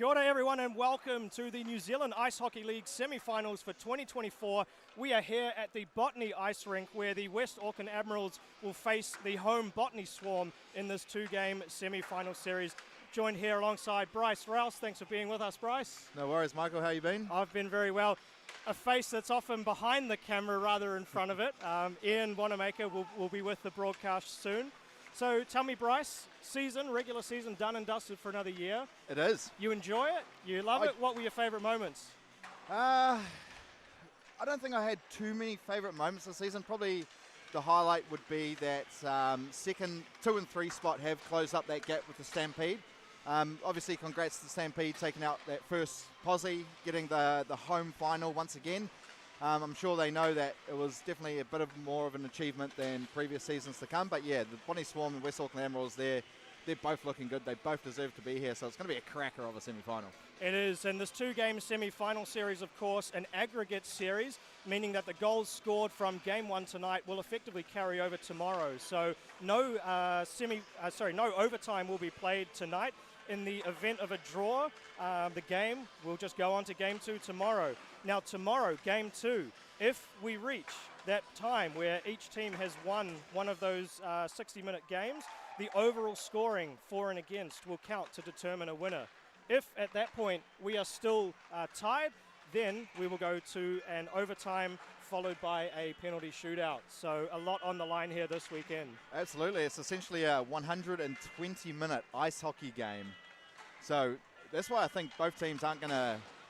Kia ora everyone and welcome to the New Zealand Ice Hockey League semi-finals for 2024. We are here at the Botany ice rink where the West Auckland Admirals will face the home Botany Swarm in this two-game semi-final series. Joined here alongside Bryce Rouse. Thanks for being with us, Bryce. No worries, Michael. How you been? I've been very well. A face that's often behind the camera rather in front of it. Ian Wanamaker will be with the broadcast soon. So tell me, Bryce, regular season done and dusted for another year. It is. You enjoy it? You love it? What were your favourite moments? I don't think I had too many favourite moments this season. Probably the highlight would be that second 2 and 3 spot have closed up that gap with the Stampede. Obviously, congrats to the Stampede taking out that first posse, getting the home final once again. I'm sure they know that it was definitely a bit of more of an achievement than previous seasons to come. But yeah, the Botany Swarm and West Auckland Admirals, they're both looking good. They both deserve to be here. So it's going to be a cracker of a semi-final. It is. And this two-game semi-final series, of course, an aggregate series, meaning that the goals scored from game one tonight will effectively carry over tomorrow. So no overtime will be played tonight. In the event of a draw, the game will just go on to game two tomorrow. Now tomorrow, game two, if we reach that time where each team has won one of those 60-minute games, the overall scoring for and against will count to determine a winner. If at that point we are still tied, then we will go to an overtime followed by a penalty shootout. So a lot on the line here this weekend. Absolutely. It's essentially a 120-minute ice hockey game. So that's why I think both teams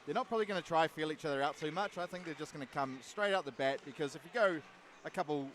they're not probably going to try feel each other out too much. I think they're just going to come straight out the bat, because if you go a couple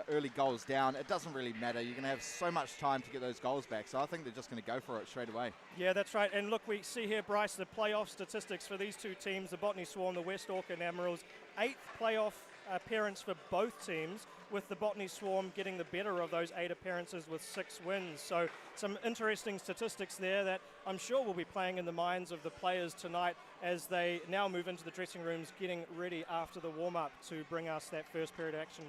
early goals down, it doesn't really matter. You're going to have so much time to get those goals back. So I think they're just going to go for it straight away. Yeah, that's right. And look, we see here, Bryce, the playoff statistics for these two teams, the Botany Swarm, the West Auckland Admirals. 8th playoff appearance for both teams, with the Botany Swarm getting the better of those 8 appearances with 6 wins. So some interesting statistics there that I'm sure will be playing in the minds of the players tonight as they now move into the dressing rooms, getting ready after the warm-up to bring us that first period action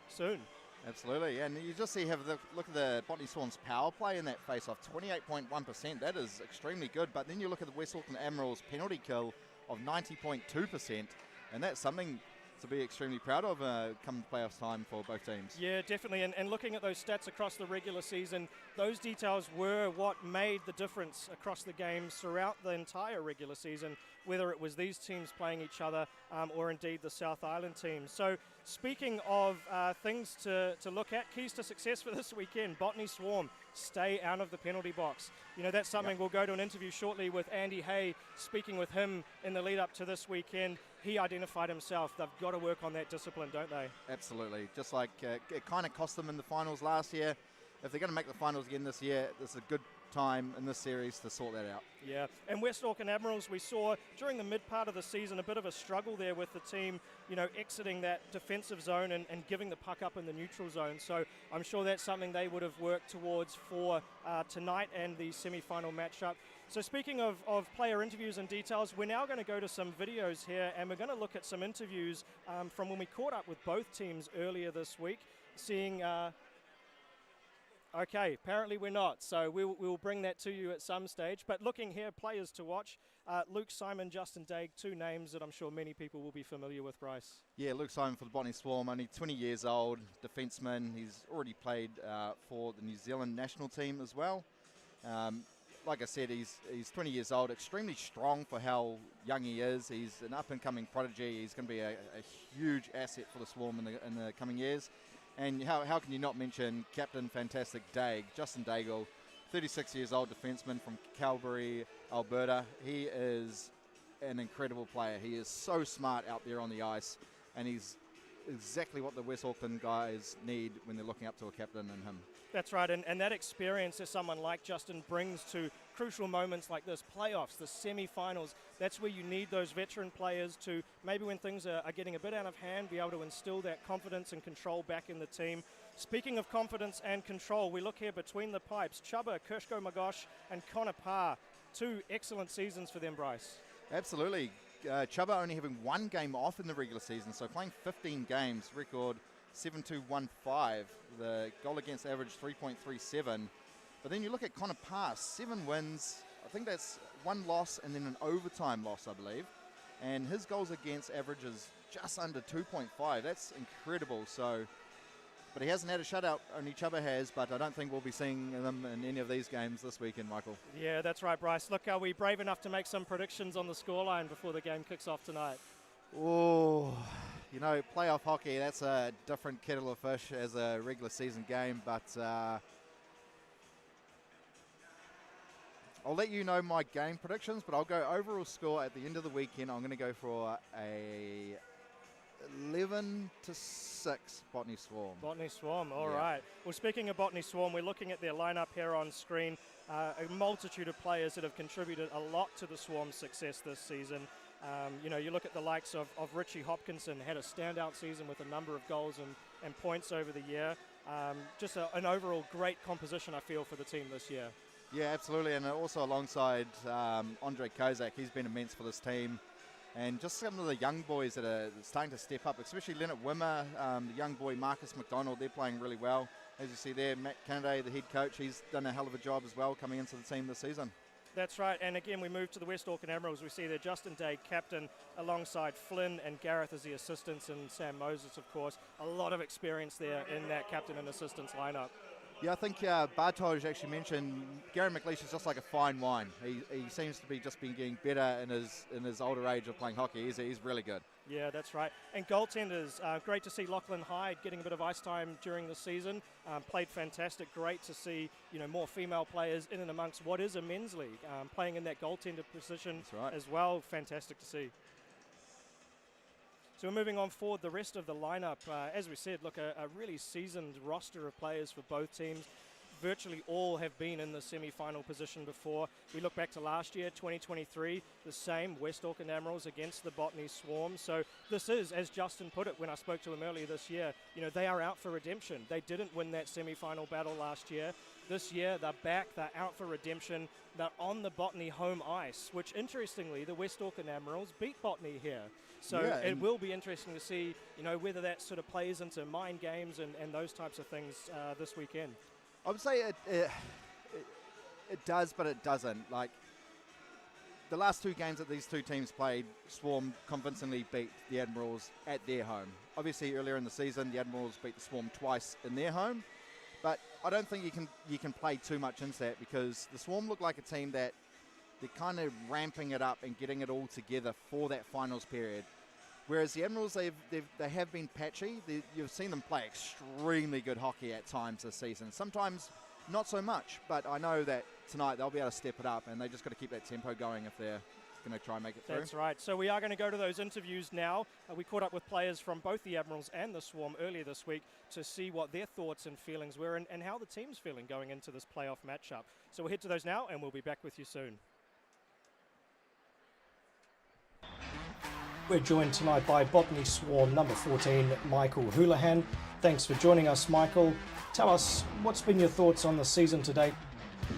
soon. Absolutely, and you just look at the Botany Swarm's power play in that face-off, 28.1%. That is extremely good. But then you look at the West Auckland Admirals penalty kill of 90.2%, and that's something to be extremely proud of come playoffs time for both teams. Yeah, definitely. And looking at those stats across the regular season, those details were what made the difference across the games throughout the entire regular season, whether it was these teams playing each other or indeed the South Island teams. So speaking of things to look at, keys to success for this weekend, Botany Swarm, stay out of the penalty box. You know, that's something We'll go to an interview shortly with Andy Hay, speaking with him in the lead up to this weekend. He identified himself. They've got to work on that discipline, don't they? Absolutely. Just like it kind of cost them in the finals last year. If they're going to make the finals again this year, this is a good time in this series to sort that out. Yeah, and West Auckland Admirals, we saw during the mid part of the season a bit of a struggle there with the team, exiting that defensive zone and giving the puck up in the neutral zone. So I'm sure that's something they would have worked towards for tonight and the semi-final matchup. So speaking of player interviews and details, we're now going to go to some videos here, and we're going to look at some interviews from when we caught up with both teams earlier this week, seeing... Okay, apparently we're not, so we'll bring that to you at some stage. But looking here, players to watch, Luke Simon, Justin Daigg, 2 names that I'm sure many people will be familiar with, Bryce. Yeah, Luke Simon for the Botany Swarm, only 20 years old, defenseman. He's already played for the New Zealand national team as well. Like I said, he's 20 years old, extremely strong for how young he is. He's an up-and-coming prodigy. He's going to be a huge asset for the Swarm in the coming years. And how can you not mention Captain Fantastic Daigg, Justin Daigg, 36 years old defenseman from Calgary, Alberta. He is an incredible player. He is so smart out there on the ice, and he's exactly what the West Auckland guys need when they're looking up to a captain in him. That's right, and that experience that someone like Justin brings to crucial moments like this, playoffs, the semi-finals, that's where you need those veteran players to, maybe when things are getting a bit out of hand, be able to instill that confidence and control back in the team. Speaking of confidence and control, we look here between the pipes, Chuba, Kirshko Magosh and Connor Parr, 2 excellent seasons for them, Bryce. Absolutely. Chuba only having 1 game off in the regular season, so playing 15 games, record 7.215, the goal against average 3.37. But then you look at Connor Parr, 7 wins, I think that's one loss and then an overtime loss, I believe. And his goals against averages just under 2.5. That's incredible. So, but he hasn't had a shutout, only Chuba has, but I don't think we'll be seeing them in any of these games this weekend, Michael. Yeah, that's right, Bryce. Look, are we brave enough to make some predictions on the scoreline before the game kicks off tonight? Oh, you know, playoff hockey, that's a different kettle of fish as a regular season game, but I'll let you know my game predictions, but I'll go overall score at the end of the weekend. I'm going to go for a 11-6 Botany Swarm. Botany Swarm, all right. Well, speaking of Botany Swarm, we're looking at their lineup here on screen. A multitude of players that have contributed a lot to the Swarm's success this season. You know, you look at the likes of Richie Hopkinson, had a standout season with a number of goals and points over the year. Just an overall great composition, I feel, for the team this year. Yeah, absolutely, and also alongside Andre Kozak, he's been immense for this team. And just some of the young boys that are starting to step up, especially Leonard Wimmer, the young boy Marcus McDonald, they're playing really well. As you see there, Matt Kennedy, the head coach, he's done a hell of a job as well coming into the team this season. That's right, and again we move to the West Auckland Admirals. We see there Justin Day, captain, alongside Flynn and Gareth as the assistants, and Sam Moses, of course. A lot of experience there in that captain and assistants lineup. Yeah, I think Bartoj actually mentioned Gary McLeish is just like a fine wine. He seems to be just been getting better in his older age of playing hockey. He's really good. Yeah, that's right. And goaltenders, great to see Lachlan Hyde getting a bit of ice time during the season. Played fantastic. Great to see, you know, more female players in and amongst what is a men's league, playing in that goaltender position as well. Fantastic to see. So we're moving on forward, the rest of the lineup. As we said, look, a really seasoned roster of players for both teams. Virtually all have been in the semi-final position before. We look back to last year, 2023, the same, West Auckland Admirals against the Botany Swarm. So this is, as Justin put it when I spoke to him earlier this year, you know, they are out for redemption. They didn't win that semi-final battle last year. This year, they're back, they're out for redemption. They're on the Botany home ice, which interestingly, the West Auckland Admirals beat Botany here. So it will be interesting to see, you know, whether that sort of plays into mind games and those types of things this weekend. I would say it does, but it doesn't. Like, the last two games that these two teams played, Swarm convincingly beat the Admirals at their home. Obviously, earlier in the season, the Admirals beat the Swarm twice in their home. But I don't think you can play too much into that, because the Swarm look like a team that they're kind of ramping it up and getting it all together for that finals period. Whereas the Admirals, they have been patchy. You've seen them play extremely good hockey at times this season. Sometimes not so much, but I know that tonight they'll be able to step it up, and they just got to keep that tempo going if they're going to try and make it through. That's right. So we are going to go to those interviews now. We caught up with players from both the Admirals and the Swarm earlier this week to see what their thoughts and feelings were and how the team's feeling going into this playoff matchup. So we'll head to those now, and we'll be back with you soon. We're joined tonight by Botany Swarm number 14, Michael Houlihan. Thanks for joining us, Michael. Tell us, what's been your thoughts on the season to date?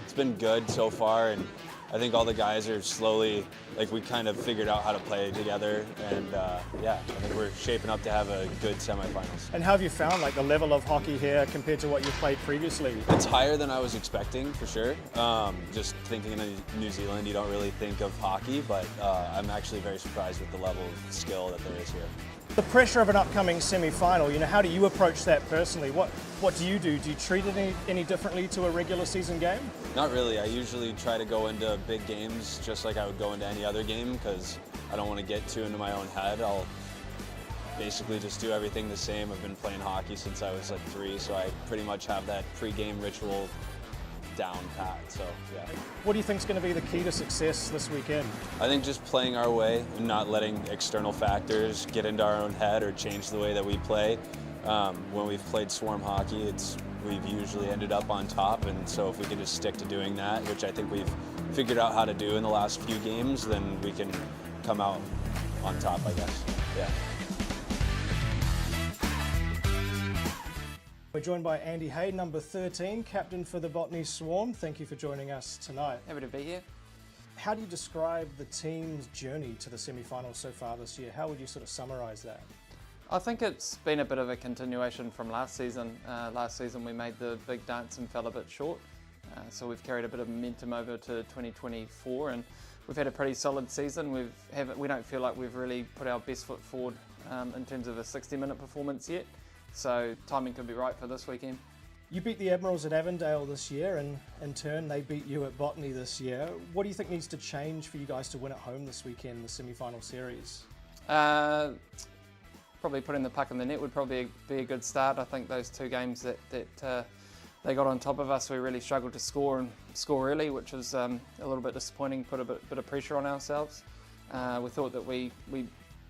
It's been good so far, and I think all the guys are slowly, like, we kind of figured out how to play together, and yeah, I think we're shaping up to have a good semifinals. And how have you found, like, the level of hockey here compared to what you've played previously? It's higher than I was expecting, for sure. Just thinking in New Zealand, you don't really think of hockey, but I'm actually very surprised with the level of skill that there is here. The pressure of an upcoming semi-final, you know, how do you approach that personally? What do you do? Do you treat it any differently to a regular season game? Not really. I usually try to go into big games just like I would go into any other game, because I don't want to get too into my own head. I'll basically just do everything the same. I've been playing hockey since I was like 3, so I pretty much have that pre-game ritual down pat, so yeah. What do you think is going to be the key to success this weekend? I think just playing our way and not letting external factors get into our own head or change the way that we play. When we've played Swarm hockey, we've usually ended up on top, and so if we can just stick to doing that, which I think we've figured out how to do in the last few games, then we can come out on top, I guess. Yeah. We're joined by Andy Hay, number 13, captain for the Botany Swarm. Thank you for joining us tonight. Happy to be here. How do you describe the team's journey to the semi-finals so far this year? How would you sort of summarise that? I think it's been a bit of a continuation from last season. Last season we made the big dance and fell a bit short. So we've carried a bit of momentum over to 2024, and we've had a pretty solid season. We don't feel like we've really put our best foot forward in terms of a 60-minute performance yet. So timing could be right for this weekend. You beat the Admirals at Avondale this year, and in turn they beat you at Botany this year. What do you think needs to change for you guys to win at home this weekend, the semi-final series? Probably putting the puck in the net would probably be a good start. I think those two games that they got on top of us, we really struggled to score early, which was a little bit disappointing, put a bit of pressure on ourselves. We thought that we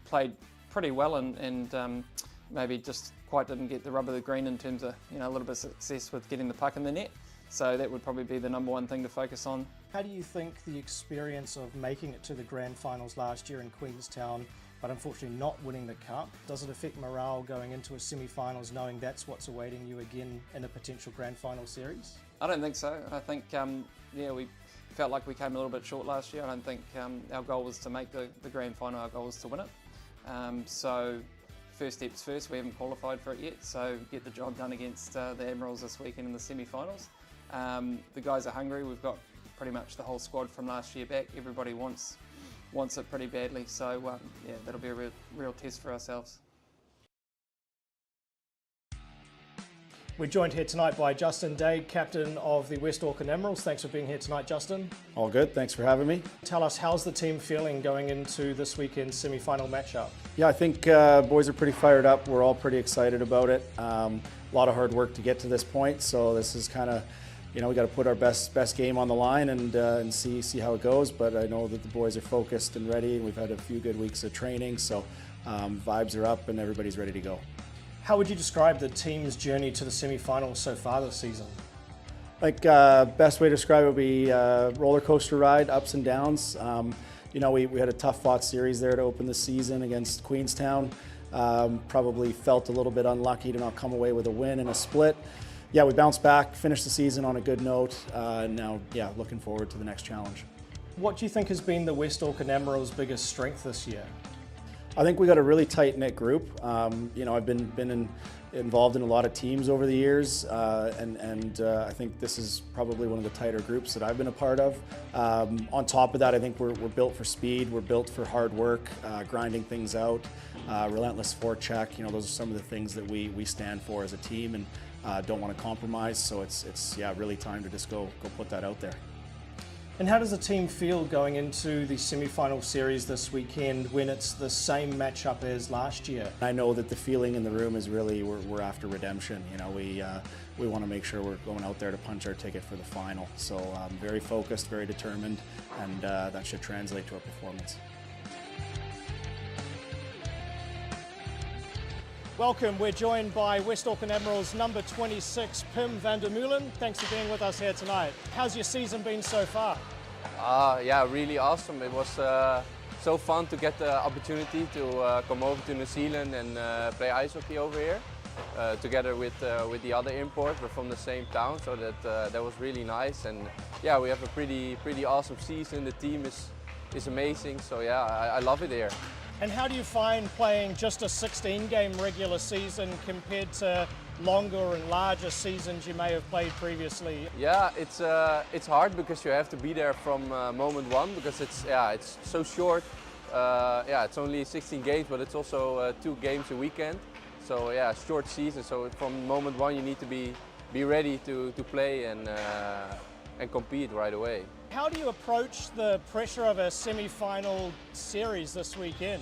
played pretty well and maybe just quite didn't get the rub of the green in terms of a little bit of success with getting the puck in the net. So that would probably be the number one thing to focus on. How do you think the experience of making it to the grand finals last year in Queenstown, but unfortunately not winning the cup, does it affect morale going into a semi-finals knowing that's what's awaiting you again in a potential grand final series? I don't think so. I think we felt like we came a little bit short last year. I don't think our goal was to make the grand final, our goal was to win it. So first steps first, we haven't qualified for it yet, so get the job done against the Admirals this weekend in the semi-finals. The guys are hungry. We've got pretty much the whole squad from last year back. Everybody wants it pretty badly, so that'll be a real test for ourselves. We're joined here tonight by Justin Day, captain of the West Auckland Admirals. Thanks for being here tonight, Justin. All good, thanks for having me. Tell us, how's the team feeling going into this weekend's semi-final matchup? Yeah, I think boys are pretty fired up. We're all pretty excited about it. A lot of hard work to get to this point, so this is kind of, we got to put our best game on the line and see how it goes. But I know that the boys are focused and ready, and we've had a few good weeks of training, so vibes are up and everybody's ready to go. How would you describe the team's journey to the semi-finals so far this season? Best way to describe it would be roller coaster ride, ups and downs. We had a tough fought series there to open the season against Queenstown. Probably felt a little bit unlucky to not come away with a win and a split. Yeah, we bounced back, finished the season on a good note. Now, looking forward to the next challenge. What do you think has been the West Auckland Admirals' biggest strength this year? I think we got a really tight-knit group. I've been involved in a lot of teams over the years, and I think this is probably one of the tighter groups that I've been a part of. On top of that, I think we're built for speed, we're built for hard work, grinding things out, relentless forecheck. Those are some of the things that we stand for as a team and don't want to compromise. So it's really time to just go put that out there. And how does the team feel going into the semi-final series this weekend when it's the same matchup as last year? I know that the feeling in the room is really we're after redemption. We want to make sure we're going out there to punch our ticket for the final. So very focused, very determined, and that should translate to our performance. Welcome, we're joined by West Auckland Admirals number 26, Pim van der Meulen. Thanks for being with us here tonight. How's your season been so far? Really awesome. It was so fun to get the opportunity to come over to New Zealand and play ice hockey over here together with the other imports. We're from the same town, so that was really nice. And we have a pretty awesome season. The team is amazing, so I love it here. And how do you find playing just a 16-game regular season compared to longer and larger seasons you may have played previously? Yeah, it's hard because you have to be there from moment one because it's so short. It's only 16 games, but it's also 2 games a weekend. So short season. So from moment one you need to be ready to play and compete right away. How do you approach the pressure of a semi-final series this weekend?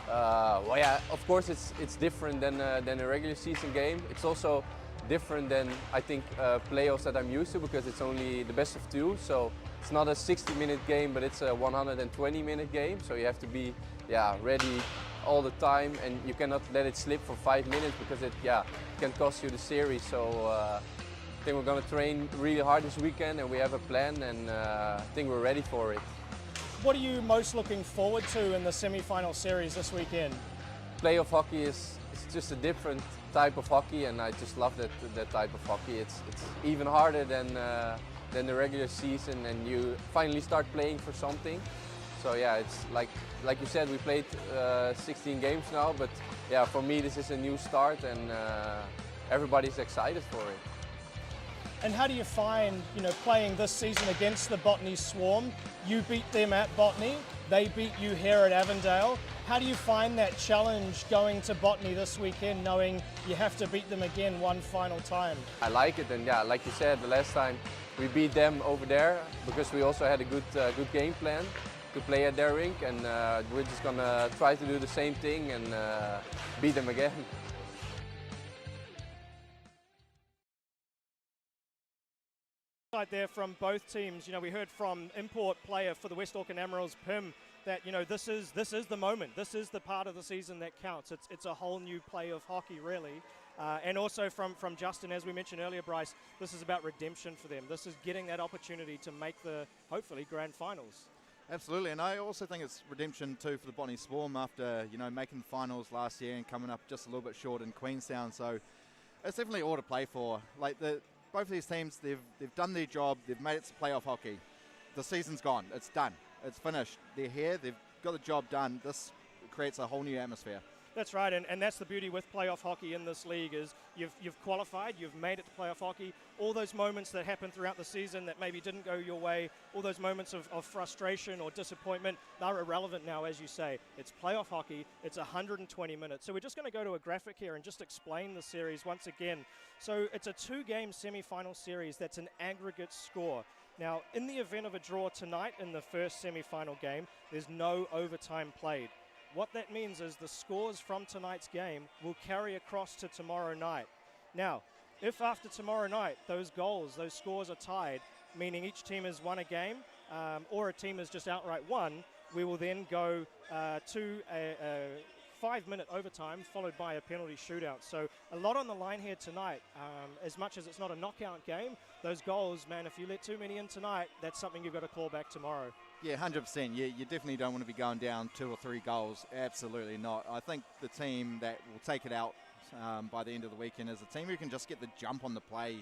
Of course it's different than a regular season game. It's also different than I think playoffs that I'm used to because it's only the best of 2. So it's not a 60-minute game, but it's a 120-minute game. So you have to be ready all the time, and you cannot let it slip for 5 minutes because it can cost you the series. So I think we're going to train really hard this weekend, and we have a plan, and I think we're ready for it. What are you most looking forward to in the semi-final series this weekend? Playoff hockey is just a different type of hockey, and I just love that type of hockey. It's even harder than the regular season, and you finally start playing for something. So it's like you said, we played 16 games now, but for me this is a new start, and everybody's excited for it. And how do you find, playing this season against the Botany Swarm? You beat them at Botany, they beat you here at Avondale. How do you find that challenge going to Botany this weekend, knowing you have to beat them again one final time? I like it, and yeah, like you said, the last time we beat them over there because we also had a good game plan to play at their rink, and we're just gonna try to do the same thing and beat them again. There from both teams, we heard from import player for the West Auckland Admirals, Pim, that this is the moment. This is the part of the season that counts. It's a whole new play of hockey, really. And also from Justin, as we mentioned earlier, Bryce, this is about redemption for them. This is getting that opportunity to make the hopefully grand finals. Absolutely, and I also think it's redemption too for the Botany Swarm after making the finals last year and coming up just a little bit short in Queenstown. So it's definitely all to play for. Both of these teams, they've done their job, they've made it to playoff hockey. The season's gone, it's done, it's finished. They're here, they've got the job done. This creates a whole new atmosphere. That's right, and that's the beauty with playoff hockey in this league is you've qualified, you've made it to playoff hockey. All those moments that happen throughout the season that maybe didn't go your way, all those moments of frustration or disappointment, they're irrelevant now, as you say. It's playoff hockey, it's 120 minutes. So we're just going to go to a graphic here and just explain the series once again. So it's a 2-game semi-final series that's an aggregate score. Now, in the event of a draw tonight in the first semi-final game, there's no overtime played. What that means is the scores from tonight's game will carry across to tomorrow night. Now, if after tomorrow night those scores are tied, meaning each team has won a game or a team has just outright won, we will then go to a 5-minute overtime followed by a penalty shootout. So a lot on the line here tonight. As much as it's not a knockout game, those goals, man, if you let too many in tonight, that's something you've got to claw back tomorrow. Yeah, 100%. You definitely don't want to be going down 2 or 3 goals. Absolutely not. I think the team that will take it out by the end of the weekend is a team who can just get the jump on the play,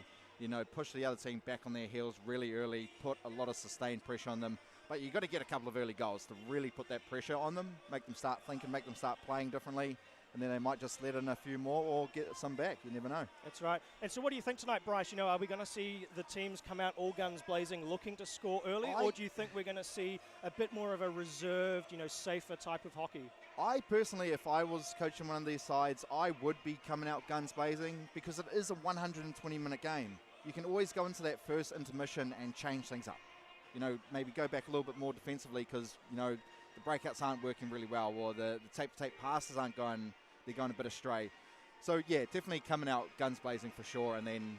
push the other team back on their heels really early, put a lot of sustained pressure on them. But you've got to get a couple of early goals to really put that pressure on them, make them start thinking, make them start playing differently, and then they might just let in a few more or get some back. You never know. That's right. And so what do you think tonight, Bryce? Are we going to see the teams come out all guns blazing, looking to score early, or do you think we're going to see a bit more of a reserved, safer type of hockey? I personally, if I was coaching one of these sides, I would be coming out guns blazing because it is a 120-minute game. You can always go into that first intermission and change things up. Maybe go back a little bit more defensively because, the breakouts aren't working really well, or the tape-to-tape passes aren't going, they're going a bit astray. So, yeah, definitely coming out guns blazing for sure, and then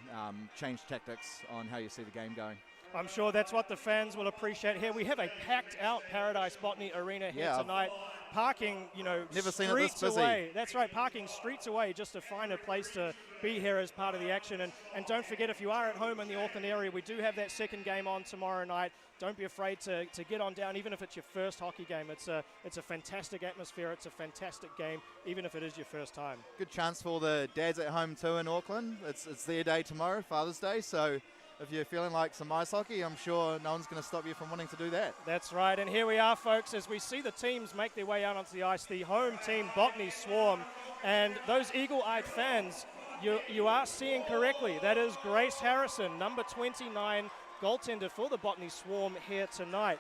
change tactics on how you see the game going. I'm sure that's what the fans will appreciate here. We have a packed-out Paradise Botany Arena here tonight. Parking, never seen streets it this busy. away. That's right, parking streets away just to find a place to be here as part of the action. And don't forget, if you are at home in the Auckland area, we do have that second game on tomorrow night. Don't be afraid to get on down, even if it's your first hockey game. It's a fantastic atmosphere. It's a fantastic game, even if it is your first time. Good chance for the dads at home too in Auckland. It's their day tomorrow, Father's Day. So if you're feeling like some ice hockey, I'm sure no one's going to stop you from wanting to do that. That's right, and here we are, folks, as we see the teams make their way out onto the ice. The home team, Botany Swarm, and those eagle-eyed fans, you are seeing correctly. That is Grace Harrison, number 29, goaltender for the Botany Swarm here tonight.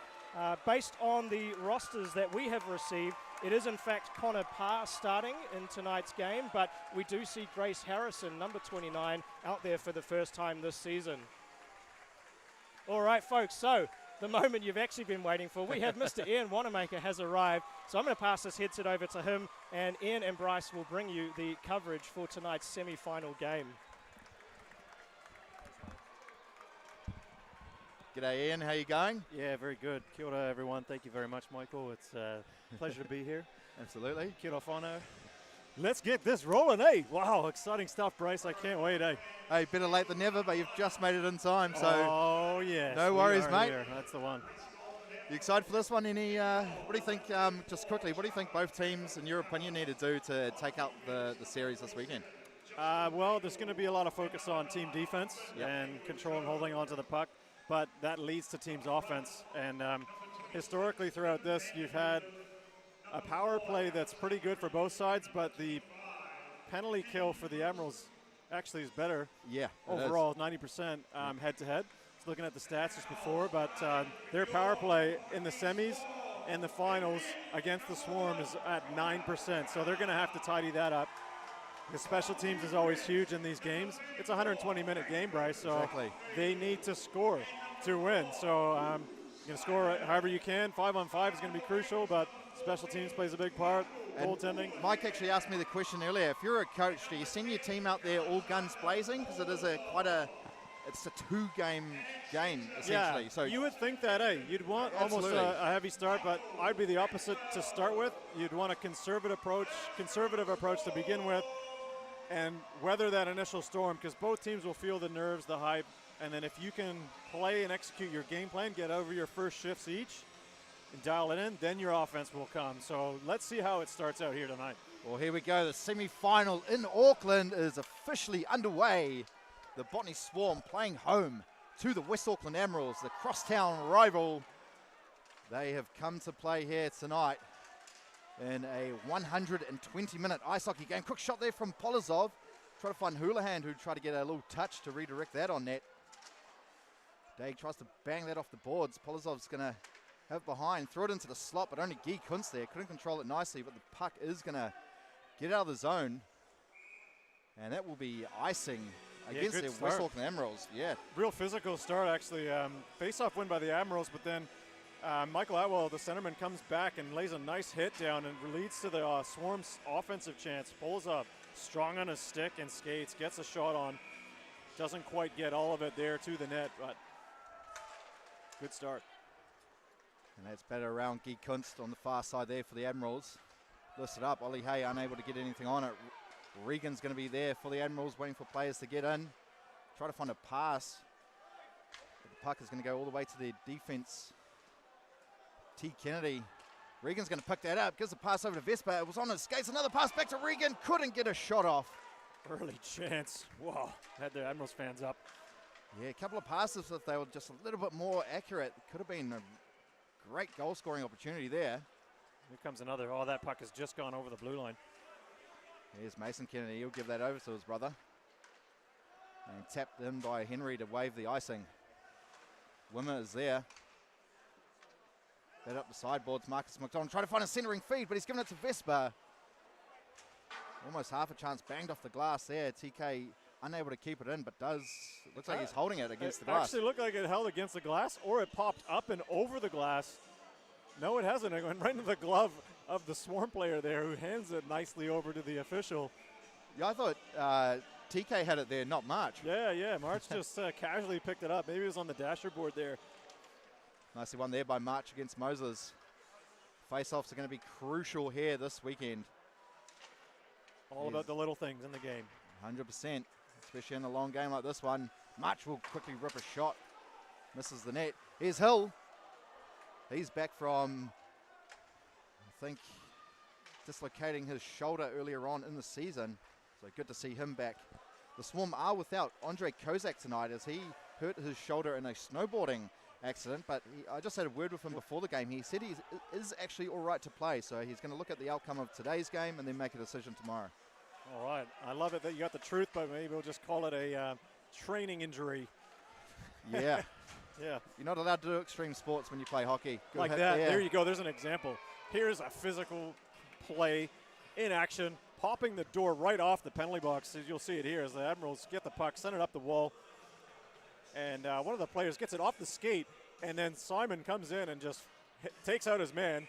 Based on the rosters that we have received, it is in fact Connor Parr starting in tonight's game, but we do see Grace Harrison, number 29, out there for the first time this season. All right, folks, so the moment you've actually been waiting for, we have Mr. Ian Wanamaker has arrived. So I'm going to pass this headset over to him, and Ian and Bryce will bring you the coverage for tonight's semi-final game. G'day, Ian. How you going? Yeah, very good. Kia ora, everyone. Thank you very much, Michael. It's a pleasure to be here. Absolutely. Kia ora whanau. Let's get this rolling, eh? Wow, exciting stuff, Bryce. I can't wait, eh? Hey, better late than never, but you've just made it in time, so oh, yes. No worries, mate. Here. That's the one. You excited for this one? What do you think, just quickly, what do you think both teams, in your opinion, need to do to take out the series this weekend? Well, there's going to be a lot of focus on team defense and control and holding onto the puck, but that leads to team's offense. And historically throughout this, you've had a power play that's pretty good for both sides, but the penalty kill for the Admirals actually is better. Yeah, Overall, 90% head-to-head. Just looking at the stats just before, but their power play in the semis and the finals against the Swarm is at 9%, so they're going to have to tidy that up. The special teams is always huge in these games. It's a 120-minute game, Bryce, so they need to score to win. So you can score however you can. 5-on-5 is going to be crucial, but special teams plays a big part. Goaltending. Mike actually asked me the question earlier. If you're a coach, do you send your team out there all guns blazing? Because it is it's a two-game game, essentially. Yeah, so you would think that, you'd want almost a heavy start, but I'd be the opposite to start with. You'd want a conservative approach to begin with, and weather that initial storm, because both teams will feel the nerves, the hype, and then if you can play and execute your game plan, get over your first shifts each, and dial it in, then your offense will come. So let's see how it starts out here tonight. Well, here we go. The semi-final in Auckland is officially underway. The Botany Swarm playing home to the West Auckland Admirals, the crosstown rival. They have come to play here tonight in a 120-minute ice hockey game. Quick shot there from Polozov. Try to find Houlihan, who tried to get a little touch to redirect that on net. Dag tries to bang that off the boards. Polozov's going to have it behind, throw it into the slot, but only Guy Kuntz there. Couldn't control it nicely, but the puck is going to get out of the zone. And that will be icing against the West Auckland Admirals. Yeah. Real physical start, actually. Face-off win by the Admirals, but then Michael Atwell, the centerman, comes back and lays a nice hit down and leads to the Swarm's offensive chance. Pulls up, strong on his stick and skates, gets a shot on. Doesn't quite get all of it there to the net, but good start. And that's better around Guy Kuntz on the far side there for the Admirals. Listed up, Ollie Hay unable to get anything on it. Regan's going to be there for the Admirals, waiting for players to get in. Try to find a pass. But the puck is going to go all the way to their defense. T. Kennedy. Regan's going to pick that up, gives the pass over to Vespa. It was on his skates. Another pass back to Regan. Couldn't get a shot off. Early chance. Wow. Had the Admirals fans up. Yeah, a couple of passes, if they were just a little bit more accurate, could have been a great goal scoring opportunity there. Here comes another. Oh, that puck has just gone over the blue line. Here's Mason Kennedy. He'll give that over to his brother. And tapped in by Henry to wave the icing. Wimmer is there. That up the sideboards. Marcus McDonald trying to find a centering feed, but he's given it to Vespa. Almost half a chance, banged off the glass there. TK unable to keep it in, but looks like he's holding it against the glass. It actually looked like it held against the glass, or it popped up and over the glass. No, it hasn't. It went right into the glove of the Swarm player there, who hands it nicely over to the official. Yeah, I thought TK had it there, not March. Yeah. March just casually picked it up. Maybe it was on the dasher board there. Nicely won there by March against Moses. Face-offs are going to be crucial here this weekend. All about the little things in the game. 100%, especially in a long game like this one. March will quickly rip a shot. Misses the net. Here's Hill. He's back from, I think, dislocating his shoulder earlier on in the season. So good to see him back. The Swarm are without Andre Kozak tonight, as he hurt his shoulder in a snowboarding accident. But I just had a word with him before the game. He said he is actually all right to play. So he's going to look at the outcome of today's game and then make a decision tomorrow. All right. I love it that you got the truth, but maybe we'll just call it a training injury. Yeah. Yeah. You're not allowed to do extreme sports when you play hockey. Good like hit that. there. There you go. There's an example. Here's a physical play in action, popping the door right off the penalty box. As you'll see it here as the Admirals get the puck, send it up the wall. And one of the players gets it off the skate, and then Simon comes in and just takes out his man.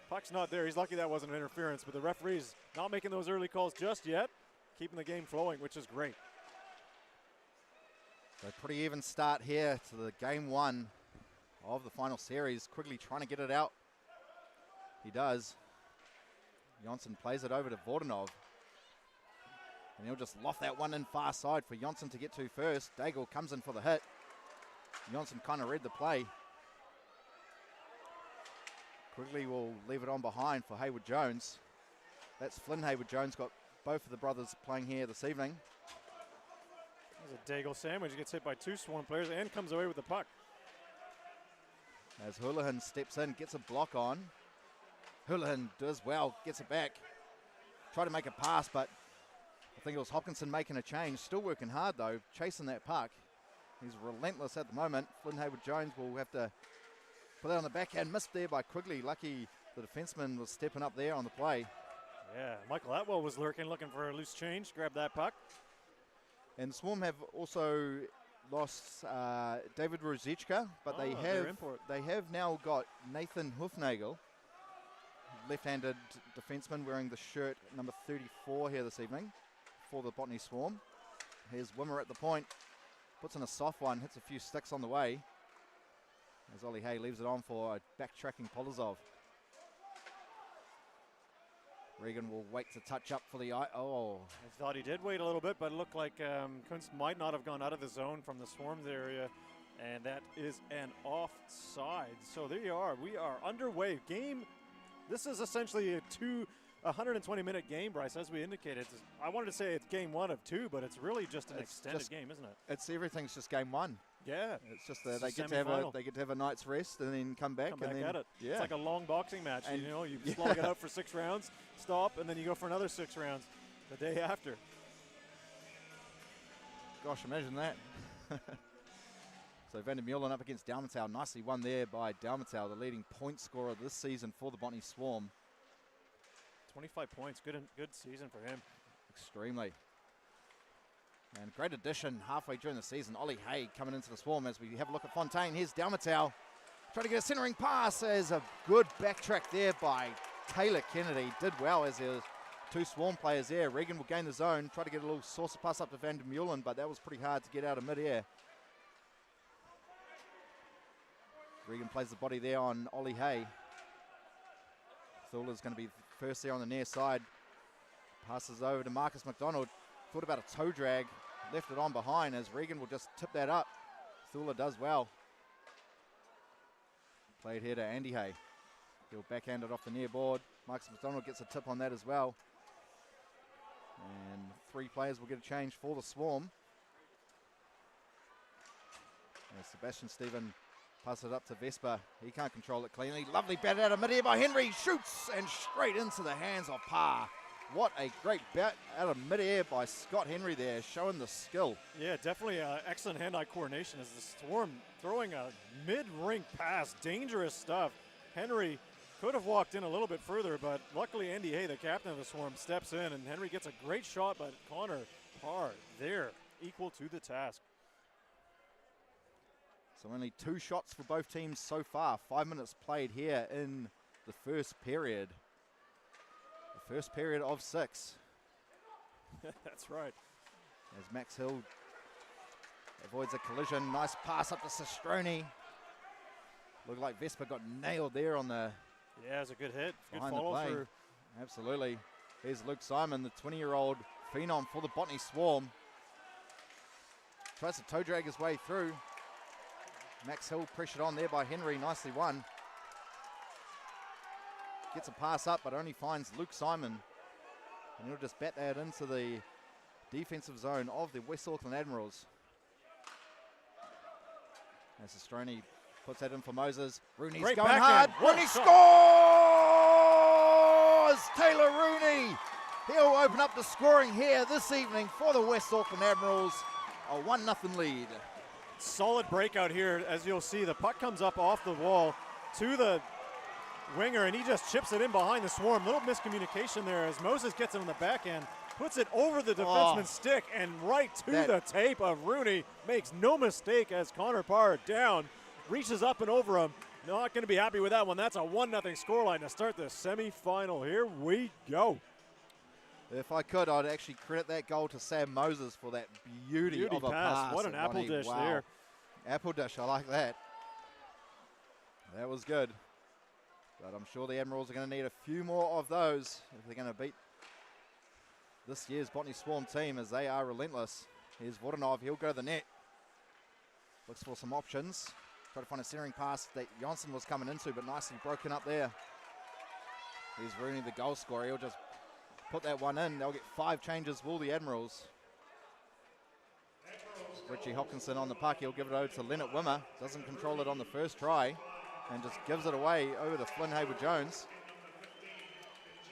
Puck's not there. He's lucky that wasn't an interference, but the referee's not making those early calls just yet, keeping the game flowing, which is great. So pretty even start here to the game one of the final series. Quickly trying to get it out. He does. Jonsson plays it over to Vordanov. And he'll just loft that one in far side for Jonsson to get to first. Daigle comes in for the hit. Jonsson kind of read the play. Quickly will leave it on behind for Hayward Jones. That's Flynn Hayward Jones, got both of the brothers playing here this evening. There's a Daigle sandwich. He gets hit by two Swarm players and comes away with the puck. As Houlihan steps in, gets a block on. Houlihan does well, gets it back. Try to make a pass, but I think it was Hopkinson making a change. Still working hard, though, chasing that puck. He's relentless at the moment. Flynn Hayward-Jones will have to put that on the backhand. Missed there by Quigley. Lucky the defenseman was stepping up there on the play. Yeah, Michael Atwell was looking for a loose change. Grabbed that puck. And the Swarm have also lost David Ruzicka, but they have now got Nathan Hufnagel, left-handed defenseman, wearing the shirt number 34 here this evening for the Botany Swarm. Here's Wimmer at the point, puts in a soft one, hits a few sticks on the way, as Ollie Hay leaves it on for a backtracking Polozov. Regan will wait to touch up for the eye. Oh. I thought he did wait a little bit, but it looked like Kunst might not have gone out of the zone from the Swarm's area, and that is an offside. So there you are. We are underway. This is essentially a 120-minute game, Bryce, as we indicated. I wanted to say it's game 1 of 2, but it's really just an extended game, isn't it? Everything's just game 1. Yeah, it's just they get to have a night's rest and then come back at it. Yeah. It's like a long boxing match. And you slog it out for 6 rounds, stop, and then you go for another 6 rounds the day after. Gosh, imagine that. So Van der Meulen up against Dalmatau. Nicely won there by Dalmatau, the leading point scorer this season for the Botany Swarm. 25 points, good season for him. Extremely. And great addition halfway during the season. Ollie Hay coming into the Swarm as we have a look at Fontaine. Here's Dalmatau. Trying to get a centering pass. There's a good backtrack there by Taylor Kennedy. Did well as there's 2 Swarm players there. Regan will gain the zone. Try to get a little saucer pass up to Van der Meulen, but that was pretty hard to get out of midair. Regan plays the body there on Ollie Hay. Thula's going to be first there on the near side. Passes over to Marcus McDonald. Thought about a toe drag. Left it on behind as Regan will just tip that up. Thula does well. Played here to Andy Hay. He'll backhand it off the near board. Marcus McDonald gets a tip on that as well. And 3 players will get a change for the Swarm. As Sebastian Stephen passes it up to Vesper. He can't control it cleanly. Lovely bat out of mid-air by Henry. Shoots and straight into the hands of Parr. What a great bat out of mid-air by Scott Henry there, showing the skill. Yeah, definitely excellent hand-eye coordination as the Swarm throwing a mid-ring pass. Dangerous stuff. Henry could have walked in a little bit further, but luckily Andy Hay, the captain of the Swarm, steps in, and Henry gets a great shot, but Connor Parr there, equal to the task. So only 2 shots for both teams so far. 5 minutes played here in the first period. The first period of 6. That's right. As Max Hill avoids a collision. Nice pass up to Sestroni. Looked like Vesper got nailed there on the... Yeah, it's a good hit. Good behind follow the play. through. Absolutely. Here's Luke Simon, the 20-year-old phenom for the Botany Swarm. Tries to toe drag his way through. Max Hill pressured on there by Henry. Nicely won. Gets a pass up, but only finds Luke Simon. And he'll just bat that into the defensive zone of the West Auckland Admirals. As Sestroni puts that in for Moses. Rooney's Great going hard. Rooney scores! Taylor Rooney. He'll open up the scoring here this evening for the West Auckland Admirals. A 1-0 lead. Solid breakout here. As you'll see, the puck comes up off the wall to the winger, and he just chips it in behind the Swarm. Little miscommunication there as Moses gets it on the back end, puts it over the defenseman's stick and right to the tape of Rooney. Makes no mistake as Connor Parr down, reaches up and over him. Not going to be happy with that one. That's a 1-0 scoreline to start the semifinal. Here we go. If I could, I'd actually credit that goal to Sam Moses for that beauty of a pass. What an apple dish there. Apple dish, I like that. That was good. But I'm sure the Admirals are going to need a few more of those if they're going to beat this year's Botany Swarm team, as they are relentless. Here's Vodanov. He'll go to the net. Looks for some options. Try to find a centering pass that Johnson was coming into, but nicely broken up there. Here's Rooney, the goal scorer. He'll just put that one in. They'll get 5 changes, will the Admirals. Richie Hopkinson on the puck. He'll give it over to Leonard Wimmer. Doesn't control it on the first try and just gives it away over to Flynn Hayward-Jones.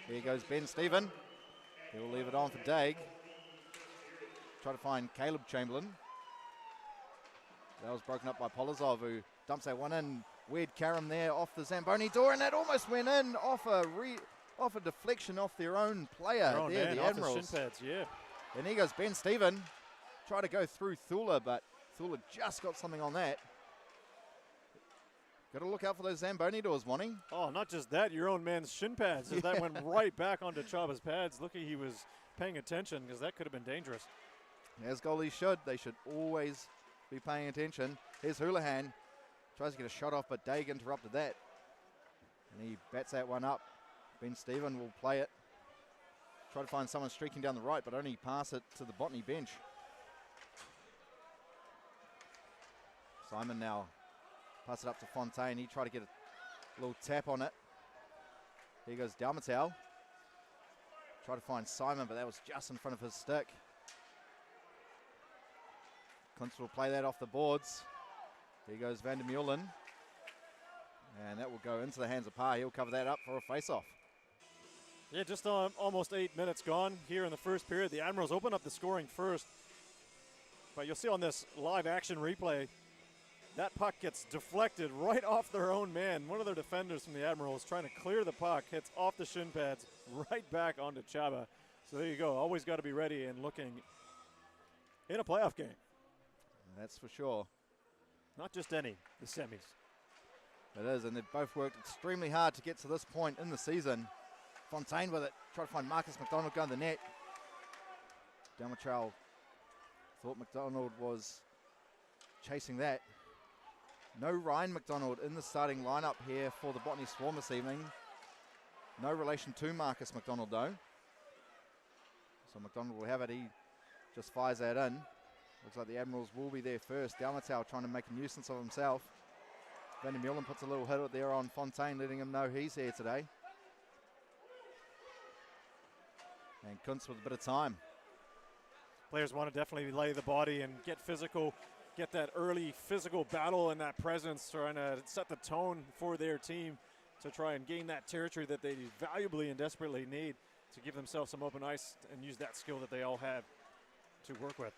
Here goes Ben Stephen. He'll leave it on for Daig. try to find Caleb Chamberlain. That was broken up by Polozov, who dumps that one in. Weird carom there off the Zamboni door, and that almost went in off a deflection off their own player there, the Admirals. Off the shin pads, yeah. And here goes Ben Stephen. Try to go through Thula, but Thula just got something on that. Got to look out for those Zamboni doors, Monty. Oh, not just that, your own man's shin pads. As that went right back onto Chaba's pads. Lucky he was paying attention, because that could have been dangerous. As goalies should. They should always be paying attention. Here's Houlihan. Tries to get a shot off, but Daig interrupted that. And he bats that one up. Ben Stephen will play it. Try to find someone streaking down the right, but only pass it to the Botany bench. Simon now pass it up to Fontaine. He tried to get a little tap on it. Here goes Dalmatau. Try to find Simon, but that was just in front of his stick. Kuntz will play that off the boards. Here goes Van der Meulen. And that will go into the hands of Parr. He'll cover that up for a face-off. Yeah, just almost 8 minutes gone here in the first period. The Admirals open up the scoring first. But you'll see on this live action replay, that puck gets deflected right off their own man. One of their defenders from the Admirals trying to clear the puck, hits off the shin pads, right back onto Chaba. So there you go. Always got to be ready and looking in a playoff game. That's for sure. Not just any, the semis. It is, and they've both worked extremely hard to get to this point in the season. Fontaine with it, try to find Marcus McDonald going to the net. Dalmatau thought McDonald was chasing that. No Ryan McDonald in the starting lineup here for the Botany Swarm this evening. No relation to Marcus McDonald though. So McDonald will have it, he just fires that in. Looks like the Admirals will be there first. Dalmatau trying to make a nuisance of himself. Van der Meulen puts a little hit there on Fontaine, letting him know he's here today. And Kuntz with a bit of time. Players want to definitely lay the body and get physical, get that early physical battle and that presence, trying to set the tone for their team to try and gain that territory that they valuably and desperately need to give themselves some open ice and use that skill that they all have to work with.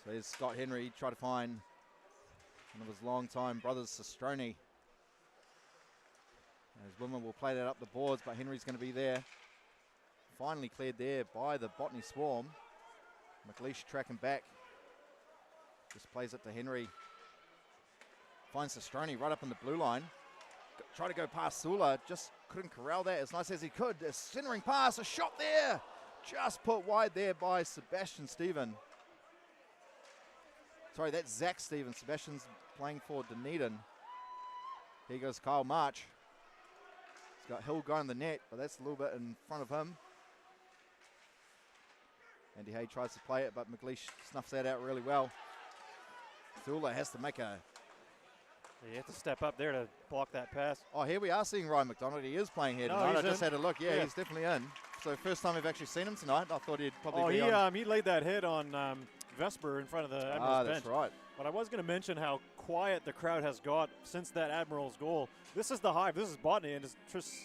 So here's Scott Henry, try to find one of his long-time brothers, Sestroni. As Women will play that up the boards, but Henry's going to be there. Finally cleared there by the Botany Swarm. McLeish tracking back. Just plays it to Henry. Finds Sestroni right up in the blue line. Try to go past Sula, just couldn't corral that as nice as he could. A centering pass, a shot there. Just put wide there by Sebastian Stephen. Sorry, that's Zach Stevens. Sebastian's playing for Dunedin. Here goes Kyle March. He's got Hill going in the net, but that's a little bit in front of him. Andy Hay tries to play it, but McLeish snuffs that out really well. Thula has to make a... You have to step up there to block that pass. Oh, here we are seeing Ryan McDonald. He is playing here tonight. I just had a look. Yeah, he's definitely in. So first time we've actually seen him tonight. I thought he'd probably be on. He laid that hit on Vesper in front of the Admirals bench. That's right. But I was going to mention how quiet the crowd has got since that Admirals goal. This is the Hive. This is Botany, and it's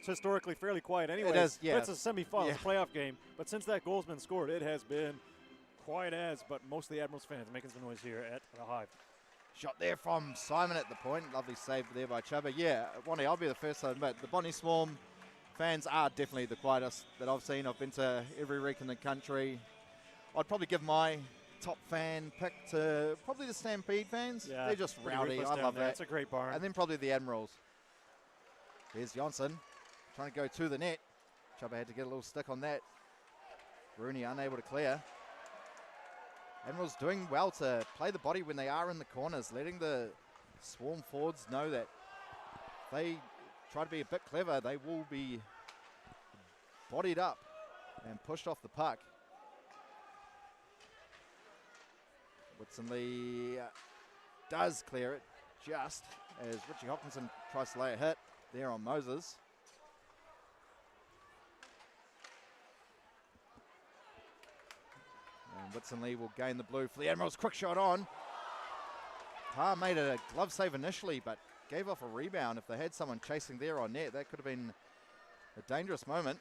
historically fairly quiet anyway. It is, yeah. It's a semi-final, playoff game. But since that goal's been scored, it has been quiet as, but mostly Admirals fans making some noise here at the Hive. Shot there from Simon at the point. Lovely save there by Chuba. Yeah, Wani, I'll be the first to admit, the Botany Swarm fans are definitely the quietest that I've seen. I've been to every rink in the country. I'd probably give my top fan pick to probably the Stampede fans. Yeah, they're just rowdy. I love that. It's a great barn. And then probably the Admirals. Here's Johnson trying to go to the net. Chuba had to get a little stick on that. Rooney unable to clear. Admirals doing well to play the body when they are in the corners, letting the Swarm forwards know that they try to be a bit clever, they will be bodied up and pushed off the puck. Whitson-Lee does clear it just as Richie Hopkinson tries to lay a hit there on Moses. And Whitson-Lee will gain the blue for the Admirals. Quick shot on. Parr made a glove save initially, but gave off a rebound. If they had someone chasing there on net, that could have been a dangerous moment.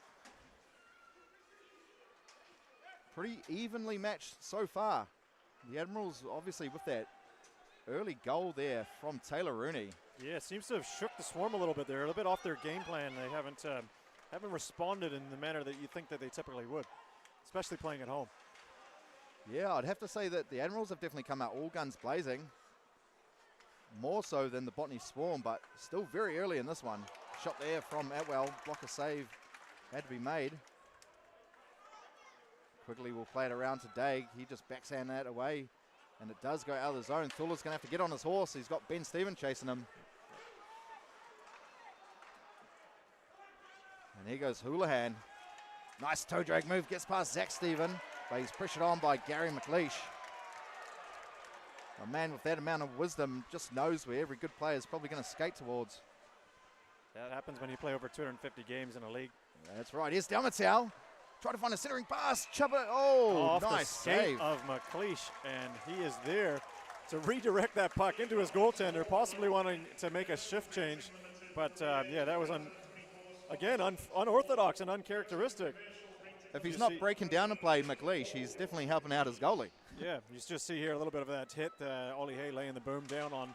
pretty evenly matched so far. The Admirals, obviously, with that early goal there from Taylor Rooney. Yeah, it seems to have shook the Swarm a little bit there, a little bit off their game plan. They haven't responded in the manner that you think that they typically would, especially playing at home. Yeah, I'd have to say that the Admirals have definitely come out all guns blazing. More so than the Botany Swarm, but still very early in this one. Shot there from Atwell, blocker save had to be made. Quigley will play it around to Daig. He just backhand that away, and it does go out of the zone. Thula's going to have to get on his horse. He's got Ben Stephen chasing him. And here goes Houlihan. Nice toe drag move, gets past Zach Stephen, but he's pressured on by Gary McLeish. A man with that amount of wisdom just knows where every good player is probably going to skate towards. That happens when you play over 250 games in a league. That's right. Here's Dalmatau. Try to find a centering pass. Chubba. Oh, off nice the skate save of McLeish, and he is there to redirect that puck into his goaltender, possibly wanting to make a shift change. But yeah, that was unorthodox and uncharacteristic. If he's not breaking down and play McLeish, he's definitely helping out his goalie. Yeah, you just see here a little bit of that hit. Ollie Hay laying the boom down on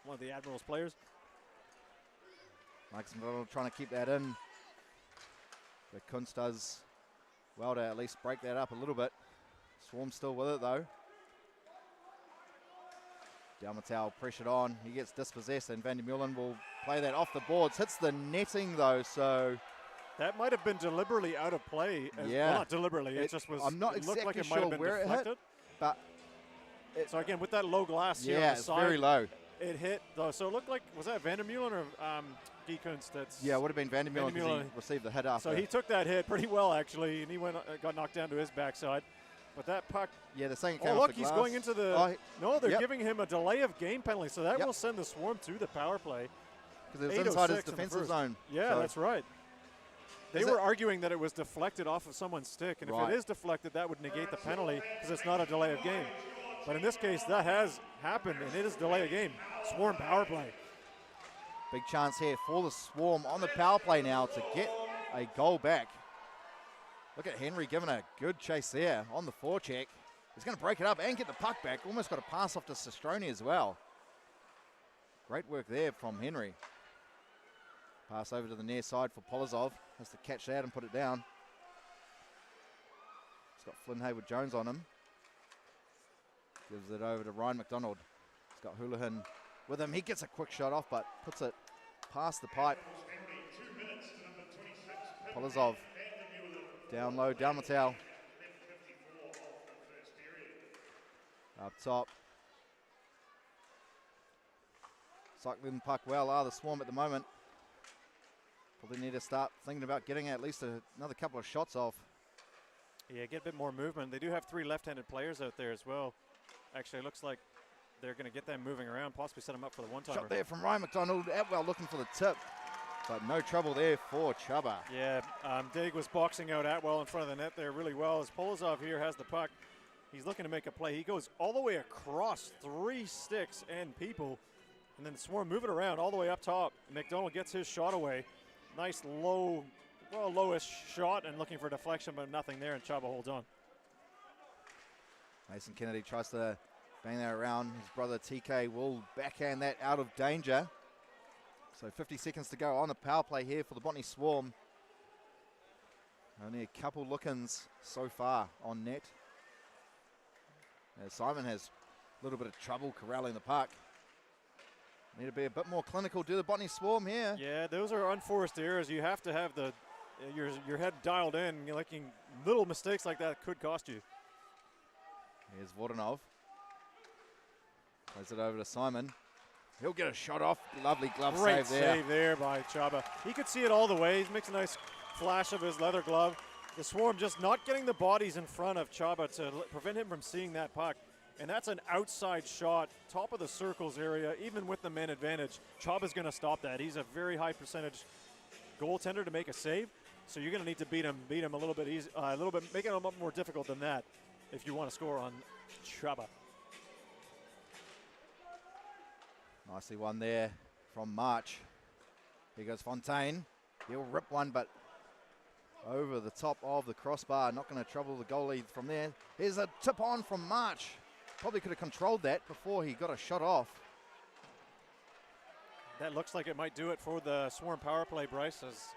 one of the Admirals players. Mike's trying to keep that in. But Kuntz does well to at least break that up a little bit. Swarm still with it though. Dalmatau pressured on. He gets dispossessed, and Van der Meulen will play that off the boards. Hits the netting though, so that might have been deliberately out of play. Yeah, well, not deliberately. It just was. I'm not it looked exactly like it sure might have been where deflected. it hit, but so again, with that low glass here on yeah, the it's side, very low. It hit though, so it looked like, was that Van der Meulen or Guy Kuntz? Yeah, it would have been Van der Meulen because he received the hit after. So he took that hit pretty well actually, and he got knocked down to his backside. But that puck. Yeah, they're saying it came Oh off look, the he's glass. going into the. Oh, no, they're giving him a delay of game penalty, so that will send the Swarm to the power play. Because it was inside his defensive zone. Yeah, so that's right. They were arguing that it was deflected off of someone's stick, and if it is deflected, that would negate the penalty because it's not a delay of game. But in this case, that has happened, and it is delay of game. Swarm power play. Big chance here for the Swarm on the power play now to get a goal back. Look at Henry giving a good chase there on the forecheck. He's going to break it up and get the puck back. Almost got a pass off to Sestroni as well. Great work there from Henry. Pass over to the near side for Polozov. Has to catch that and put it down. He's got Flynn Hayward-Jones on him. Gives it over to Ryan McDonald. He's got Houlihan with him. He gets a quick shot off, but puts it past the pipe. Polozov down low, Dalmatau. Up top. Cycling the puck well are the Swarm at the moment. Probably need to start thinking about getting at least another couple of shots off. Yeah, get a bit more movement. They do have 3 left-handed players out there as well. Actually, it looks like they're going to get them moving around, possibly set them up for the one-timer. Shot there from Ryan McDonald. Atwell looking for the tip, but no trouble there for Chubba. Yeah, Daig was boxing out Atwell in front of the net there really well. As Polozov here has the puck, he's looking to make a play. He goes all the way across 3 sticks and people, and then Swarm move it around all the way up top. McDonald gets his shot away. Nice low, well, lowest shot, and looking for deflection, but nothing there, and Chubba holds on. Mason Kennedy tries to bang that around. His brother TK will backhand that out of danger. So 50 seconds to go on the power play here for the Botany Swarm. Only a couple look-ins so far on net. As Simon has a little bit of trouble corralling the puck. Need to be a bit more clinical. Do the Botany Swarm here. Yeah, those are unforced errors. You have to have the your head dialed in. You're making little mistakes like that could cost you. Here's Vordanov. Plays it over to Simon. He'll get a shot off. Lovely glove Great save there. save there by Chubba. He could see it all the way. He makes a nice flash of his leather glove. The Swarm just not getting the bodies in front of Chubba to prevent him from seeing that puck. And that's an outside shot, top of the circles area, even with the man advantage. Chubba's going to stop that. He's a very high percentage goaltender to make a save. So you're going to need to beat him a little bit easy, make it a lot more difficult than that if you want to score on Chubba. Nicely won there from March. Here goes Fontaine. He'll rip one, but over the top of the crossbar. Not going to trouble the goalie from there. Here's a tip on from March. Probably could have controlled that before he got a shot off. That looks like it might do it for the Swarm power play, Bryce. As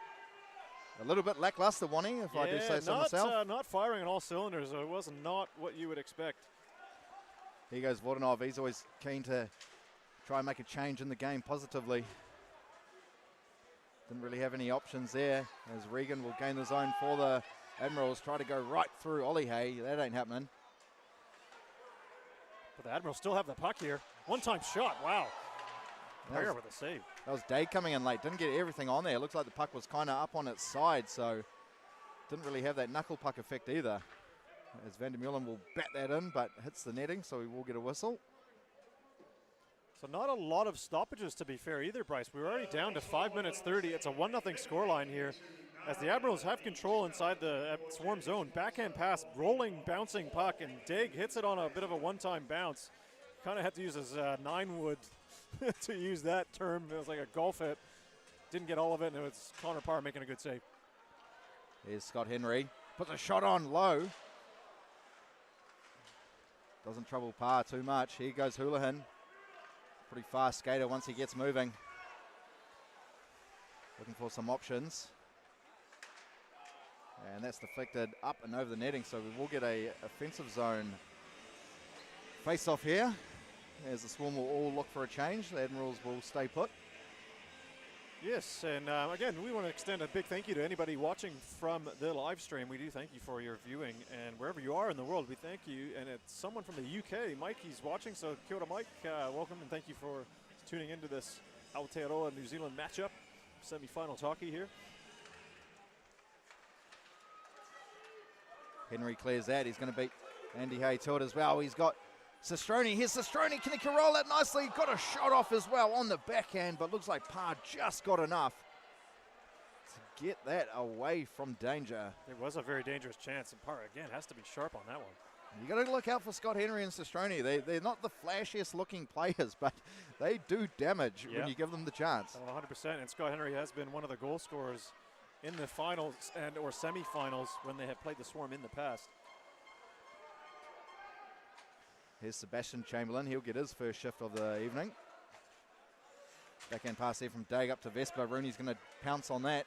A little bit lackluster, Wani, if I do say so myself. Not firing on all cylinders. It was not what you would expect. Here goes Vodanov. He's always keen to try and make a change in the game positively. Didn't really have any options there, as Regan will gain the zone for the Admirals. Try to go right through Ollie Hay. That ain't happening. But the Admirals still have the puck here. One-time shot. Wow. Prayer with a save. That was Day coming in late. Didn't get everything on there. Looks like the puck was kind of up on its side, so didn't really have that knuckle puck effect either. As Van der Meulen will bat that in, but hits the netting, so we will get a whistle. So not a lot of stoppages, to be fair, either, Bryce. We're already down to 5 minutes 30. It's a 1-0 scoreline here, as the Admirals have control inside the Swarm zone. Backhand pass, rolling, bouncing puck, and Dig hits it on a bit of a one-time bounce. Kind of had to use his 9-wood to use that term. It was like a golf hit. Didn't get all of it, and it was Connor Parr making a good save. Here's Scott Henry. Puts a shot on low. Doesn't trouble Parr too much. Here goes Houlihan. Pretty fast skater once he gets moving. Looking for some options. And that's deflected up and over the netting, so we will get a offensive zone face off here, as the Swarm will all look for a change. The Admirals will stay put. Yes, and again, we want to extend a big thank you to anybody watching from the live stream. We do thank you for your viewing, and wherever you are in the world, we thank you. And it's someone from the UK, Mike, he's watching, so kia ora, Mike. Welcome, and thank you for tuning into this Aotearoa New Zealand matchup, semi-final talkie here. Henry clears that. He's going to beat Andy Hay to it as well. He's got Sestroni. Here's Sestroni. Can he roll that nicely? Got a shot off as well on the backhand, but looks like Parr just got enough to get that away from danger. It was a very dangerous chance, and Parr, again, has to be sharp on that one. You got to look out for Scott Henry and Sestroni. They're not the flashiest looking players, but they do damage when you give them the chance. Oh, 100%, and Scott Henry has been one of the goal scorers in the finals and or semifinals when they have played the Swarm in the past. Here's Sebastian Chamberlain. He'll get his first shift of the evening. Backhand pass there from Daig up to Vespa. Rooney's going to pounce on that.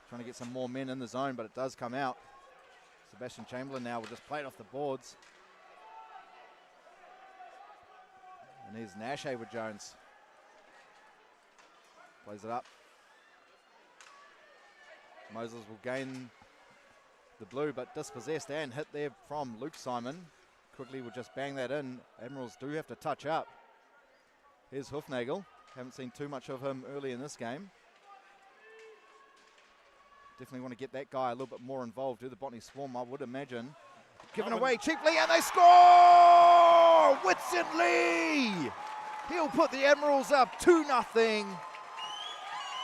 Trying to get some more men in the zone, but it does come out. Sebastian Chamberlain now will just play it off the boards. And here's Nash with Jones. Plays it up. Moses will gain the blue, but dispossessed and hit there from Luke Simon. Quickly will just bang that in. Admirals do have to touch up. Here's Hufnagel. Haven't seen too much of him early in this game. Definitely want to get that guy a little bit more involved. Do the Botany Swarm, I would imagine. Given away cheaply, and they score! Whitson Lee! He'll put the Admirals up 2-0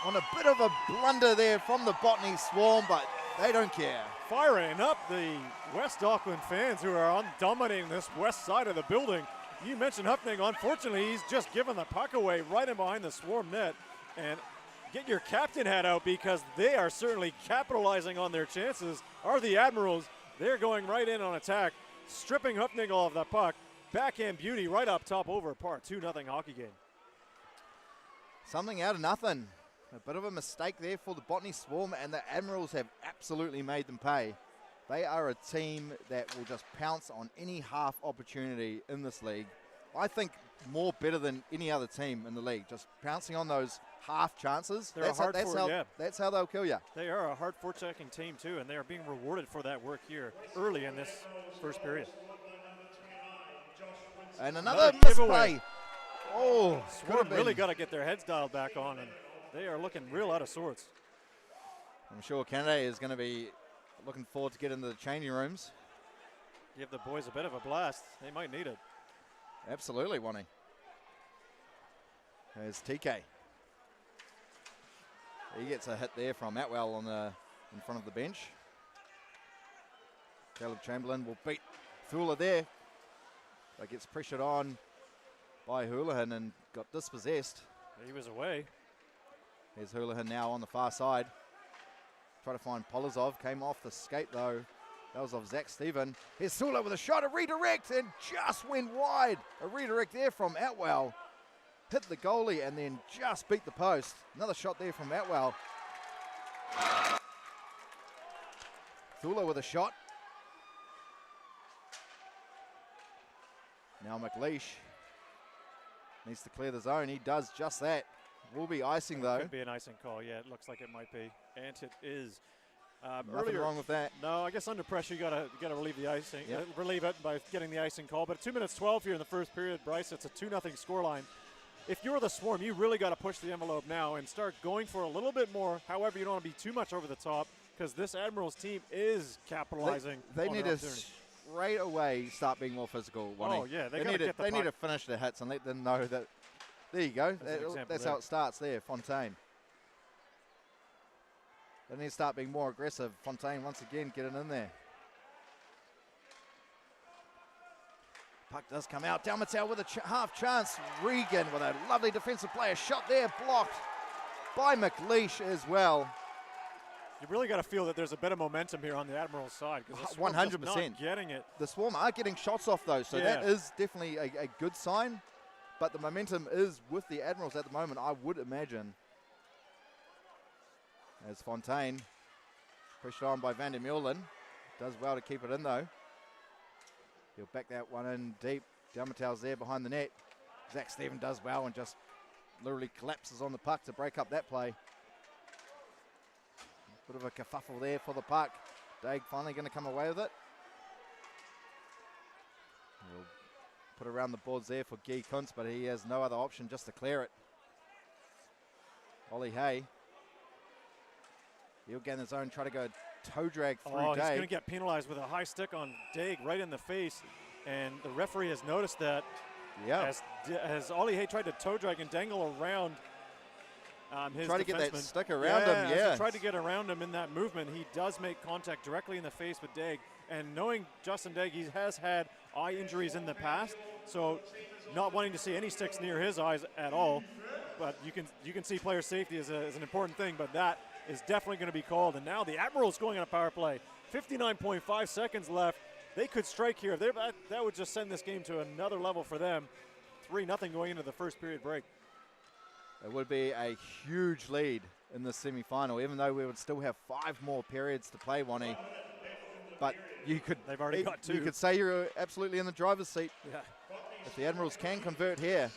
on a bit of a blunder there from the Botany Swarm, but they don't care. Firing up the West Auckland fans who are dominating this west side of the building. You mentioned Hufning. Unfortunately, he's just given the puck away right in behind the Swarm net. And get your captain hat out, because they are certainly capitalizing on their chances. Are the Admirals. They're going right in on attack, stripping Hufnagel of the puck. Backhand beauty right up top over Parr. 2-0 hockey game. Something out of nothing. A bit of a mistake there for the Botany Swarm, and the Admirals have absolutely made them pay. They are a team that will just pounce on any half opportunity in this league. I think more better than any other team in the league, just pouncing on those half chances. That's how they'll kill you. They are a hard forechecking team too, and they are being rewarded for that work here early in this first period. And another misplay. Oh, Swarm really got to get their heads dialed back on, and they are looking real out of sorts. I'm sure Canada is going to be looking forward to get into the changing rooms. Give the boys a bit of a blast. They might need it. Absolutely, Wani. There's TK. He gets a hit there from Atwell on in front of the bench. Caleb Chamberlain will beat Thula there, but gets pressured on by Houlihan and got dispossessed. He was away. There's Houlihan now on the far side. try to find Polozov. Came off the skate, though. That was of Zach Steven. Here's Sula with a shot, a redirect, and just went wide. A redirect there from Atwell. Hit the goalie and then just beat the post. Another shot there from Atwell. Sula with a shot. Now McLeish needs to clear the zone. He does just that. Will be icing, though. Could be an icing call, yeah. It looks like it might be. And it is. Nothing wrong with that. No, I guess under pressure you gotta relieve the icing, relieve it by getting the icing call. But 2 minutes 12 here in the first period, Bryce. It's a 2-0 scoreline. If you're the Swarm, you really got to push the envelope now and start going for a little bit more. However, you don't want to be too much over the top because this Admirals team is capitalizing. They need to straight away start being more physical. Oh yeah, they need to finish their hits and let them know that. There you go. That's how it starts there, Fontaine. They need to start being more aggressive. Fontaine, once again, getting in there. Puck does come out. Dalmatau with a half chance. Regan with a lovely defensive play. A shot there, blocked by McLeish as well. You really got to feel that there's a bit of momentum here on the Admirals side. 100%. Not getting it. The Swarm are getting shots off, though, so that is definitely a good sign. But the momentum is with the Admirals at the moment, I would imagine. As Fontaine, pressured on by Van der Meulen. Does well to keep it in, though. He'll back that one in deep. Dalmatau's there behind the net. Zach Steven does well and just literally collapses on the puck to break up that play. Bit of a kerfuffle there for the puck. Daig finally going to come away with it. He'll put around the boards there for Guy Kuntz, but he has no other option just to clear it. Ollie Hay. He'll get in his own, try to go toe drag through Daig. He's going to get penalized with a high stick on Daig right in the face, and the referee has noticed that. Yeah. As Ollie Hay tried to toe drag and dangle around his try to get that defenseman. stick around him, As he tried to get around him in that movement, he does make contact directly in the face with Daig. And knowing Justin Daig, he has had eye injuries in the past, so not wanting to see any sticks near his eyes at all. But you can see player safety as an important thing, but that is definitely going to be called. And now the Admirals going on a power play. 59.5 seconds left. They could strike here. That would just send this game to another level for them. 3-0 going into the first period break. It would be a huge lead in the semi-final, even though we would still have 5 more periods to play, Wani. But they've already got 2. You could say you're absolutely in the driver's seat. Yeah. If the Admirals can convert here.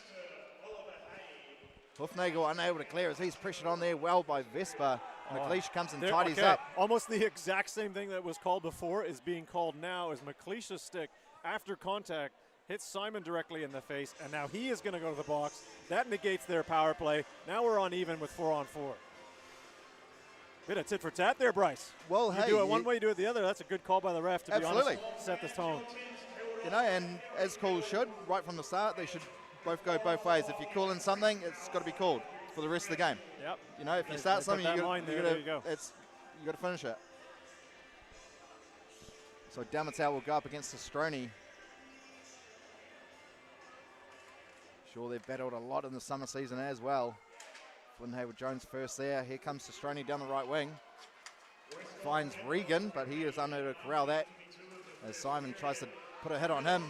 Hoofnagel unable to clear as he's pressured on there well by Vespa. McLeish comes and tidies up. Almost the exact same thing that was called before is being called now, as McLeish's stick, after contact, hits Simon directly in the face, and now he is going to go to the box. That negates their power play. Now we're on even with 4-on-4. Bit of tit for tat there, Bryce. Well, you do it one way, you do it the other. That's a good call by the ref, to be honest. Set the tone. You know, and as calls should, right from the start, they should both go both ways. If you call in something, it's got to be called for the rest of the game. Yep. You know, if you start something, you got to finish it. So Dalmatau will go up against Castroni. Sure, they've battled a lot in the summer season as well. Flynn Hayward-Jones first there. Here comes Castroni down the right wing. Finds Regan, but he is unable to corral that as Simon tries to put a hit on him.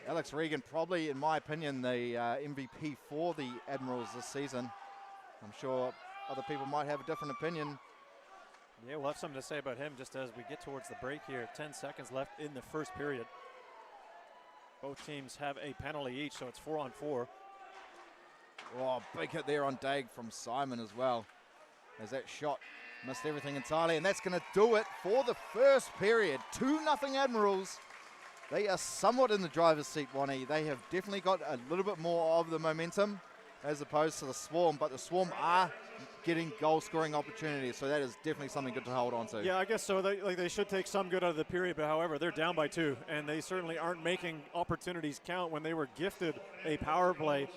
Alex Regan, probably, in my opinion, the MVP for the Admirals this season. I'm sure other people might have a different opinion. Yeah, we'll have something to say about him just as we get towards the break here. 10 seconds left in the first period. Both teams have a penalty each, so it's 4-on-4. Oh, big hit there on Daig from Simon as well. As that shot missed everything entirely, and that's going to do it for the first period. 2-0 Admirals. They are somewhat in the driver's seat, Wani. They have definitely got a little bit more of the momentum as opposed to the Swarm, but the Swarm are getting goal-scoring opportunities, so that is definitely something good to hold on to. Yeah, I guess so. They should take some good out of the period, but however, they're down by 2, and they certainly aren't making opportunities count when they were gifted a power play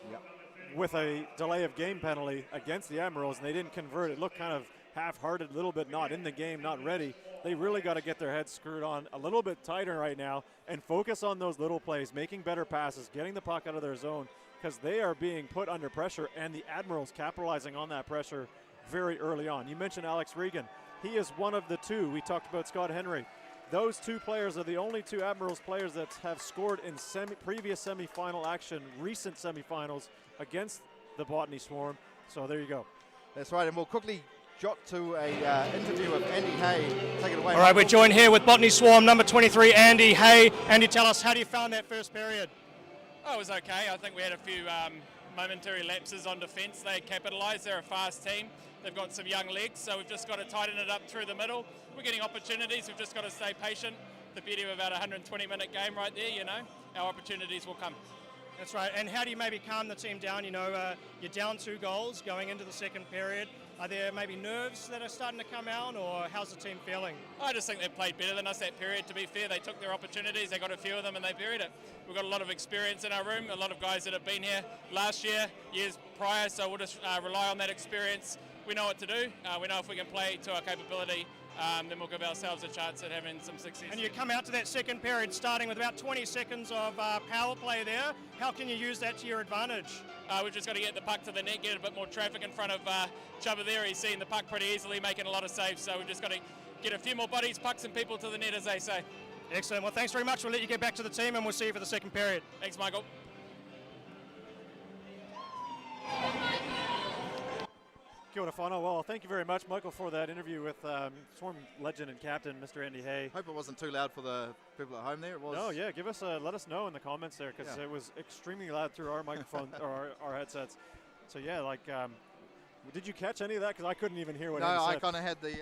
with a delay of game penalty against the Admirals, and they didn't convert. It looked kind of half-hearted, a little bit not in the game, not ready. They really got to get their heads screwed on a little bit tighter right now and focus on those little plays, making better passes, getting the puck out of their zone, because they are being put under pressure, and the Admirals capitalizing on that pressure very early on. You mentioned Alex Regan. He is one of the two. We talked about Scott Henry. Those two players are the only two Admirals players that have scored in previous semi-final action, recent semi-finals against the Botany Swarm. So there you go. That's right, and we'll quickly jot to a interview with Andy Hay. Take it away. All right, we're joined here with Botany Swarm number 23, Andy Hay. Andy, tell us, how do you found that first period? Oh, it was okay. I think we had a few momentary lapses on defence. They capitalised. They're a fast team. They've got some young legs, so we've just got to tighten it up through the middle. We're getting opportunities. We've just got to stay patient. The beauty of about a 120-minute game right there, you know, our opportunities will come. That's right. And how do you maybe calm the team down? You know, you're down 2 goals going into the second period. Are there maybe nerves that are starting to come out, or how's the team feeling? I just think they played better than us that period. To be fair, they took their opportunities. They got a few of them and they buried it. We've got a lot of experience in our room, a lot of guys that have been here last year, years prior, so we'll just rely on that experience. We know what to do. We know if we can play to our capability, then we'll give ourselves a chance at having some success. And you come out to that second period starting with about 20 seconds of power play there. How can you use that to your advantage? We've just got to get the puck to the net, get a bit more traffic in front of Chubba there. He's seen the puck pretty easily, making a lot of saves, so we've just got to get a few more bodies, pucks and people to the net, as they say. Excellent. Well, thanks very much. We'll let you get back to the team and we'll see you for the second period. Thanks, Michael. Kia ora whanau. Well, thank you very much, Michael, for that interview with Swarm legend and captain, Mr. Andy Hay. Hope it wasn't too loud for the people at home there. It was. No, yeah, let us know in the comments there, because it was extremely loud through our microphone or our headsets. So yeah, like, did you catch any of that? Because I couldn't even hear what Andy said. No, I kind of had the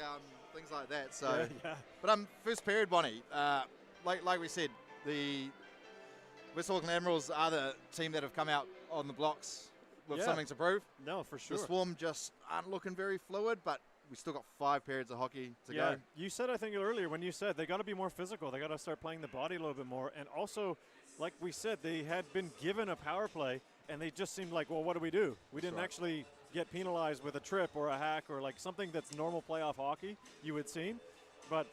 things like that. So, yeah. But first period, Bonnie. Like we said, the West Auckland Admirals are the team that have come out on the blocks with something to prove. No, for sure. The Swarm just aren't looking very fluid, but we still got 5 periods of hockey to go. You said, I think earlier when you said they got to be more physical, they got to start playing the body a little bit more, and also, like we said, they had been given a power play, and they just seemed like, well, what do we do? We didn't actually get penalized with a trip or a hack or like something that's normal playoff hockey you would see, but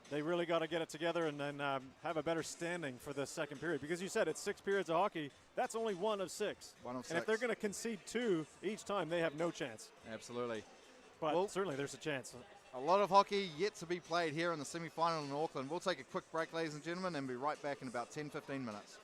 they really got to get it together and then have a better standing for the second period. Because you said it's 6 periods of hockey. That's only 1 of 6. 1 of 6. And if they're going to concede 2 each time, they have no chance. Absolutely. But certainly there's a chance. A lot of hockey yet to be played here in the semi-final in Auckland. We'll take a quick break, ladies and gentlemen, and be right back in about 10-15 minutes.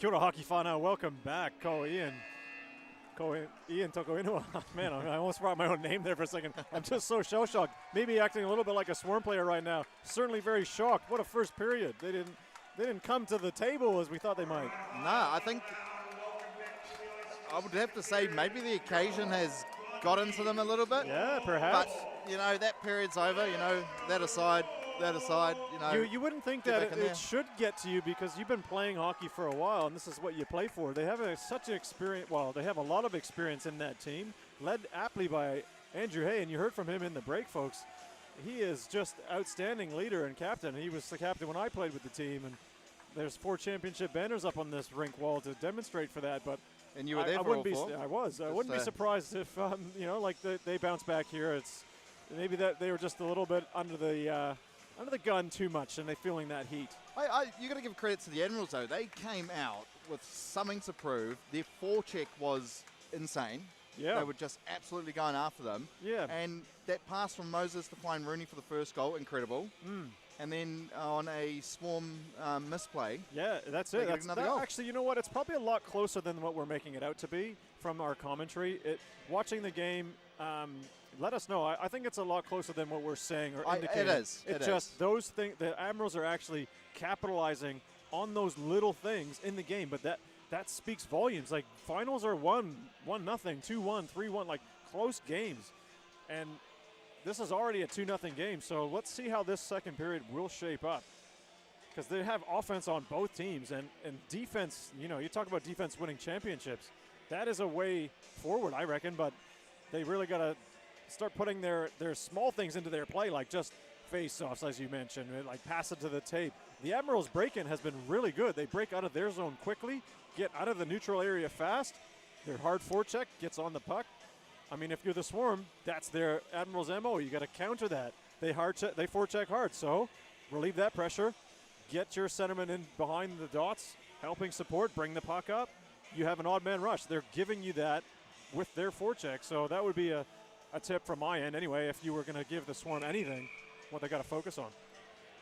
Kia ora hockey whānau, welcome back, Ko Ian. Ian Toko Inua. Man, I almost brought my own name there for a second. I'm just so shell-shocked. Maybe acting a little bit like a Swarm player right now. Certainly very shocked. What a first period. They didn't come to the table as we thought they might. No, I think I would have to say maybe the occasion has got into them a little bit. Yeah, perhaps. But, you know, that period's over, you know, that aside, you know. You wouldn't think that it should get to you because you've been playing hockey for a while and this is what you play for. They have such an experience, well, they have a lot of experience in that team, led aptly by Andrew Hay, and you heard from him in the break, folks. He is just outstanding leader and captain. He was the captain when I played with the team, and there's 4 championship banners up on this rink wall to demonstrate for that, but and you were there for all 4? I was. I wouldn't be surprised if, you know, like they bounce back here. It's maybe that they were just a little bit under the gun too much, and they're feeling that heat. You got to give credit to the Admirals, though. They came out with something to prove. Their forecheck was insane. Yeah. They were just absolutely going after them. Yeah. And that pass from Moses to find Rooney for the first goal, incredible. And then on a Swarm misplay. Yeah, that's it. Actually, you know what? It's probably a lot closer than what we're making it out to be from our commentary. Watching the game, let us know. I think it's a lot closer than what we're saying or indicating. It is. It's just those things. The Admirals are actually capitalizing on those little things in the game, but that speaks volumes. Like finals are 1-0, 2-1, 3-1, like close games, and this is already a 2-0 game. So let's see how this second period will shape up, because they have offense on both teams and defense. You know, you talk about defense winning championships. That is a way forward, I reckon, but they really got to start putting their small things into their play, like just face-offs, as you mentioned, like pass it to the tape. The Admirals' break-in has been really good. They break out of their zone quickly, get out of the neutral area fast. Their hard forecheck gets on the puck. I mean, if you're the Swarm, that's their Admirals' MO. You got to counter that. They forecheck hard, so relieve that pressure. Get your centerman in behind the dots, helping support, bring the puck up. You have an odd man rush. They're giving you that with their forecheck, so that would be a tip from my end anyway, if you were going to give the Swarm anything, what they got to focus on.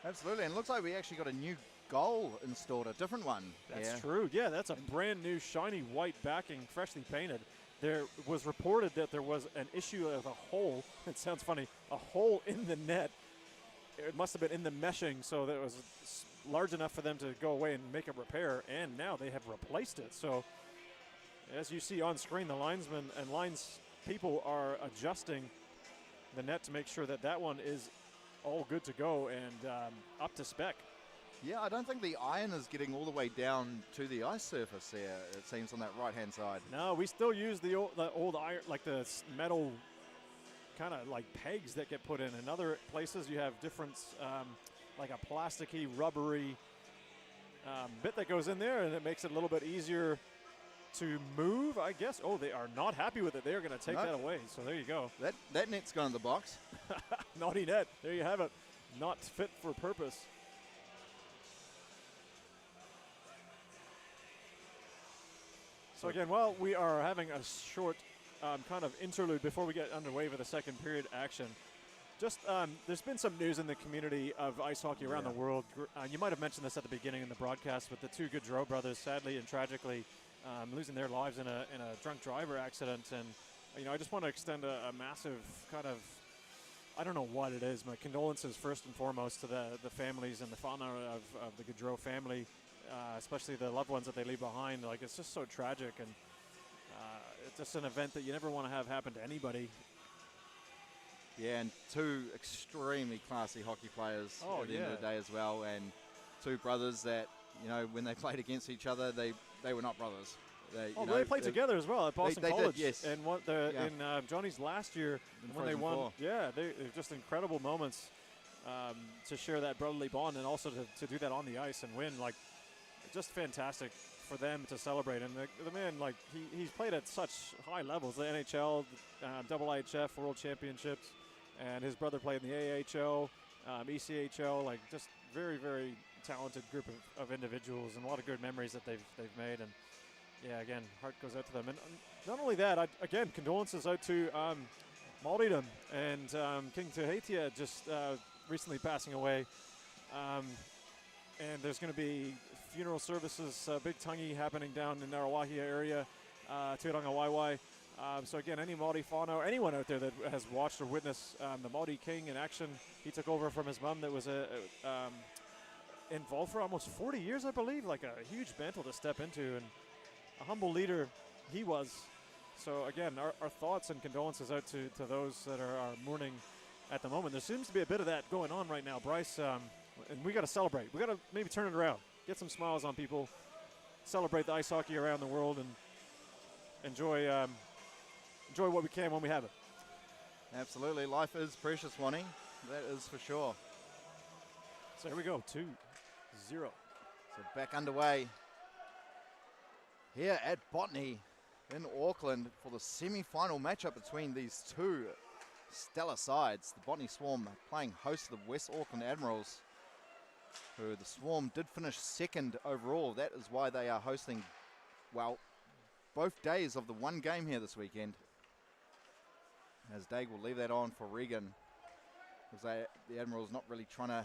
Absolutely, and it looks like we actually got a new goal installed, a different one. That's true. Yeah, that's a brand new shiny white backing, freshly painted. There was reported that there was an issue of a hole. It sounds funny, a hole in the net. It must have been in the meshing, so that it was large enough for them to go away and make a repair, and now they have replaced it. So as you see on screen, the linesmen and lines people are adjusting the net to make sure that one is all good to go and up to spec. Yeah, I don't think the iron is getting all the way down to the ice surface there, it seems, on that right-hand side. No, we still use the old iron, like the metal kind of like pegs that get put in. In other places, you have different, like a plasticky, rubbery bit that goes in there, and it makes it a little bit easier to move, I guess. Oh, they are not happy with it. They're going to take that away. So there you go. That net's gone in the box. Naughty net. There you have it. Not fit for purpose. So again, while we are having a short kind of interlude before we get underway for the second period action, just there's been some news in the community of ice hockey around the world. You might have mentioned this at the beginning in the broadcast, but the 2 Gaudreau brothers, sadly and tragically, losing their lives in a drunk driver accident. And you know, I just want to extend a massive kind of, I don't know what it is, my condolences first and foremost to the families and the whānau of the Gaudreau family, especially the loved ones that they leave behind. Like, it's just so tragic, and it's just an event that you never want to have happen to anybody. Yeah, and 2 extremely classy hockey players at the end of the day as well, and 2 brothers that, you know, when they played against each other, they were not brothers. They played together as well at Boston College. Did, yes. And in Johnny's last year, when they won, they're just incredible moments to share that brotherly bond, and also to do that on the ice and win. Like, just fantastic for them to celebrate. And the man, like, he's played at such high levels, the NHL, IIHF, World Championships, and his brother played in the AHL, ECHL, like, just very, very talented group of individuals, and a lot of good memories that they've made. And yeah, again, heart goes out to them. And not only that, again, condolences out to Māoridom and King Tuhatia just recently passing away. And there's going to be funeral services, big tangi happening down in Narawahia area, Tuiranga Waiwai. So again, any Māori whānau, anyone out there that has watched or witnessed the Māori King in action, he took over from his mum that was involved for almost 40 years, I believe, like a huge mantle to step into, and a humble leader he was. So again, our thoughts and condolences out to those that are mourning at the moment. There seems to be a bit of that going on right now, Bryce, and we got to celebrate. We got to maybe turn it around, get some smiles on people, celebrate the ice hockey around the world, and enjoy what we can when we have it. Absolutely. Life is precious, Wani. That is for sure. So here we go, 2-0. So back underway here at Botany in Auckland for the semi-final matchup between these two stellar sides. The Botany Swarm playing host to the West Auckland Admirals, who the Swarm did finish second overall. That is why they are hosting, well, both days of the one game here this weekend. As Dave will leave that on for Regan, because the Admirals not really trying to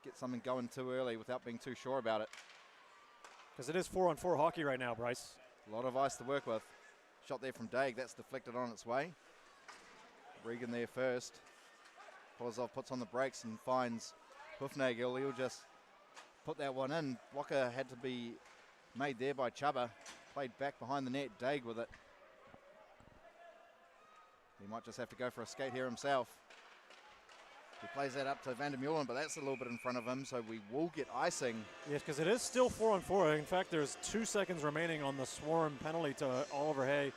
get something going too early without being too sure about it. Because it is 4-on-4 hockey right now, Bryce. A lot of ice to work with. Shot there from Daig, that's deflected on its way. Regan there first. Polozov puts on the brakes and finds Hoofnagel. He'll just put that one in. Blocker had to be made there by Chuba. Played back behind the net, Daig with it. He might just have to go for a skate here himself. He plays that up to Van der Meulen, but that's a little bit in front of him, so we will get icing. Yes, because it is still 4-on-4. In fact, there's 2 seconds remaining on the Swarm penalty to Oliver Hay.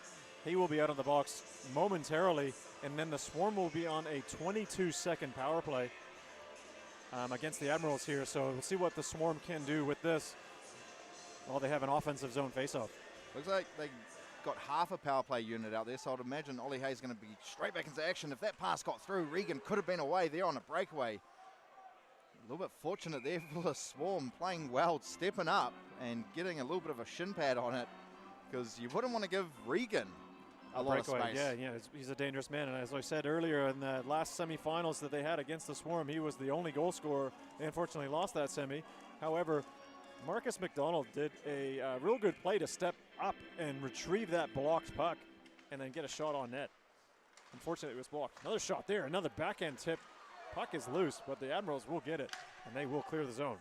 He will be out of the box momentarily, and then the Swarm will be on a 22-second power play against the Admirals here. So we'll see what the Swarm can do with this while they have an offensive zone faceoff. Looks like they got half a power play unit out there, so I'd imagine Ollie Hay's going to be straight back into action. If that pass got through, Regan could have been away there on a breakaway. A little bit fortunate there for the Swarm, playing well, stepping up and getting a little bit of a shin pad on it, because you wouldn't want to give Regan a lot of space. Yeah, he's a dangerous man, and as I said earlier, in the last semifinals that they had against the Swarm, he was the only goal scorer. They unfortunately lost that semi. However, Marcus McDonald did a real good play to step up and retrieve that blocked puck and then get a shot on net. Unfortunately, it was blocked. Another shot there, another backhand tip. Puck is loose, but the Admirals will get it, and they will clear the zone.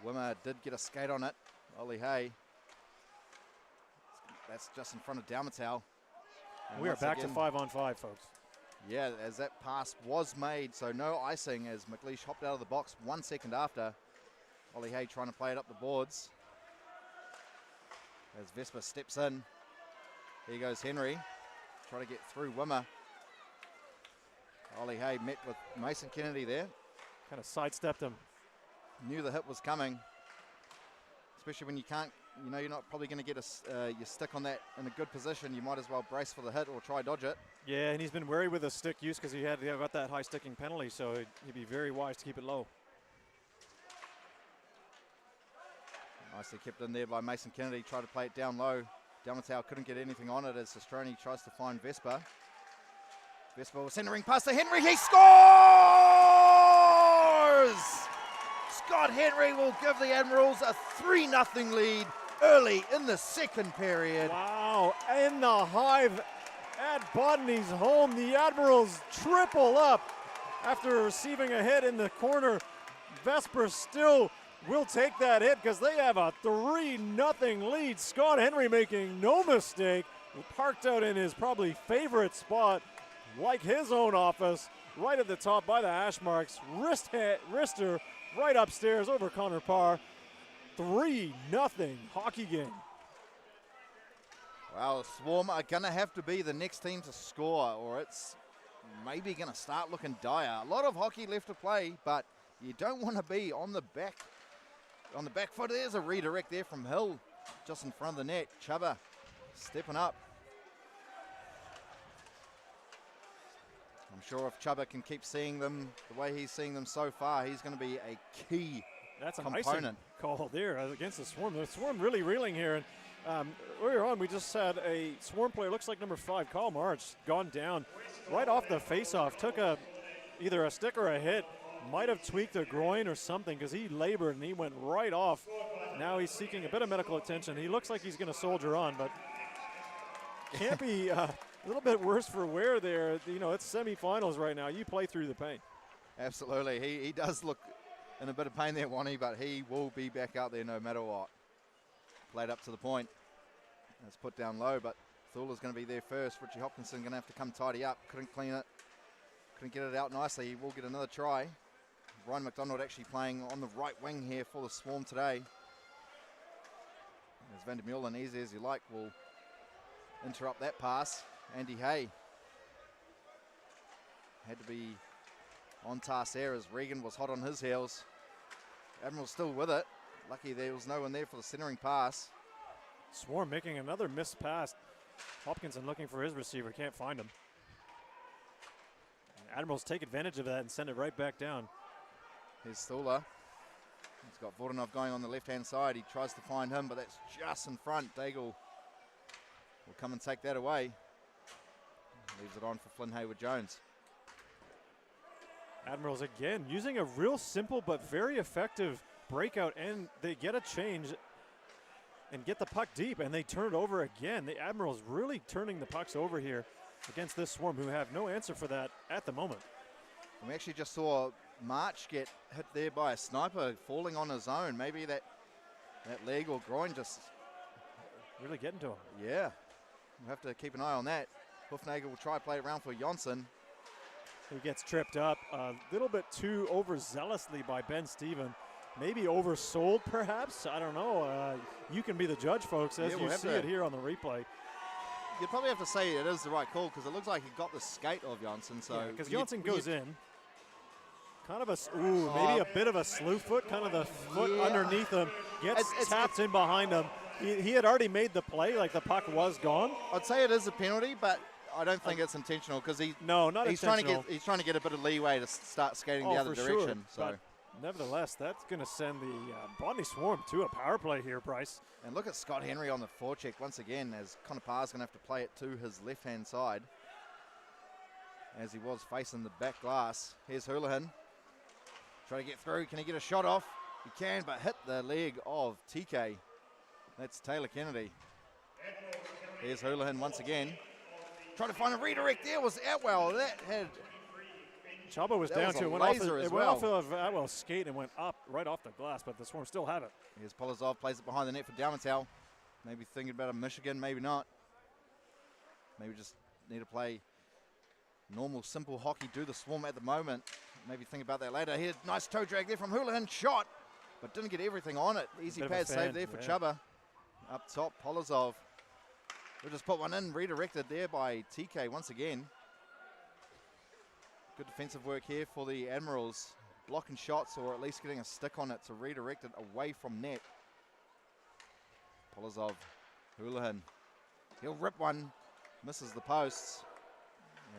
Wimmer did get a skate on it. Ollie Hay. That's just in front of Daumatau. We are back to 5-on-5, folks. Yeah, as that pass was made, so no icing as McLeish hopped out of the box 1 second after. Ollie Hay trying to play it up the boards. As Vespa steps in. Here goes Henry. Try to get through Wimmer. Ollie Hay met with Mason Kennedy there. Kind of sidestepped him. Knew the hit was coming. Especially when you can't, you know, you're not probably going to get your stick on that in a good position. You might as well brace for the hit or try dodge it. Yeah, and he's been wary with his stick use because he got that high sticking penalty, so he'd be very wise to keep it low. Nicely kept in there by Mason Kennedy. Tried to play it down low. Daumatau couldn't get anything on it as Sestroni tries to find Vespa. Vespa was centering past to Henry. He scores! Scott Henry will give the Admirals a 3-0 lead early in the second period. Wow, in the Hive at Botany's home, the Admirals triple up after receiving a hit in the corner. Vesper still will take that hit because they have a 3-0 lead. Scott Henry making no mistake, parked out in his probably favorite spot, like his own office, right at the top by the hash marks. Wrister right upstairs over Connor Parr. 3-0 hockey game. Well, the Swarm are going to have to be the next team to score, or it's maybe going to start looking dire. A lot of hockey left to play, but you don't want to be on the back foot. There's a redirect there from Hill, just in front of the net. Chuba stepping up. I'm sure if Chuba can keep seeing them the way he's seeing them so far, he's going to be a key component. Call there against the Swarm. The Swarm really reeling here. And earlier on, we just had a Swarm player, looks like number 5, Kyle March, gone down right off the face-off. Took either a stick or a hit. might have tweaked a groin or something because he labored and he went right off. Now he's seeking a bit of medical attention. He looks like he's going to soldier on, but can't be a little bit worse for wear there. You know, it's semifinals right now. You play through the pain. Absolutely. He does look in a bit of pain there, Wani, but he will be back out there no matter what. Played up to the point. It's put down low, but Thula's going to be there first. Richie Hopkinson going to have to come tidy up. Couldn't clean it. Couldn't get it out nicely. He will get another try. Ryan McDonald actually playing on the right wing here for the Swarm today. As Van der Meulen, easy as you like, will interrupt that pass. Andy Hay had to be on task there as Regan was hot on his heels. Admiral's still with it. Lucky there was no one there for the centering pass. Swarm making another missed pass. Hopkinson looking for his receiver, can't find him. Admirals take advantage of that and send it right back down. Here's Thula. He's got Vordanov going on the left-hand side. He tries to find him, but that's just in front. Daigle will come and take that away. Leaves it on for Flynn Hayward-Jones. Admirals again using a real simple but very effective breakout, and they get a change and get the puck deep, and they turn it over again. The Admirals really turning the pucks over here against this Swarm, who have no answer for that at the moment. And we actually just saw March get hit there by a sniper falling on his own. Maybe that leg or groin just really getting to him. Yeah, we'll have to keep an eye on that. Hoofnagel will try to play it around for Jonsson. He gets tripped up a little bit too overzealously by Ben Steven. Maybe oversold, perhaps. I don't know. You can be the judge, folks, as you see it here on the replay. You'd probably have to say it is the right call because it looks like he got the skate of Jonsson. So because Jonsson goes in. Kind of maybe a bit of a slew foot, kind of the foot underneath him, gets tapped in behind him. He had already made the play, like the puck was gone. I'd say it is a penalty, but I don't think it's intentional because he's intentional. He's trying to get a bit of leeway to start skating the other direction. Sure. So nevertheless, that's going to send the Botany Swarm to a power play here, Bryce. And look at Scott Henry on the forecheck once again, as Connor Parr's going to have to play it to his left-hand side, as he was facing the back glass. Here's Houlihan. Try to get through. Can he get a shot off? He can, but hit the leg of TK. That's Taylor Kennedy. Here's Houlihan once again. Trying to find a redirect there. Was Atwell. That had... Chaba was down to it. Went off of Atwell's skate and went up right off the glass, but the Swarm still have it. Here's Polozov, plays it behind the net for Dalmatel. Maybe thinking about a Michigan, maybe not. Maybe just need to play normal, simple hockey, do the Swarm at the moment. Maybe think about that later. Here, nice toe drag there from Houlihan. Shot, but didn't get everything on it. Easy pad save there for Chaba. Up top, Polozov. We'll just put one in, redirected there by TK once again. Good defensive work here for the Admirals. Blocking shots or at least getting a stick on it to redirect it away from net. Polozov, Houlihan. He'll rip one, misses the posts.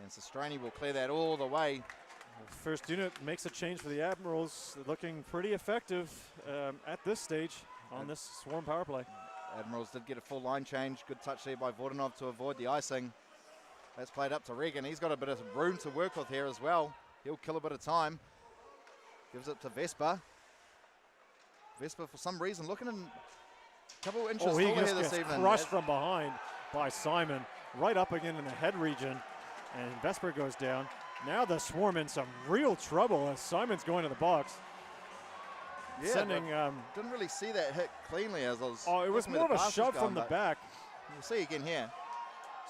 And Sestrani will clear that all the way. First unit makes a change for the Admirals. Looking pretty effective at this stage on this Swarm power play. Admirals did get a full line change. Good touch there by Vordanov to avoid the icing. That's played up to Regan. He's got a bit of room to work with here as well. He'll kill a bit of time. Gives it to Vespa. Vespa, for some reason, looking in a couple inches taller here this evening. Crushed from behind by Simon. Right up again in the head region. And Vesper goes down. Now the Swarm in some real trouble as Simon's going to the box. Yeah, sending. Didn't really see that hit cleanly as I was. Oh, it was more of a shove from the back. We'll see again here.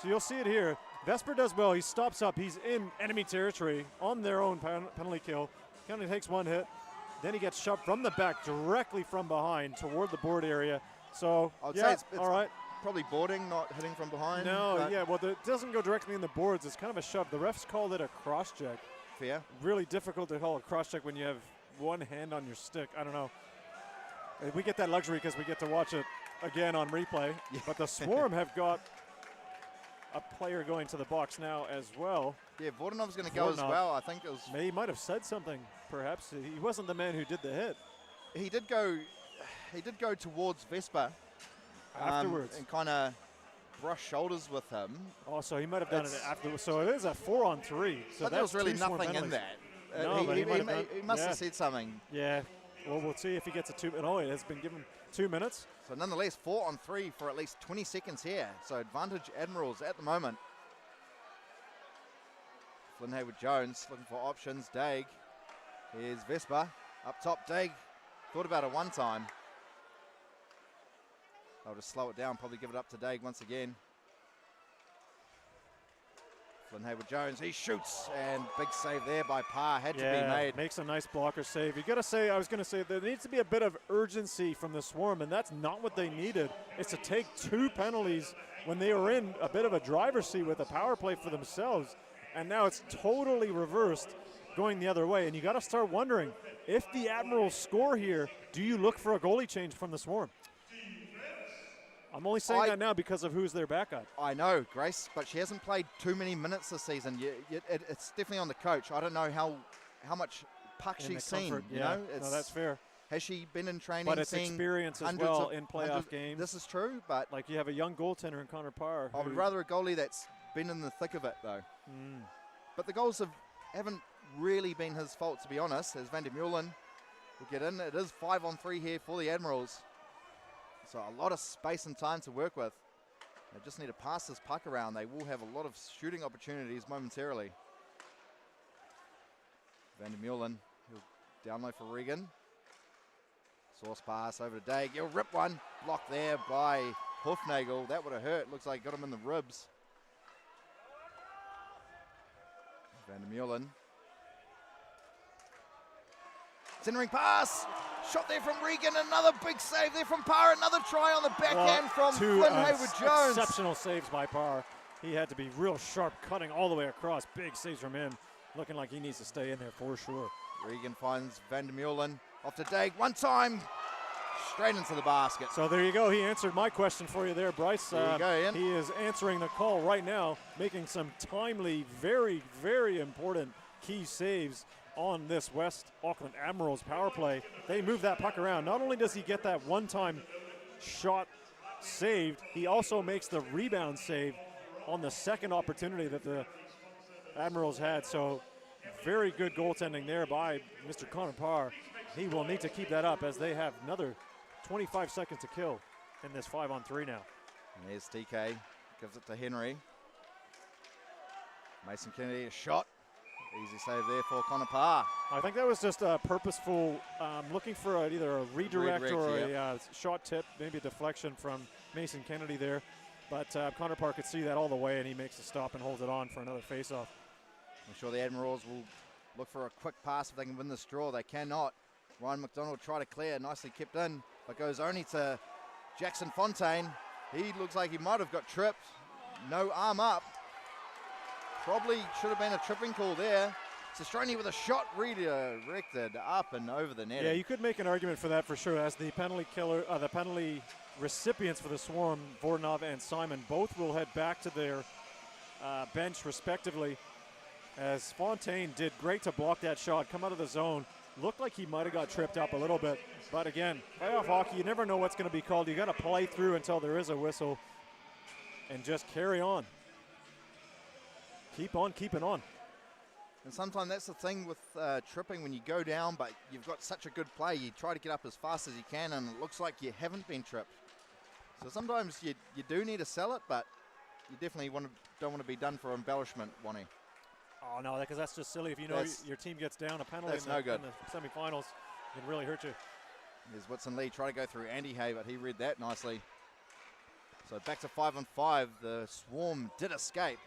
So you'll see it here. Vesper does well. He stops up. He's in enemy territory on their own penalty kill. Kind of takes one hit. Then he gets shoved from the back directly from behind toward the board area. So, I'd say it's all right. Probably boarding, not hitting from behind. No, well, it doesn't go directly in the boards. It's kind of a shove. The refs called it a cross check. Fair. Really difficult to call a cross check when you have one hand on your stick. I don't know. We get that luxury because we get to watch it again on replay. Yeah. But the Swarm have got a player going to the box now as well. Yeah, Vordanov's going to go as well. I think it was. He might have said something, perhaps. He wasn't the man who did the hit. He did go towards Vespa afterwards and kind of brush shoulders with him. Oh, so he might have done it afterwards. So it is a 4-on-3. So but there was really nothing in that. No, but he he must have said something. Yeah. Well, we'll see if he gets a 2 minute. Oh, it has been given 2 minutes. So nonetheless, 4-on-3 for at least 20 seconds here. So advantage Admirals at the moment. Flynn Hayward-Jones looking for options. Daig. Here's Vespa. Up top, Daig. Thought about it one time. I'll just slow it down, probably give it up to Daig once again. Flynn Hayward-Jones, he shoots, and big save there by Parr, had to be made. Makes a nice blocker save. You got to say, I was going to say, there needs to be a bit of urgency from the Swarm, and that's not what they needed. It's to take 2 penalties when they were in a bit of a driver's seat with a power play for themselves, and now it's totally reversed, going the other way. And you got to start wondering, if the Admirals score here, do you look for a goalie change from the Swarm? I'm only saying that now because of who's their backup. I know, Grace, but she hasn't played too many minutes this season. It's definitely on the coach. I don't know how much puck she's seen. You know, no, that's fair. Has she been in training? But it's experience as well in playoff games. This is true, but like you have a young goaltender in Connor Parr. I would rather a goalie that's been in the thick of it, though. But the goals haven't really been his fault, to be honest. As Van der Meulen will get in. It is 5-on-3 here for the Admirals. So a lot of space and time to work with. They just need to pass this puck around. They will have a lot of shooting opportunities momentarily. Van der Meulen, he'll download for Regan. Source pass over to Daig. He'll rip one. Blocked there by Hoofnagel. That would have hurt. Looks like got him in the ribs. Van der Meulen. Centering pass. Shot there from Regan. Another big save there from Parr. Another try on the backhand from Flynn Hayward-Jones. Exceptional saves by Parr. He had to be real sharp, cutting all the way across. Big saves from him. Looking like he needs to stay in there for sure. Regan finds Van der Meulen. Off to Daig. One time. Straight into the basket. So there you go. He answered my question for you there, Bryce. There you go, Ian. He is answering the call right now, making some timely, very, very important key saves on this West Auckland Admirals power play. They move that puck around. Not only does he get that one-time shot saved, he also makes the rebound save on the second opportunity that the Admirals had. So very good goaltending there by Mr. Connor Parr. He will need to keep that up as they have another 25 seconds to kill in this 5-on-3 now. And there's TK, gives it to Henry. Mason Kennedy, a shot. Easy save there for Connor Parr. I think that was just a purposeful, looking for either a redirect or a shot tip, maybe a deflection from Mason Kennedy there. But Connor Parr could see that all the way, and he makes a stop and holds it on for another face-off. I'm sure the Admirals will look for a quick pass if they can win this draw. They cannot. Ryan McDonald try to clear, nicely kept in, but goes only to Jackson Fontaine. He looks like he might have got tripped. No arm up. Probably should have been a tripping call there. Cistroni with a shot redirected up and over the net. Yeah, you could make an argument for that for sure. As the penalty the penalty recipients for the Swarm, Vordanov and Simon, both will head back to their bench respectively. As Fontaine did great to block that shot, come out of the zone. Looked like he might have got tripped up a little bit. But again, playoff hockey, you never know what's going to be called. You got to play through until there is a whistle and just carry on. Keep on keeping on. And sometimes that's the thing with tripping when you go down, but you've got such a good play. You try to get up as fast as you can, and it looks like you haven't been tripped. So sometimes you do need to sell it, but you definitely don't want to be done for embellishment, Wani. Oh, no, because that's just silly. If you know your team gets down a penalty in the semifinals, it can really hurt you. There's Whitson Lee trying to go through Andy Hay, but he read that nicely. So back to 5-on-5. The Swarm did escape.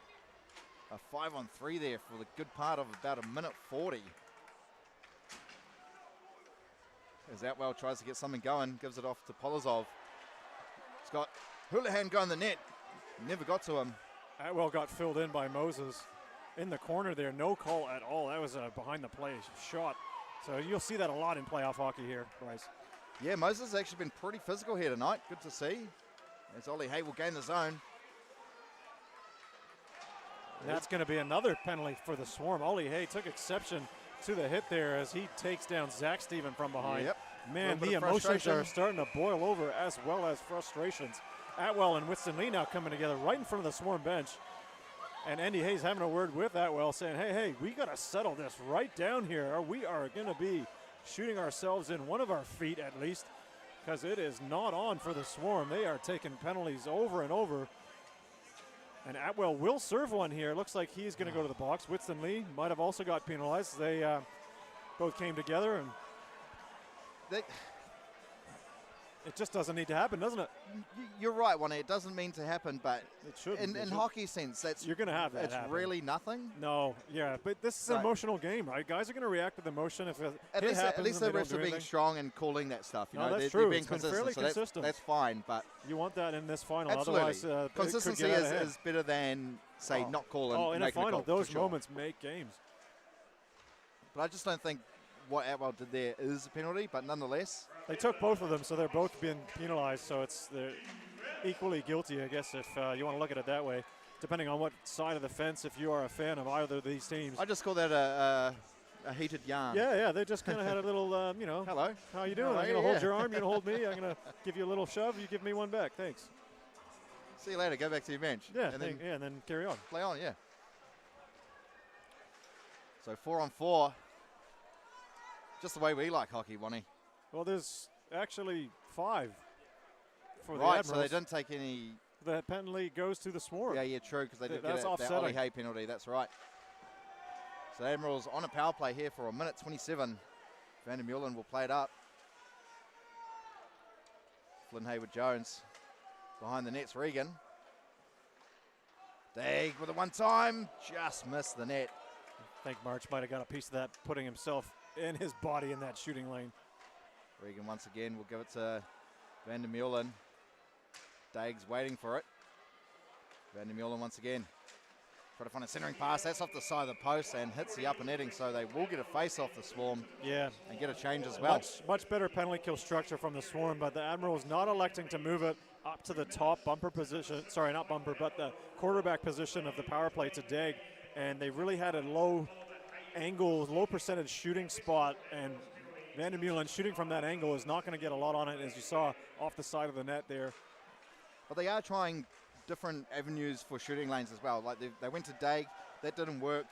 A 5-on-3 there for the good part of about 1:40. As Atwell tries to get something going, gives it off to Polozov. It's got Houlihan going the net. Never got to him. Atwell got filled in by Moses. In the corner there, no call at all. That was a behind the play shot. So you'll see that a lot in playoff hockey here, Bryce. Yeah, Moses has actually been pretty physical here tonight. Good to see. As Ollie Hay will gain the zone. That's going to be another penalty for the Swarm. Ollie Hay took exception to the hit there as he takes down Zach Steven from behind. Yep. Man, the emotions are starting to boil over as well as frustrations. Atwell and Whitson Lee now coming together right in front of the Swarm bench. And Andy Hayes having a word with Atwell saying, hey, we got to settle this right down here, or we are going to be shooting ourselves in one of our feet at least, because it is not on for the Swarm. They are taking penalties over and over. And Atwell will serve one here. Looks like he's going to go to the box. Whitson Lee might have also got penalized. They both came together, and it just doesn't need to happen, doesn't it? You're right, Wani. It doesn't mean to happen, but it should. In hockey sense, you're going to have that. It's happen. Really nothing. No, yeah, but this is an emotional game, right? Guys are going to react to the emotion if it happens. At least the refs are being strong and calling that stuff. You know, that's they're true. being It's been fairly consistent. That's fine, but you want that in this final. Absolutely. Otherwise, consistency is better than not calling. In a final, those moments make games. But I just don't think what Atwell did there is a penalty, but nonetheless. They took both of them, so they're both being penalized, so they're equally guilty, I guess, if you want to look at it that way, depending on what side of the fence, if you are a fan of either of these teams. I just call that a heated yarn. Yeah, they just kind of had a little, hello, how you doing? I'm going to hold your arm, you're going to hold me, I'm going to give you a little shove, you give me one back, thanks. See you later, go back to your bench. Yeah, and then carry on. Play on, yeah. So 4-on-4. Just the way we like hockey, Wani. Well, there's actually 5 for the Admirals. Admirals. So they didn't take any. The penalty goes to the Swarm. Yeah, true, because they did get that Ollie Hay penalty. That's right. So the Admirals on a power play here for 1:27. Van der Meulen will play it up. Flynn Hayward-Jones behind the net's Regan. Daig with a one-time, just missed the net. I think March might have got a piece of that, putting himself in his body in that shooting lane. Regan once again will give it to Van der Meulen. Daig's waiting for it. Van der Meulen once again. Try to find a centering pass. That's off the side of the post and hits the upper netting, so they will get a face off the Swarm. Yeah. And get a change as well. Much better penalty kill structure from the Swarm, but the Admirals not electing to move it up to the top bumper position. Sorry, not bumper, but the quarterback position of the power play to Daig. And they really had a low angle, low percentage shooting spot, and Van der Meulen shooting from that angle is not going to get a lot on it, as you saw off the side of the net there. But they are trying different avenues for shooting lanes as well. Like they went to Daig, that didn't work.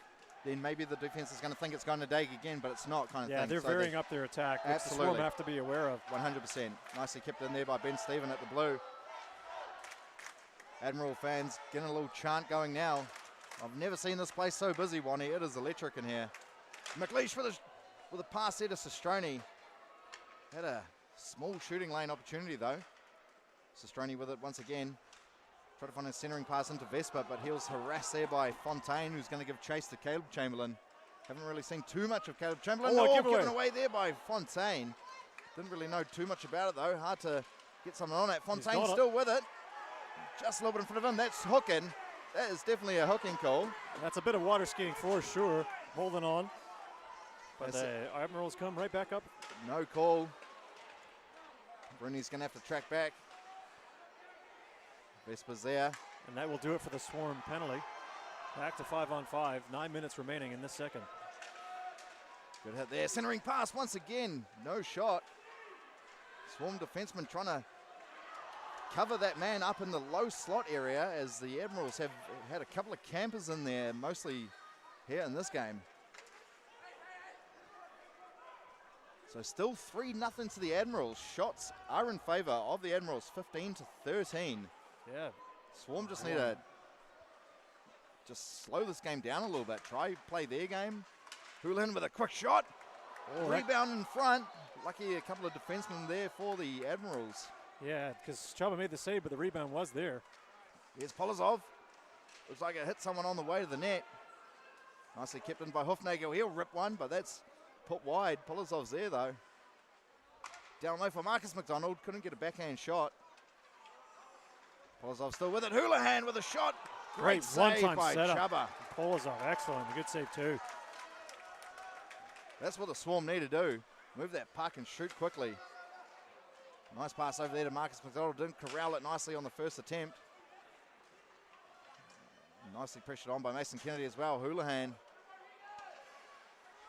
Then maybe the defense is going to think it's going to Daig again, but it's not, kind of thing. Yeah, they're varying up their attack, which the Swarm have to be aware of. 100%. Nicely kept in there by Ben Stephen at the blue. Admiral fans getting a little chant going now. I've never seen this place so busy, Wani. It is electric in here. McLeish with a pass there to Sestroni. Had a small shooting lane opportunity, though. Sestroni with it once again. Tried to find a centering pass into Vespa, but he was harassed there by Fontaine, who's going to give chase to Caleb Chamberlain. Haven't really seen too much of Caleb Chamberlain. Given away there by Fontaine. Didn't really know too much about it, though. Hard to get something on that. Fontaine still with it. Just a little bit in front of him. That's hooking. That is definitely a hooking call. That's a bit of water skiing for sure. Holding on. But the Admirals come right back up. No call. Bruni's going to have to track back. Vespa's there. And that will do it for the Swarm penalty. Back to 5-on-5. 9 minutes remaining in this second. Good hit there. Centering pass once again. No shot. Swarm defenseman trying to cover that man up in the low slot area, as the Admirals have had a couple of campers in there, mostly here in this game. So still 3-0 to the Admirals. Shots are in favour of the Admirals, 15-13. Yeah. Swarm just need to just slow this game down a little bit. Try play their game. Houlihan with a quick shot. Rebound in front. Lucky a couple of defensemen there for the Admirals. Yeah, because Chaba made the save, but the rebound was there. Here's Polozov. Looks like it hit someone on the way to the net. Nicely kept in by Hofnagel. He'll rip one, but that's put wide. Polozov's there, though. Down low for Marcus McDonald. Couldn't get a backhand shot. Polozov still with it. Houlihan with a shot. Great save by Chaba. Polozov, excellent. A good save, too. That's what the Swarm need to do. Move that puck and shoot quickly. Nice pass over there to Marcus McDonald. Didn't corral it nicely on the first attempt. Nicely pressured on by Mason Kennedy as well. Houlihan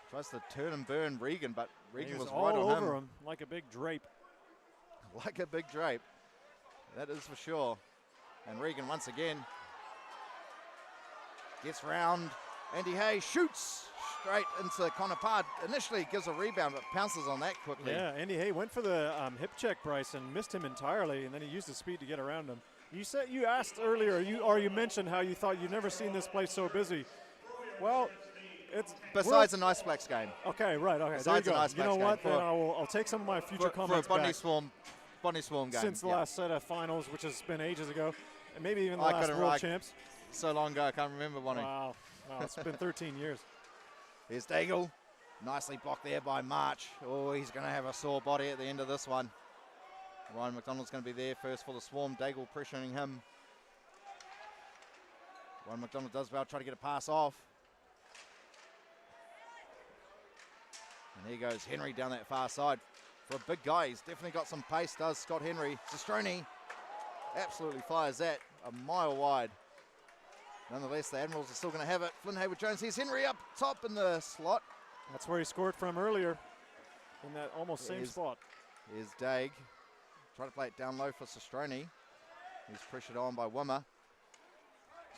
tries to turn and burn Regan, but Regan was right all on over him like a big drape. Like a big drape. That is for sure. And Regan once again Gets round. Andy Hay shoots straight into Connor Pard. Initially gives a rebound, but pounces on that quickly. Yeah, Andy Hay went for the hip check, Bryce, and missed him entirely, and then he used his speed to get around him. You asked earlier, you mentioned how you thought you'd never seen this place so busy. Well, it's besides a Nice Blacks game. Okay, right. Okay, besides there you go. a Nice you know Blacks what? game. Then I'll take some of my future comments for a back. Botany Swarm game. Since the last set of finals, which has been ages ago, and maybe even the last World Champs. So long ago, I can't remember one. Wow, it's been 13 years. Here's Daigle. Nicely blocked there by March. Oh, he's going to have a sore body at the end of this one. Ryan McDonald's going to be there first for the Swarm. Daigle pressuring him. Ryan McDonald does well, try to get a pass off. And here goes Henry down that far side. For a big guy, he's definitely got some pace, does Scott Henry. Sistroni absolutely fires that a mile wide. Nonetheless, the Admirals are still going to have it. Flynn Hayward-Jones, here's Henry up top in the slot. That's where he scored from earlier, in that almost same spot. Here's Daig. Try to play it down low for Sistroni. He's pressured on by Wimmer.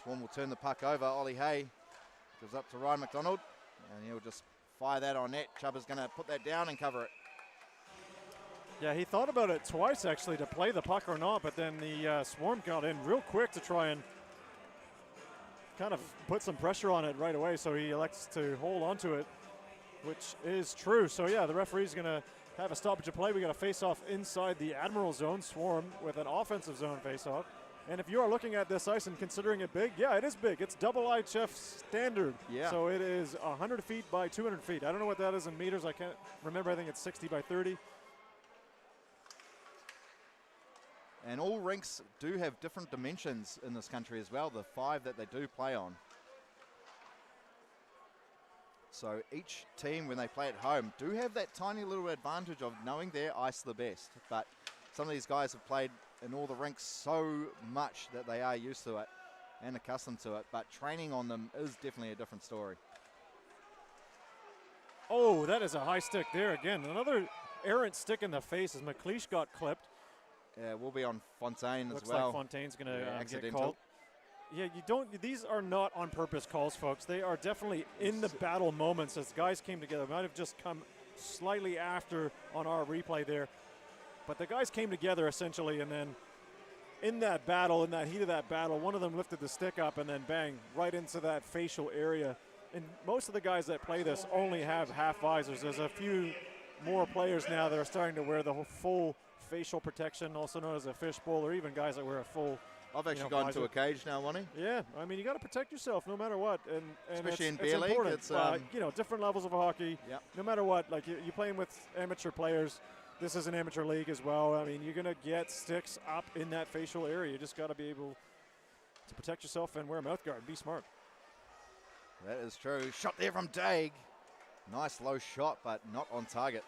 Swarm will turn the puck over. Ollie Hay gives up to Ryan McDonald, and he'll just fire that on net. Chubba's going to put that down and cover it. Yeah, he thought about it twice, actually, to play the puck or not, but then the Swarm got in real quick to try and kind of put some pressure on it right away, so he elects to hold on to it, which is true. So, yeah, the referee's going to have a stoppage of play. We got a face-off inside the Admiral zone, Swarm with an offensive zone face-off. And if you are looking at this ice and considering it big, yeah, it is big. It's double IHF standard. Yeah. So it is 100 feet by 200 feet. I don't know what that is in meters. I can't remember. I think it's 60 by 30. And all rinks do have different dimensions in this country as well, the 5 that they do play on. So each team, when they play at home, do have that tiny little advantage of knowing their ice the best. But some of these guys have played in all the rinks so much that they are used to it and accustomed to it. But training on them is definitely a different story. Oh, that is a high stick there again. Another errant stick in the face as McLeish got clipped. Yeah, we'll be on Fontaine Looks as well. like Fontaine's going to get accidental. called. Yeah, these are not on purpose calls, folks. They are definitely in the battle moments as guys came together. Might have just come slightly after on our replay there. But the guys came together essentially, and then in that battle, in that heat of that battle, one of them lifted the stick up and then bang, right into that facial area. And most of the guys that play this only have half visors. There's a few more players now that are starting to wear the whole full facial protection, also known as a fishbowl, or even guys that wear a full. I've actually gone visor. to a cage now, Wani. Yeah, I mean, you got to protect yourself no matter what, and especially in it's beer league. important. It's different levels of hockey. Yep. No matter what, like you're playing with amateur players. This is an amateur league as well. I mean, you're gonna get sticks up in that facial area. You just got to be able to protect yourself and wear a mouth guard. Be smart. That is true. Shot there from Daig. Nice low shot, but not on target.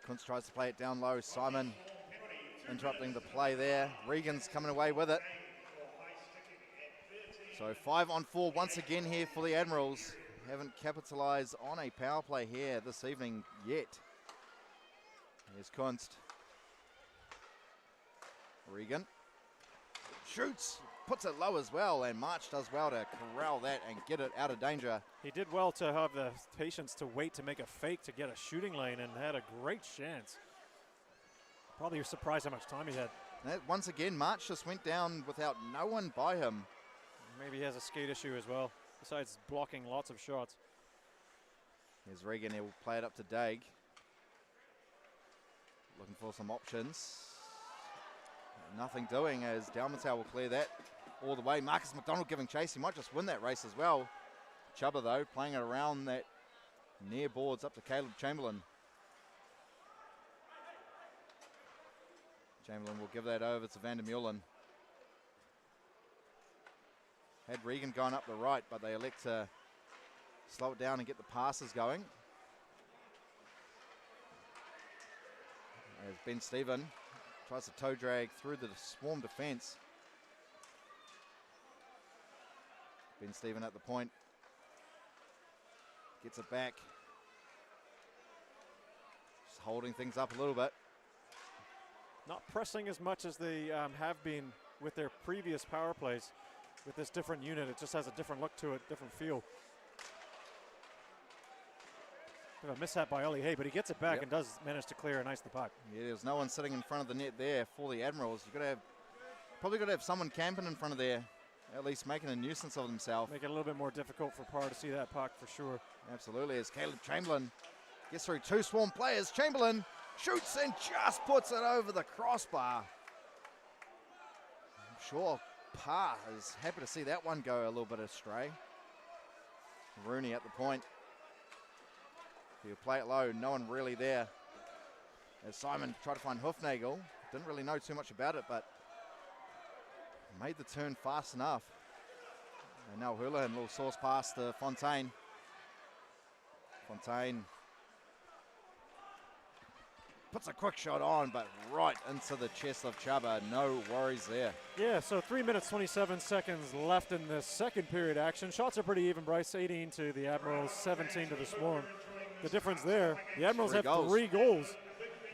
Kuntz tries to play it down low. Simon interrupting the play there. Regan's coming away with it. So 5-on-4 once again here for the Admirals. Haven't capitalized on a power play here this evening yet. Here's Kunst. Regan shoots, puts it low as well, and March does well to corral that and get it out of danger. He did well to have the patience to wait to make a fake to get a shooting lane and had a great chance. Probably surprised how much time he had. Once again, March just went down without no one by him. Maybe he has a skate issue as well, besides blocking lots of shots. Here's Regan, he'll play it up to Daig. Looking for some options. Nothing doing as Dalmatau will clear that all the way. Marcus McDonald giving chase. He might just win that race as well. Chubba, though, playing it around that near boards up to Caleb Chamberlain. Chamberlain will give that over to Van der Meulen. Had Regan going up the right, but they elect to slow it down and get the passes going. As Ben Stephen tries to toe drag through the Swarm defense. Ben Stephen at the point. Gets it back. Just holding things up a little bit. Not pressing as much as they have been with their previous power plays. with this different unit. It just has a different look to it, different feel. Bit of a mishap by Ollie Hay, but he gets it back and does manage to clear and ice the puck. Yeah, there's no one sitting in front of the net there for the Admirals. You've got to have, probably got to have someone camping in front of there, at least making a nuisance of himself. Make it a little bit more difficult for Parr to see that puck for sure. Absolutely, as Caleb Chamberlain gets through 2 Swarm players. Chamberlain shoots and just puts it over the crossbar. I'm sure Parr is happy to see that one go a little bit astray. Rooney at the point. He'll play it low, no one really there. As Simon tried to find Hoofnagel, didn't really know too much about it, but made the turn fast enough. And now Houlihan, little source pass to Fontaine. Fontaine puts a quick shot on, but right into the chest of Chubba. No worries there. Yeah, so 3 minutes, 27 seconds left in the second period action. Shots are pretty even, Bryce. 18 to the Admirals, 17 to the Swarm. The difference there, the Admirals have 3 goals.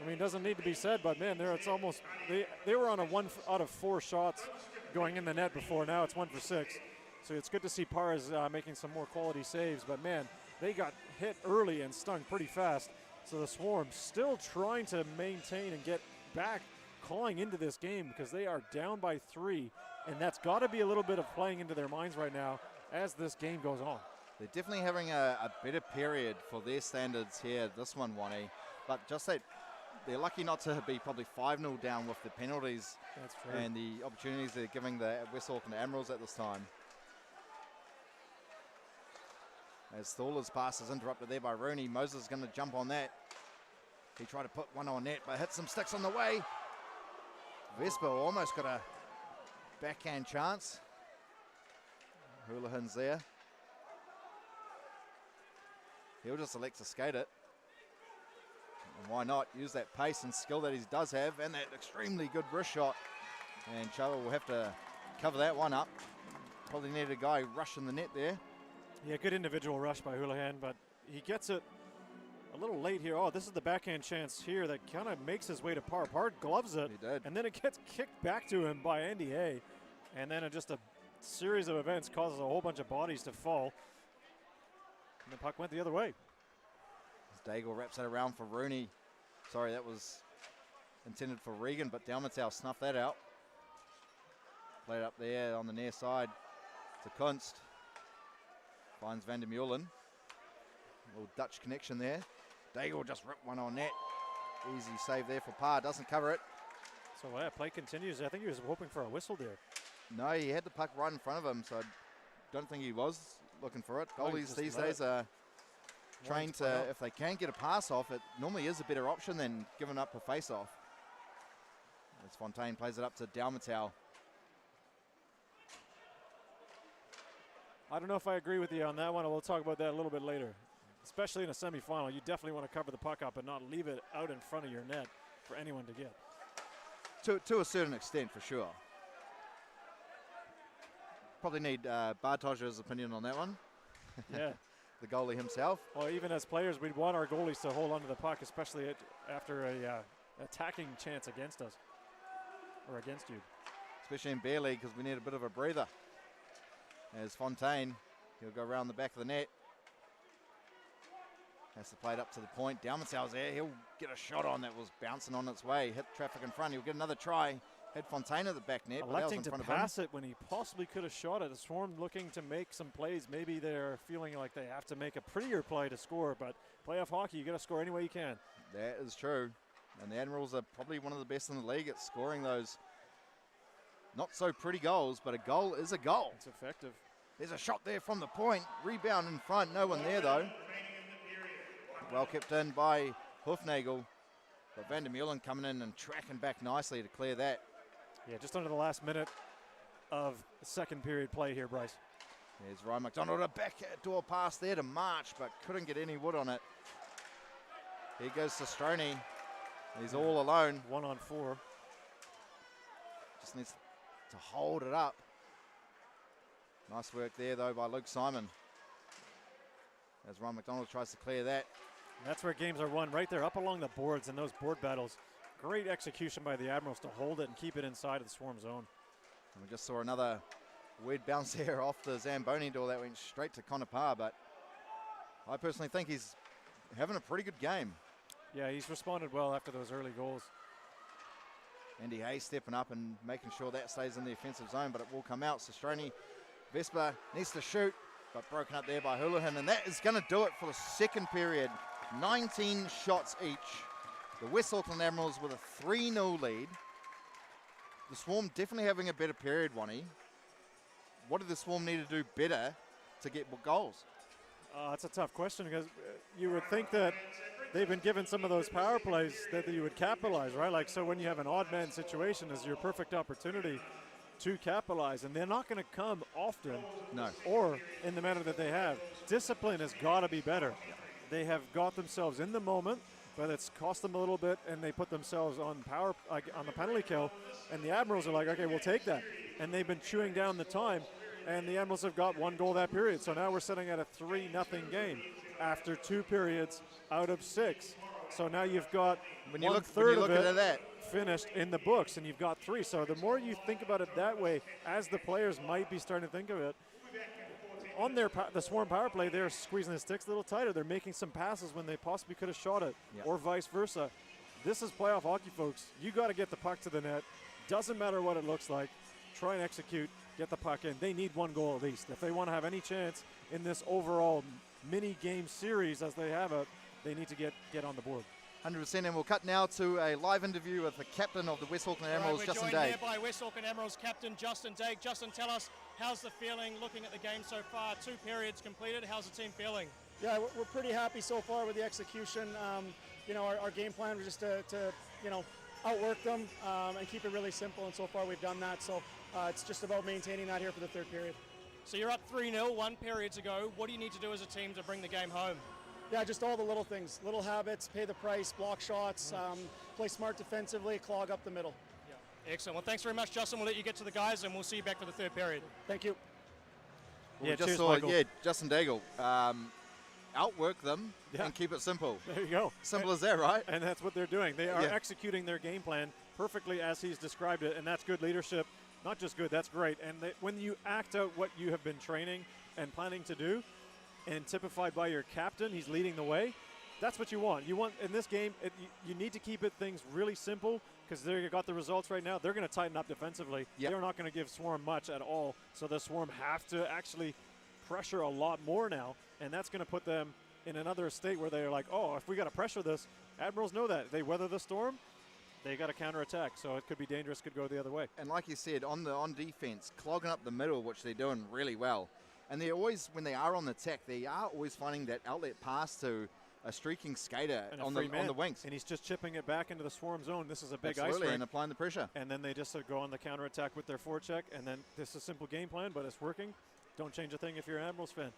I mean, it doesn't need to be said, but man, there it's almost, they were on a 1 out of 4 shots going in the net before. Now it's 1 for 6. So it's good to see Parr is making some more quality saves, but man, they got hit early and stung pretty fast. So the Swarm still trying to maintain and get back, clawing into this game because they are down by 3, and that's got to be a little bit of playing into their minds right now as this game goes on. They're definitely having a better period for their standards here, this one, Wani. But just that they're lucky not to be probably 5-0 down with the penalties. That's true. And the opportunities they're giving the West Auckland Admirals at this time. As Thorler's pass is interrupted there by Rooney. Moses is going to jump on that. He tried to put one on net, but hit some sticks on the way. Vespa almost got a backhand chance. Houlihan's there. He'll just elect to skate it. And why not? Use that pace and skill that he does have, and that extremely good wrist shot. And Chubba will have to cover that one up. Probably needed a guy rushing the net there. Yeah, good individual rush by Houlihan, but he gets it a little late here. Oh, this is the backhand chance here that kind of makes his way to Parr. Parr gloves it, He did. and then it gets kicked back to him by Andy Hay. And then just a series of events causes a whole bunch of bodies to fall. And the puck went the other way. As Daigle wraps it around for Rooney. Sorry, that was intended for Regan, but Dalmatau snuffed that out. Played up there on the near side to Kunst. Finds Van der Meulen. Little Dutch connection there. Daigle just ripped one on net. Easy save there for Parr. Doesn't cover it. So yeah, play continues. I think he was hoping for a whistle there. No, he had the puck right in front of him, so I don't think he was looking for it. Goalies these days are trained to, if they can get a pass off, it normally is a better option than giving up a face-off. As Fontaine plays it up to Dalmatau. I don't know if I agree with you on that one. We'll talk about that a little bit later. Especially in a semifinal, you definitely want to cover the puck up and not leave it out in front of your net for anyone to get. To a certain extent, for sure. Probably need Bartosz's opinion on that one. Yeah. The goalie himself. Well, even as players, we'd want our goalies to hold onto the puck, especially after a attacking chance against us or against you. Especially in beer league, because we need a bit of a breather. As Fontaine, he'll go around the back of the net. Has to play it up to the point. Dalmatau's there. He'll get a shot on that was bouncing on its way. Hit traffic in front. He'll get another try. Had Fontaine at the back net. Electing to pass it when he possibly could have shot it. The Swarm looking to make some plays. Maybe they're feeling like they have to make a prettier play to score, but playoff hockey, you got to score any way you can. That is true. And the Admirals are probably one of the best in the league at scoring those not so pretty goals, but a goal is a goal. It's effective. There's a shot there from the point. Rebound in front. No one there, though. Well kept in by Hoofnagel. But Van der Meulen coming in and tracking back nicely to clear that. Yeah, just under the last minute of the second period play here, Bryce. There's Ryan McDonald, a backdoor pass there to March, but couldn't get any wood on it. Here goes Sestroni. He's all alone. 1-on-4. Just needs to hold it up. Nice work there, though, by Luke Simon. As Ryan McDonald tries to clear that. And that's where games are won, right there up along the boards in those board battles. Great execution by the Admirals to hold it and keep it inside of the Swarm zone. And we just saw another Weird bounce there off the Zamboni door that went straight to Konopar, but I personally think he's having a pretty good game. Yeah, he's responded well after those early goals. Andy Hayes stepping up and making sure that stays in the offensive zone, but it will come out. Sestroni, Vespa needs to shoot, but broken up there by Houlihan, and that is going to do it for the second period. 19 shots each. The West Auckland Admirals with a 3-0 lead. The Swarm definitely having a better period, Wani. What do the Swarm need to do better to get more goals? That's a tough question because you would think that they've been given some of those power plays that you would capitalize, right? Like, so when you have an odd man situation is your perfect opportunity to capitalize, and they're not going to come often. No. Or in the manner that they have. Discipline has got to be better. They have got themselves in the moment, but it's cost them a little bit, and they put themselves on power, like on the penalty kill, and the Admirals are like, okay, we'll take that. And they've been chewing down the time, and the Admirals have got 1 goal that period. So now we're sitting at a 3-0 game after 2 periods out of 6. So now you've got one-third of it finished in the books, and you've got 3. So the more you think about it that way, as the players might be starting to think of it, on the Swarm power play, they're squeezing the sticks a little tighter. They're making some passes when they possibly could have shot it, or vice versa. This is playoff hockey, folks. You got to get the puck to the net. Doesn't matter what it looks like. Try and execute, get the puck in. They need 1 goal at least. If they want to have any chance in this overall mini-game series as they have it, they need to get on the board. 100%, and we'll cut now to a live interview with the captain of the West Auckland Admirals, Justin Daigle. We're joined here by West Auckland Admirals captain Justin Daigle. Justin, tell us, how's the feeling looking at the game so far? 2 periods completed. How's the team feeling? Yeah, we're pretty happy so far with the execution. You know, our game plan was just to you know, outwork them and keep it really simple, and so far we've done that. So it's just about maintaining that here for the 3rd period. So you're up 3-0 1 periods ago. What do you need to do as a team to bring the game home? Yeah, just all the little things, little habits, pay the price, block shots, play smart defensively, clog up the middle. Yeah. Excellent. Well, thanks very much, Justin. We'll let you get to the guys, and we'll see you back for the 3rd period. Thank you. Well, we just saw, Justin Daigle outwork them and keep it simple. There you go. Simple as that, right? And that's what they're doing. They are executing their game plan perfectly as he's described it, and that's good leadership. Not just good, that's great. And when you act out what you have been training and planning to do, and typified by your captain, he's leading the way, that's what you want. You want, in this game, you need to keep things really simple because they've got the results right now. They're going to tighten up defensively. They're not going to give Swarm much at all, so the Swarm have to actually pressure a lot more now, and that's going to put them in another state where they're like, oh, if we got to pressure this, Admirals know that. They weather the storm, they got to counterattack, so it could be dangerous, could go the other way. And like you said, on defense, clogging up the middle, which they're doing really well. And they always, when they are on the attack, they are always finding that outlet pass to a streaking skater on the wings. And he's just chipping it back into the Swarm zone. This is a big ice break. And applying the pressure. And then they just go on the counterattack with their forecheck, and then this is a simple game plan, but it's working. Don't change a thing if you're an Admirals fan.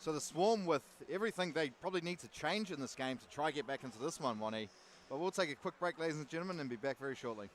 So the Swarm, with everything they probably need to change in this game to try get back into this one, Wani. But we'll take a quick break, ladies and gentlemen, and be back very shortly.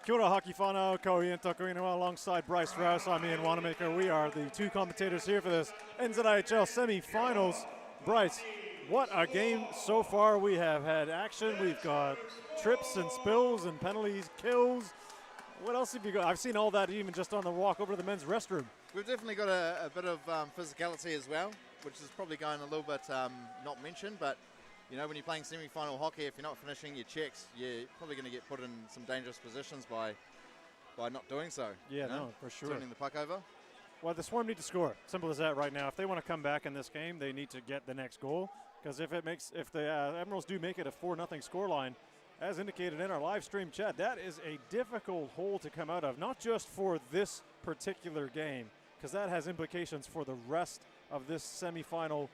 Kia ora hockey whanau, ko Ian Tokuinua alongside Bryce Rouse. I'm Ian Wanamaker. We are the two commentators here for this NZIHL semi-finals. Bryce, what a game so far. We have had action. We've got trips and spills and penalties, kills. What else have you got? I've seen all that even just on the walk over to the men's restroom. We've definitely got a bit of physicality as well, which is probably going a little bit not mentioned, but you know, when you're playing semi-final hockey, if you're not finishing your checks, you're probably going to get put in some dangerous positions by not doing so. Yeah, you know? no, for sure. Turning the puck over. Well, the Swarm need to score. Simple as that right now. If they want to come back in this game, they need to get the next goal. Because if the Admirals do make it a 4-0 scoreline, as indicated in our live stream chat, that is a difficult hole to come out of, not just for this particular game, because that has implications for the rest of this semifinal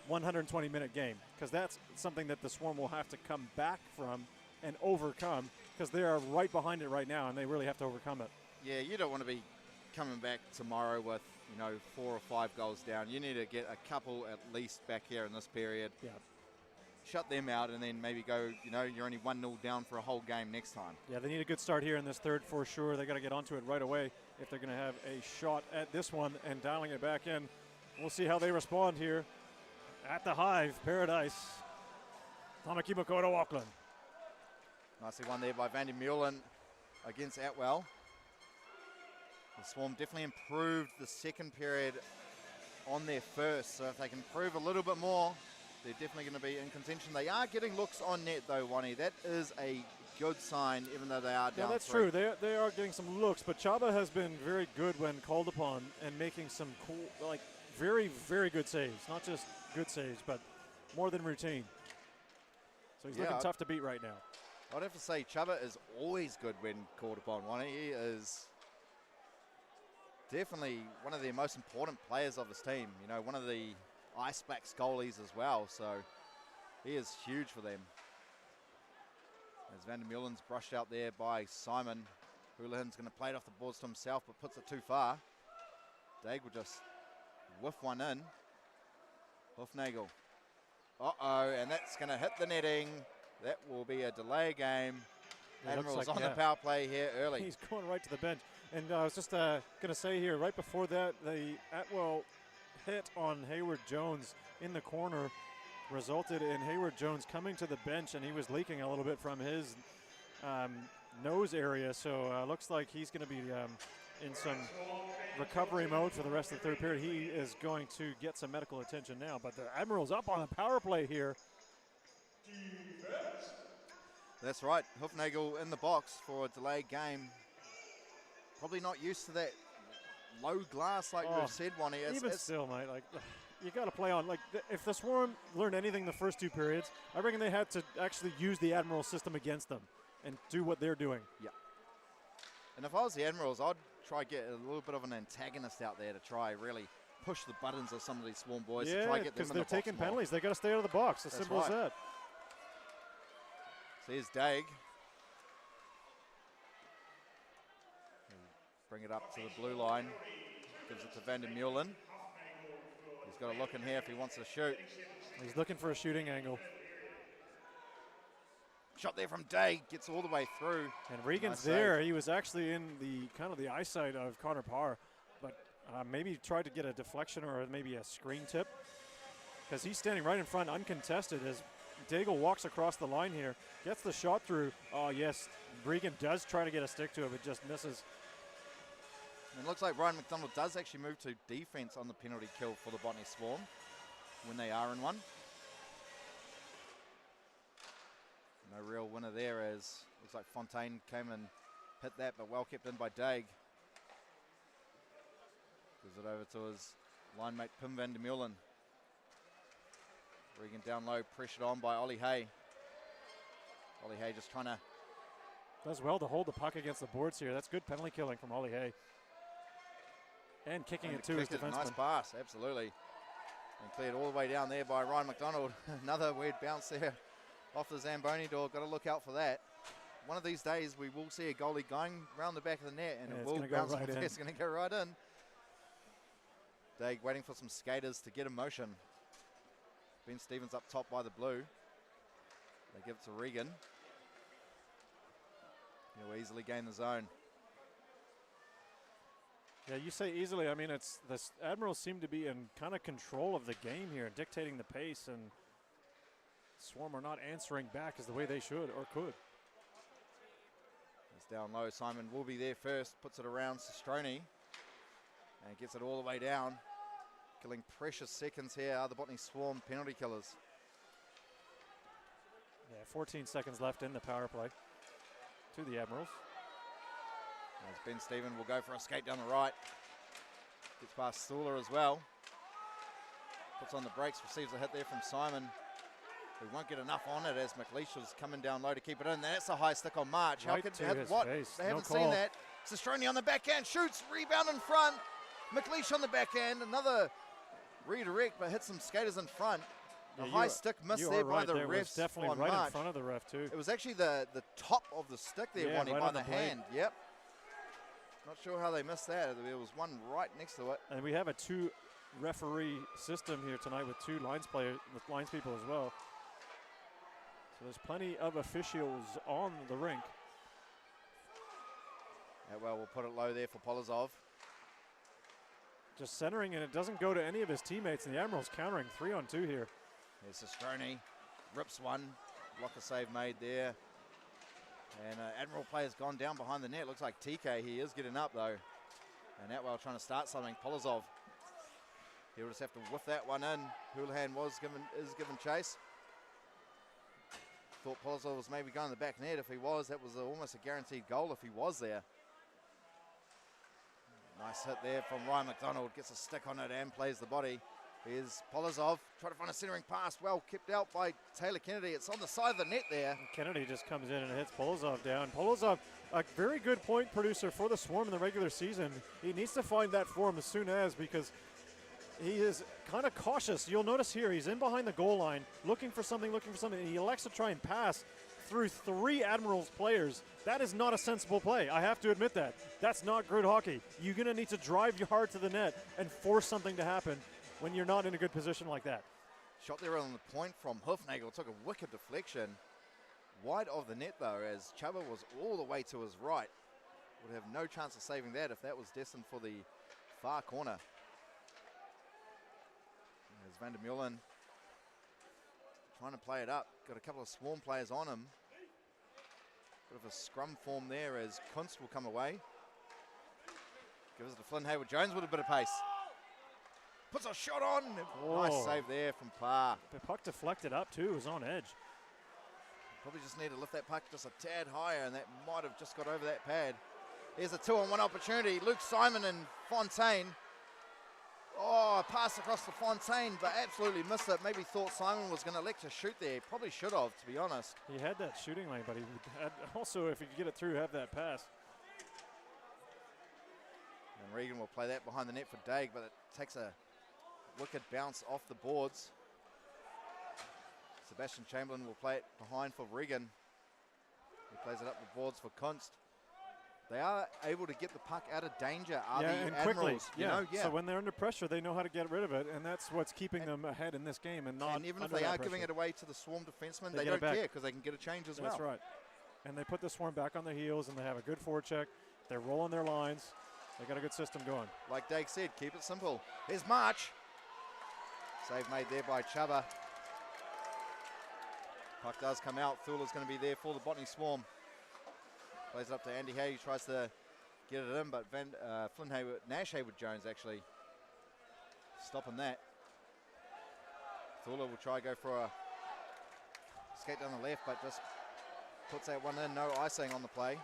120-minute game, because that's something that the Swarm will have to come back from and overcome, because they are right behind it right now, and they really have to overcome it. Yeah, you don't want to be coming back tomorrow with, 4 or 5 goals down. You need to get a couple at least back here in this period. Yeah. Shut them out, and then maybe go, you're only 1-0 down for a whole game next time. Yeah, they need a good start here in this third for sure. They got to get onto it right away if they're going to have a shot at this one and dialing it back in. We'll see how they respond here at the Hive, Paradise. Tamaki Makoto, Auckland. Nicely won there by Van der Meulen against Atwell. The Swarm definitely improved the second period on their first, so if they can improve a little bit more, they're definitely going to be in contention. They are getting looks on net though, Wani. That is a good sign, even though they are down. Yeah, that's 3. true. They are getting some looks, but Chaba has been very good when called upon and making some cool, very, very good saves. Not just good saves, but more than routine. So he's looking tough to beat right now. I'd have to say Chuba is always good when called upon. He is definitely one of the most important players of his team. One of the Icebacks goalies as well. So he is huge for them. As Van der Meulen's brushed out there by Simon. Houlihan's going to play it off the boards to himself, but puts it too far. Daig will just whiff one in. Hoofnagel. Uh-oh, and that's going to hit the netting. That will be a delay game. Admirals on the power play here early. He's going right to the bench. And I was just going to say here, right before that, the Atwell hit on Hayward Jones in the corner resulted in Hayward Jones coming to the bench, and he was leaking a little bit from his nose area. So looks like he's going to be in some recovery mode for the rest of the third period. He is going to get some medical attention now, but the Admirals up on the power play here. That's right. Hoofnagel in the box for a delayed game. Probably not used to that low glass like we've said, Wani. Even still, mate, you got to play on. If the Swarm learned anything the first 2 periods, I reckon they had to actually use the Admiral system against them and do what they're doing. Yeah. And if I was the Admirals, I'd try get a little bit of an antagonist out there to try really push the buttons of some of these Swarm boys to try get them in the box. because they're taking penalties. They got to stay out of the box. As simple as that. So here's Daig. Bring it up to the blue line. Gives it to Van der Meulen. He's got to look in here if he wants to shoot. He's looking for a shooting angle. Shot there from Daig. Gets all the way through. And Regan's there. He was actually in the kind of the eyesight of Connor Parr. But maybe tried to get a deflection or maybe a screen tip. Because he's standing right in front uncontested as Daigle walks across the line here. Gets the shot through. Oh, yes. Regan does try to get a stick to it, but just misses. And it looks like Ryan McDonald does actually move to defense on the penalty kill for the Botany Swarm when they are in one. No real winner there, as looks like Fontaine came and hit that, but well kept in by Daig. Gives it over to his line mate Pim Van der Meulen. Regan down low, pressured on by Ollie Hay. Ollie Hay just trying to... Does well to hold the puck against the boards here. That's good penalty killing from Ollie Hay. And kicking it to his defenseman. Nice pass, absolutely. And cleared all the way down there by Ryan McDonald. Another weird bounce there off the Zamboni door. Got to look out for that. One of these days we will see a goalie going around the back of the net, and it will bounce right in. It's going to go right in. Daig waiting for some skaters to get in motion. Ben Stevens up top by the blue. They give it to Regan. He'll easily gain the zone. Yeah, you say easily. I mean, it's the Admirals seem to be in kind of control of the game here, dictating the pace, and Swarm are not answering back as the way they should or could. It's down low. Simon will be there first. Puts it around Sestroni and gets it all the way down. Killing precious seconds here are the Botany Swarm penalty killers. Yeah, 14 seconds left in the power play to the Admirals. As Ben Stephen will go for a skate down the right. Gets past Thula as well. Puts on the brakes, receives a hit there from Simon, who won't get enough on it as McLeish was coming down low to keep it in. That's a high stick on March. Right to his face. They No haven't call. seen that. Sestroni on the backhand, shoots, rebound in front. McLeish on the backhand, another redirect, but hits some skaters in front. The high stick missed there by the There was refs definitely on right March. in front of the ref too. It was actually the top of the stick there, Yeah, Bonnie, right by on the the blade. hand. Yep. Not sure how they missed that. There was one right next to it. And we have a 2 referee system here tonight with 2 linespeople as well. So there's plenty of officials on the rink. Atwell will put it low there for Polozov. Just centering, and it doesn't go to any of his teammates, and the Admirals countering 3-on-2 here. There's Sestroni, rips one, blocker save made there. And Admiral player's gone down behind the net. Looks like TK, he is getting up though. And Atwell trying to start something. Polozov, he'll just have to whiff that one in. Houlihan is given chase. Thought Polozov was maybe going to the back net. If he was, that was almost a guaranteed goal if he was there. Nice hit there from Ryan McDonald. Gets a stick on it and plays the body. Here's Polozov, trying to find a centering pass. Well kept out by Taylor Kennedy. It's on the side of the net there. And Kennedy just comes in and hits Polozov down. Polozov, a very good point producer for the Swarm in the regular season. He needs to find that form as soon as, because he is kind of cautious. You'll notice here, he's in behind the goal line, looking for something, and he elects to try and pass through 3 Admirals players. That is not a sensible play. I have to admit that. That's not good hockey. You're going to need to drive your hard to the net and force something to happen when you're not in a good position like that. Shot there on the point from Hufnagel. Took a wicked deflection. Wide of the net though, as Chuba was all the way to his right. Would have no chance of saving that if that was destined for the far corner. There's Van der Meulen trying to play it up. Got a couple of Swarm players on him. Bit of a scrum form there as Kunst will come away. Gives it to Flynn Hayward-Jones with a bit of pace. Puts a shot on. Whoa. Nice save there from Parr. The puck deflected up too, it was on edge. Probably just need to lift that puck just a tad higher, and that might have just got over that pad. Here's a 2-on-1 opportunity. Luke Simon and Fontaine. Oh, pass across to Fontaine, but absolutely missed it. Maybe thought Simon was going to elect to shoot there. Probably should have, to be honest. He had that shooting lane, but he had also, if he could get it through, have that pass. And Regan will play that behind the net for Daig, but it takes a wicked bounce off the boards. Sebastian Chamberlain will play it behind for Regan. He plays it up the boards for Kunst. They are able to get the puck out of danger, are the and Admirals. quickly. You know? Yeah. So when they're under pressure, they know how to get rid of it, and that's what's keeping them ahead in this game and not And even if under they that are giving pressure. it away to the Swarm defensemen, They they get it don't back. care because they can get a change as well. That's right. And they put the Swarm back on their heels, and they have a good forecheck. They're rolling their lines. They got a good system going. Like Daig said, keep it simple. Here's March. Save made there by Chuba. Puck does come out. Thula's going to be there for the Botany Swarm. Plays it up to Andy Hay. He tries to get it in, but Flynn Hayward, Nash Hayward-Jones actually stopping that. Thula will try to go for a skate down the left, but just puts that one in. No icing on the play.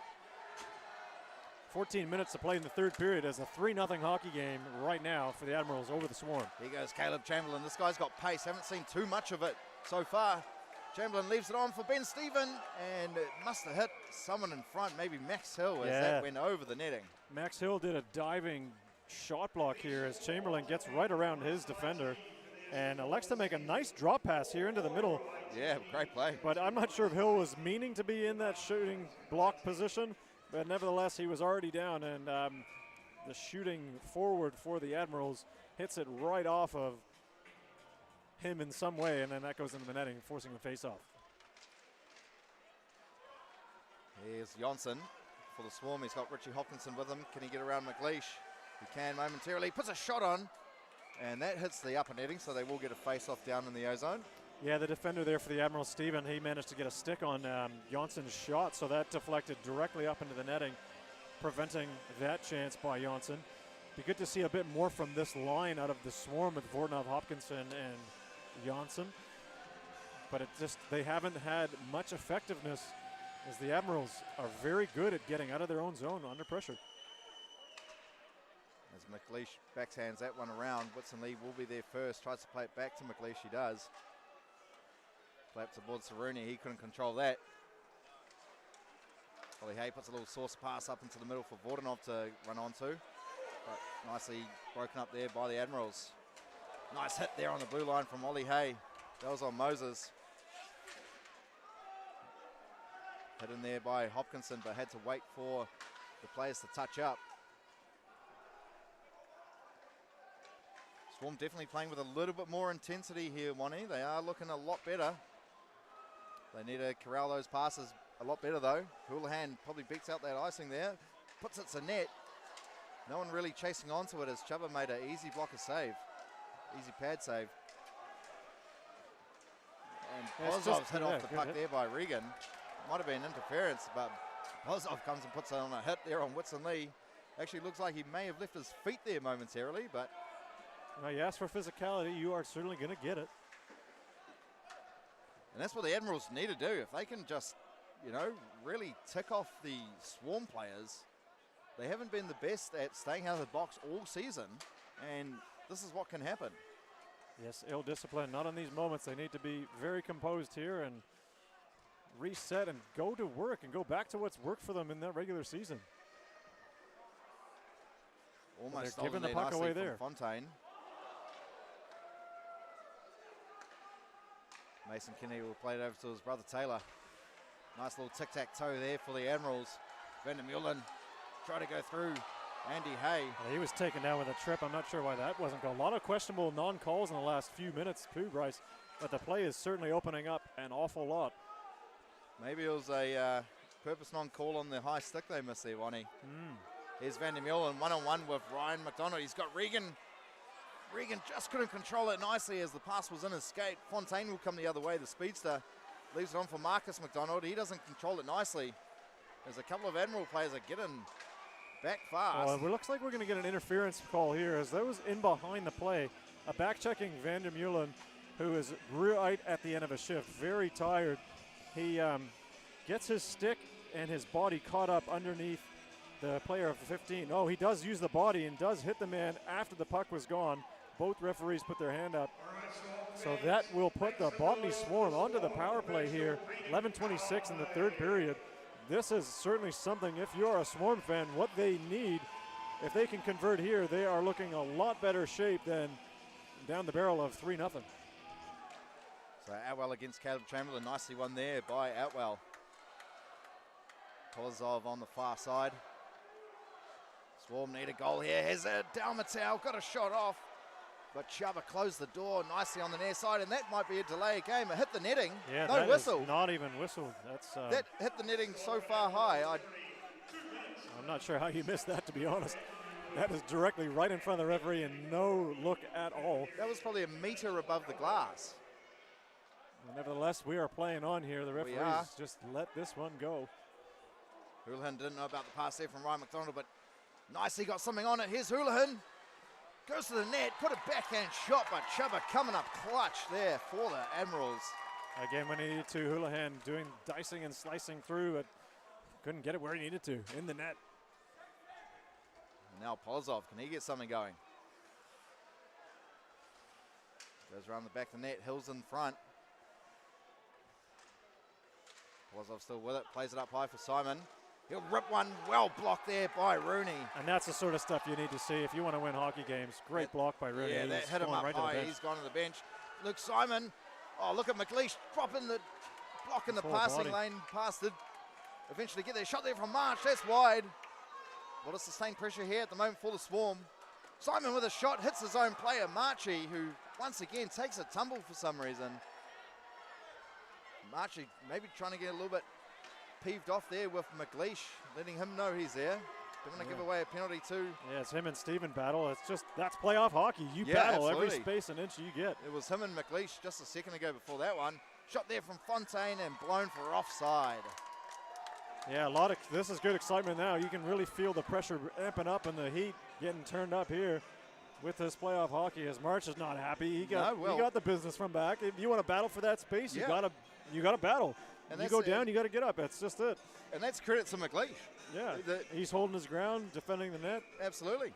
14 minutes to play in the third period as a 3-0 hockey game right now for the Admirals over the Swarm. Here goes Caleb Chamberlain. This guy's got pace. Haven't seen too much of it so far. Chamberlain leaves it on for Ben Stephen, and it must have hit someone in front, maybe Max Hill, as that went over the netting. Max Hill did a diving shot block here as Chamberlain gets right around his defender and elects to make a nice drop pass here into the middle. Yeah, great play. But I'm not sure if Hill was meaning to be in that shooting block position, but nevertheless, he was already down, and the shooting forward for the Admirals hits it right off of him in some way, and then that goes into the netting, forcing the face-off. Here's Jonsson. for the Swarm. He's got Richie Hopkinson with him. Can he get around McLeish? He can momentarily. Puts a shot on, and that hits the upper netting, so they will get a face-off down in the O-zone. Yeah, the defender there for the Admirals, Stephen, he managed to get a stick on Jansson's shot, so that deflected directly up into the netting, preventing that chance by Jansson. Be good to see a bit more from this line out of the Swarm with Vortnov, Hopkinson, and Jansson. But it just, they haven't had much effectiveness, as the Admirals are very good at getting out of their own zone under pressure. As McLeish backhands that one around, Whitson Lee will be there first. Tries to play it back to McLeish, he does. Flaps aboard Saruni, he couldn't control that. Ollie Hay puts a little saucer pass up into the middle for Vordanov to run onto. But nicely broken up there by the Admirals. Nice hit there on the blue line from Ollie Hay. That was on Moses. Hit in there by Hopkinson, but had to wait for the players to touch up. Swarm definitely playing with a little bit more intensity here, Wani. They are looking a lot better. They need to corral those passes a lot better, though. Houlihan probably beats out that icing there. Puts it to net. No one really chasing onto it as Chuba made an easy blocker save. Easy pad save. And Pozov's hit off the puck there by Regan. Might have been interference, but Pozov comes and puts it on a hit there on Whitson Lee. Actually looks like he may have left his feet there momentarily, but... Well, you ask for physicality, you are certainly going to get it. And that's what the Admirals need to do. If they can just, you know, really tick off the Swarm players, they haven't been the best at staying out of the box all season, and this is what can happen. Yes, ill discipline, not in these moments. They need to be very composed here and reset and go to work and go back to what's worked for them in that regular season. Almost giving the puck away there. Fontaine. Mason Kinney will play it over to his brother Taylor. Nice little tic-tac-toe there for the Admirals. Van der Meulen try to go through. Andy Hay. Well, he was taken down with a trip. I'm not sure why that wasn't called. A lot of questionable non-calls in the last few minutes too, Bryce. But the play is certainly opening up an awful lot. Maybe it was a purpose non-call on the high stick they missed there, Wani. Here's Van der Meulen one-on-one with Ryan McDonald. He's got Regan. Regan just couldn't control it nicely as the pass was in his skate. Fontaine will come the other way, the speedster. Leaves it on for Marcus McDonald. He doesn't control it nicely. There's a couple of Admiral players that get in back fast. Well, it looks like we're going to get an interference call here as those in behind the play. A back-checking Van der Meulen, who is right at the end of a shift, very tired. He gets his stick and his body caught up underneath the player of 15. Oh, he does use the body and does hit the man after the puck was gone. Both referees put their hand up. So that will put the Botany Swarm onto the power play here. 11:26 in the third period. This is certainly something, if you're a Swarm fan, what they need. If they can convert here, they are looking a lot better shape than down the barrel of 3-0. So Outwell against Caleb Chamberlain. Nicely won there by Outwell. Kozov on the far side. Swarm need a goal here. Here's a Dalmatau, got a shot off. But Chuba closed the door nicely on the near side, and that might be a delay game. It hit the netting. Yeah, no whistle. Not even whistled. That's that hit the netting so far high. I'm not sure how you missed that, to be honest. That is directly right in front of the referee and no look at all. That was probably a meter above the glass. Well, nevertheless, we are playing on here. The referees just let this one go. Houlihan didn't know about the pass there from Ryan McDonald, but nicely got something on it. Here's Houlihan. Goes to the net, put a backhand shot, but Chuba coming up clutch there for the Admirals. Again, when he needed to, Houlihan doing dicing and slicing through, but couldn't get it where he needed to, in the net. Now Pozov, can he get something going? Goes around the back of the net, Hills in front. Pozov still with it, plays it up high for Simon. He'll rip one, well blocked there by Rooney. And that's the sort of stuff you need to see if you want to win hockey games. Great block by Rooney. Yeah, that hit him up high. He's gone to the bench. Luke Simon. Oh, look at McLeish dropping the block in the passing lane. Past it. Eventually get their shot there from March. That's wide. What a sustained pressure here at the moment for the Swarm. Simon with a shot, hits his own player, Marchie, who once again takes a tumble for some reason. Marchie maybe trying to get a little bit peeved off there with McLeish, letting him know he's there. Don't want to give away a penalty too. Yeah, it's him and Stephen battle. It's just, that's playoff hockey. You Yeah, battle absolutely. every space and inch you get. It was him and McLeish just a second ago before that one. Shot there from Fontaine and blown for offside. Yeah, this is good excitement now. You can really feel the pressure amping up and the heat getting turned up here with this playoff hockey, as March is not happy. He got the business from back. If you want to battle for that space, you gotta battle. And you go down, you got to get up. That's just it. And that's credit to McLeish. Yeah, he's holding his ground, defending the net. Absolutely.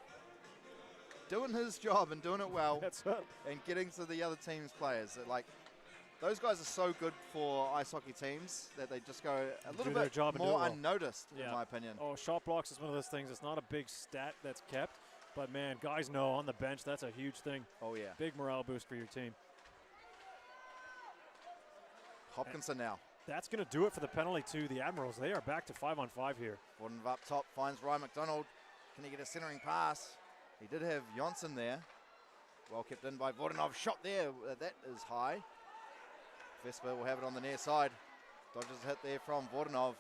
Doing his job and doing it well. That's it. And getting to the other team's players. Like, those guys are so good for ice hockey teams that they just go a little bit more unnoticed, in my opinion. Oh, shot blocks is one of those things. It's not a big stat that's kept, but man, guys know on the bench that's a huge thing. Oh, yeah. Big morale boost for your team. Hopkinson now. That's going to do it for the penalty to the Admirals. They are back to 5-on-5 here. Vordanov up top finds Ryan McDonald. Can he get a centering pass? He did have Jonsson there. Well kept in by Vordanov. Shot there. That is high. Vesper will have it on the near side. Dodges a hit there from Vordanov.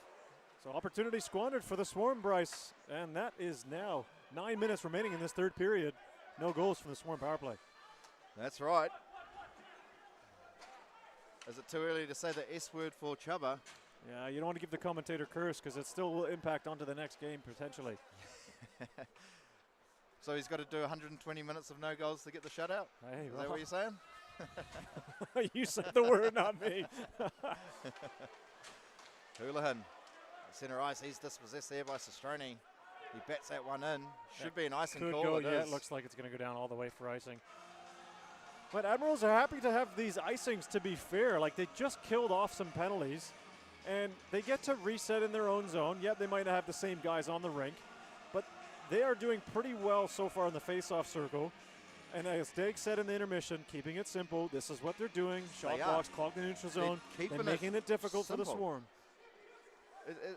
So opportunity squandered for the Swarm, Bryce. And that is now 9 minutes remaining in this third period. No goals from the Swarm power play. That's right. Is it too early to say the S word for Chubba? Yeah, you don't want to give the commentator curse because it still will impact onto the next game potentially. So he's got to do 120 minutes of no goals to get the shutout? Hey, is that what you're saying? You said the word, not me. Houlihan, centre ice, he's dispossessed there by Sestroni. He bats that one in. Should be an icing call. It looks like it's going to go down all the way for icing. But Admirals are happy to have these icings, to be fair. Like, they just killed off some penalties, and they get to reset in their own zone. Yep, they might not have the same guys on the rink, but they are doing pretty well so far in the face-off circle. And as Dag said in the intermission, keeping it simple. This is what they're doing. Shot blocks, clog the neutral zone, and making it difficult for the Swarm.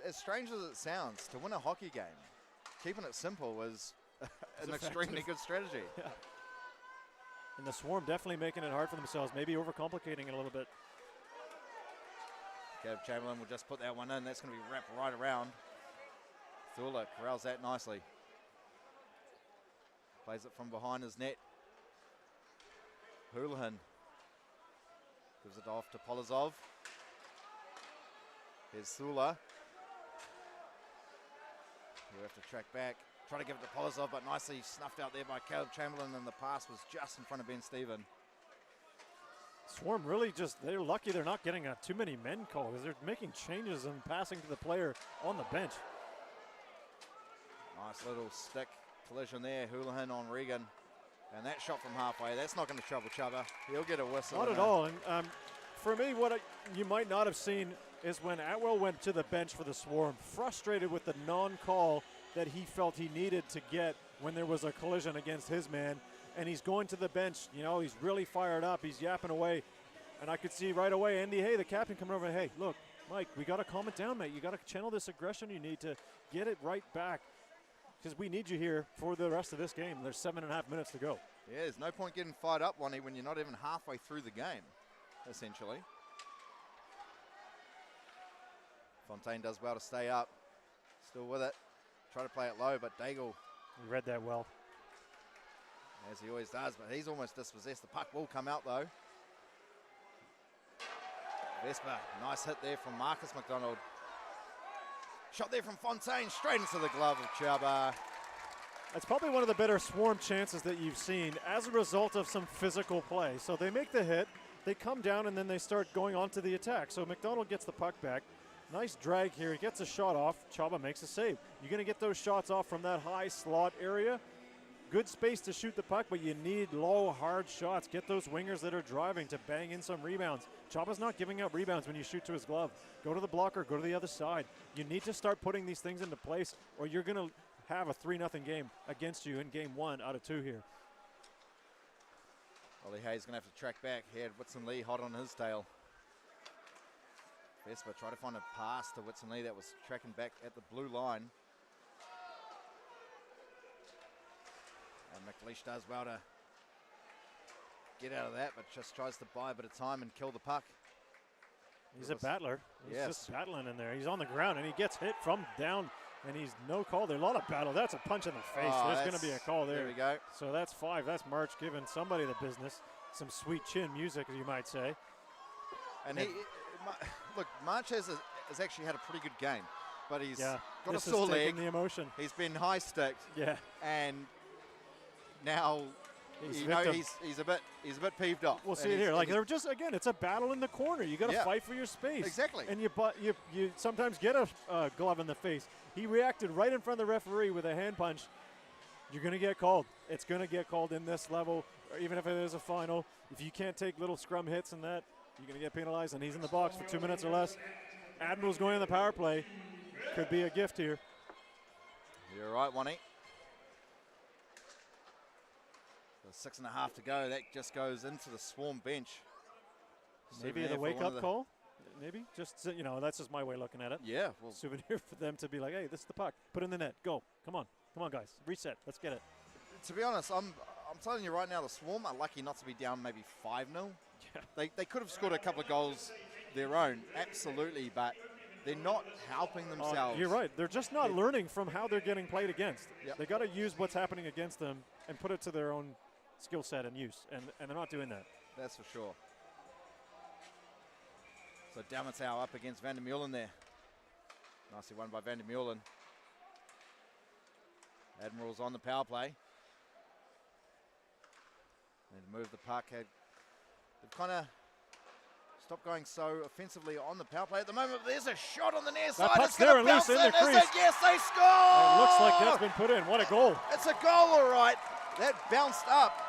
As strange as it sounds, to win a hockey game, keeping it simple is an extremely good strategy. Yeah. And the Swarm definitely making it hard for themselves, maybe overcomplicating it a little bit. Caleb Chamberlain will just put that one in. That's going to be wrapped right around. Thula corrals that nicely. Plays it from behind his net. Houlihan gives it off to Polozov. Here's Thula. He'll have to track back. Try to give it to Polozov, but nicely snuffed out there by Caleb Chamberlain, and the pass was just in front of Ben Stephen. Swarm really they're lucky they're not getting too many men called because they're making changes and passing to the player on the bench. Nice little stick collision there, Houlihan on Regan. And that shot from halfway, that's not going to trouble Chubba. He'll get a whistle. Not at all. And for me, what you might not have seen is when Atwell went to the bench for the Swarm, frustrated with the non-call that he felt he needed to get when there was a collision against his man. And he's going to the bench, he's really fired up. He's yapping away. And I could see right away Andy Hay, the captain, coming over and, hey, look, Mike, we got to calm it down, mate. You got to channel this aggression. You need to get it right back because we need you here for the rest of this game. There's 7.5 minutes to go. Yeah, there's no point getting fired up, Wani, when you're not even halfway through the game, essentially. Fontaine does well to stay up. Still with it. Try to play it low, but Daigle. He read that well. As he always does, but he's almost dispossessed. The puck will come out, though. Vesper, nice hit there from Marcus McDonald. Shot there from Fontaine, straight into the glove of Chubba. That's probably one of the better Swarm chances that you've seen as a result of some physical play. So they make the hit, they come down, and then they start going on to the attack. So McDonald gets the puck back. Nice drag here. He gets a shot off. Chubba makes a save. You're going to get those shots off from that high slot area. Good space to shoot the puck, but you need low, hard shots. Get those wingers that are driving to bang in some rebounds. Chubba's not giving up rebounds when you shoot to his glove. Go to the blocker. Go to the other side. You need to start putting these things into place, or you're going to have a 3-0 game against you in game 1 out of 2 here. Ollie Hayes going to have to track back. He had Whitson Lee hot on his tail. Vesper try to find a pass to Whitson Lee that was tracking back at the blue line. And McLeish does well to get out of that, but just tries to buy a bit of time and kill the puck. He's a battler. He's Yes. just battling in there. He's on the ground, and he gets hit from down, and he's no call there. A lot of battle. That's a punch in the face. Oh, There's going to be a call there. There we go. So that's 5. That's March giving somebody the business. Some sweet chin music, as you might say. And look, March has actually had a pretty good game, but he's got a this sore is taking leg. the emotion. He's been high sticked. Yeah. And now he's a bit peeved off. We'll see it here. Like they're just, again, it's a battle in the corner. You got to fight for your space. Exactly. And you sometimes get a glove in the face. He reacted right in front of the referee with a hand punch. You're going to get called. It's going to get called in this level, or even if it is a final. If you can't take little scrum hits and that, you're going to get penalized. And he's in the box for 2 minutes or less. Admirals going on the power play. Could be a gift here. You're right, Wani. 6.5 to go. That just goes into the Swarm bench. Maybe the wake-up call. Maybe just that's just my way of looking at it. Yeah, well, souvenir for them to be like, hey, this is the puck. Put it in the net. Go. Come on, guys. Reset. Let's get it. To be honest, I'm telling you right now, the Swarm are lucky not to be down maybe 5-0. Yeah. They could have scored a couple of goals their own, absolutely, but they're not helping themselves. You're right. They're just not learning from how they're getting played against. Yep. They got to use what's happening against them and put it to their own skill set and use, and they're not doing that. That's for sure. So Dalmatau up against Van der Meulen there. Nicely won by Van der Meulen. Admirals on the power play. Need to move the puck. They've kind of stopped going so offensively on the power play at the moment. There's a shot on the near side. Puck's there and loose in the crease. Yes, they score! It looks like that's been put in. What a goal. It's a goal, all right. That bounced up.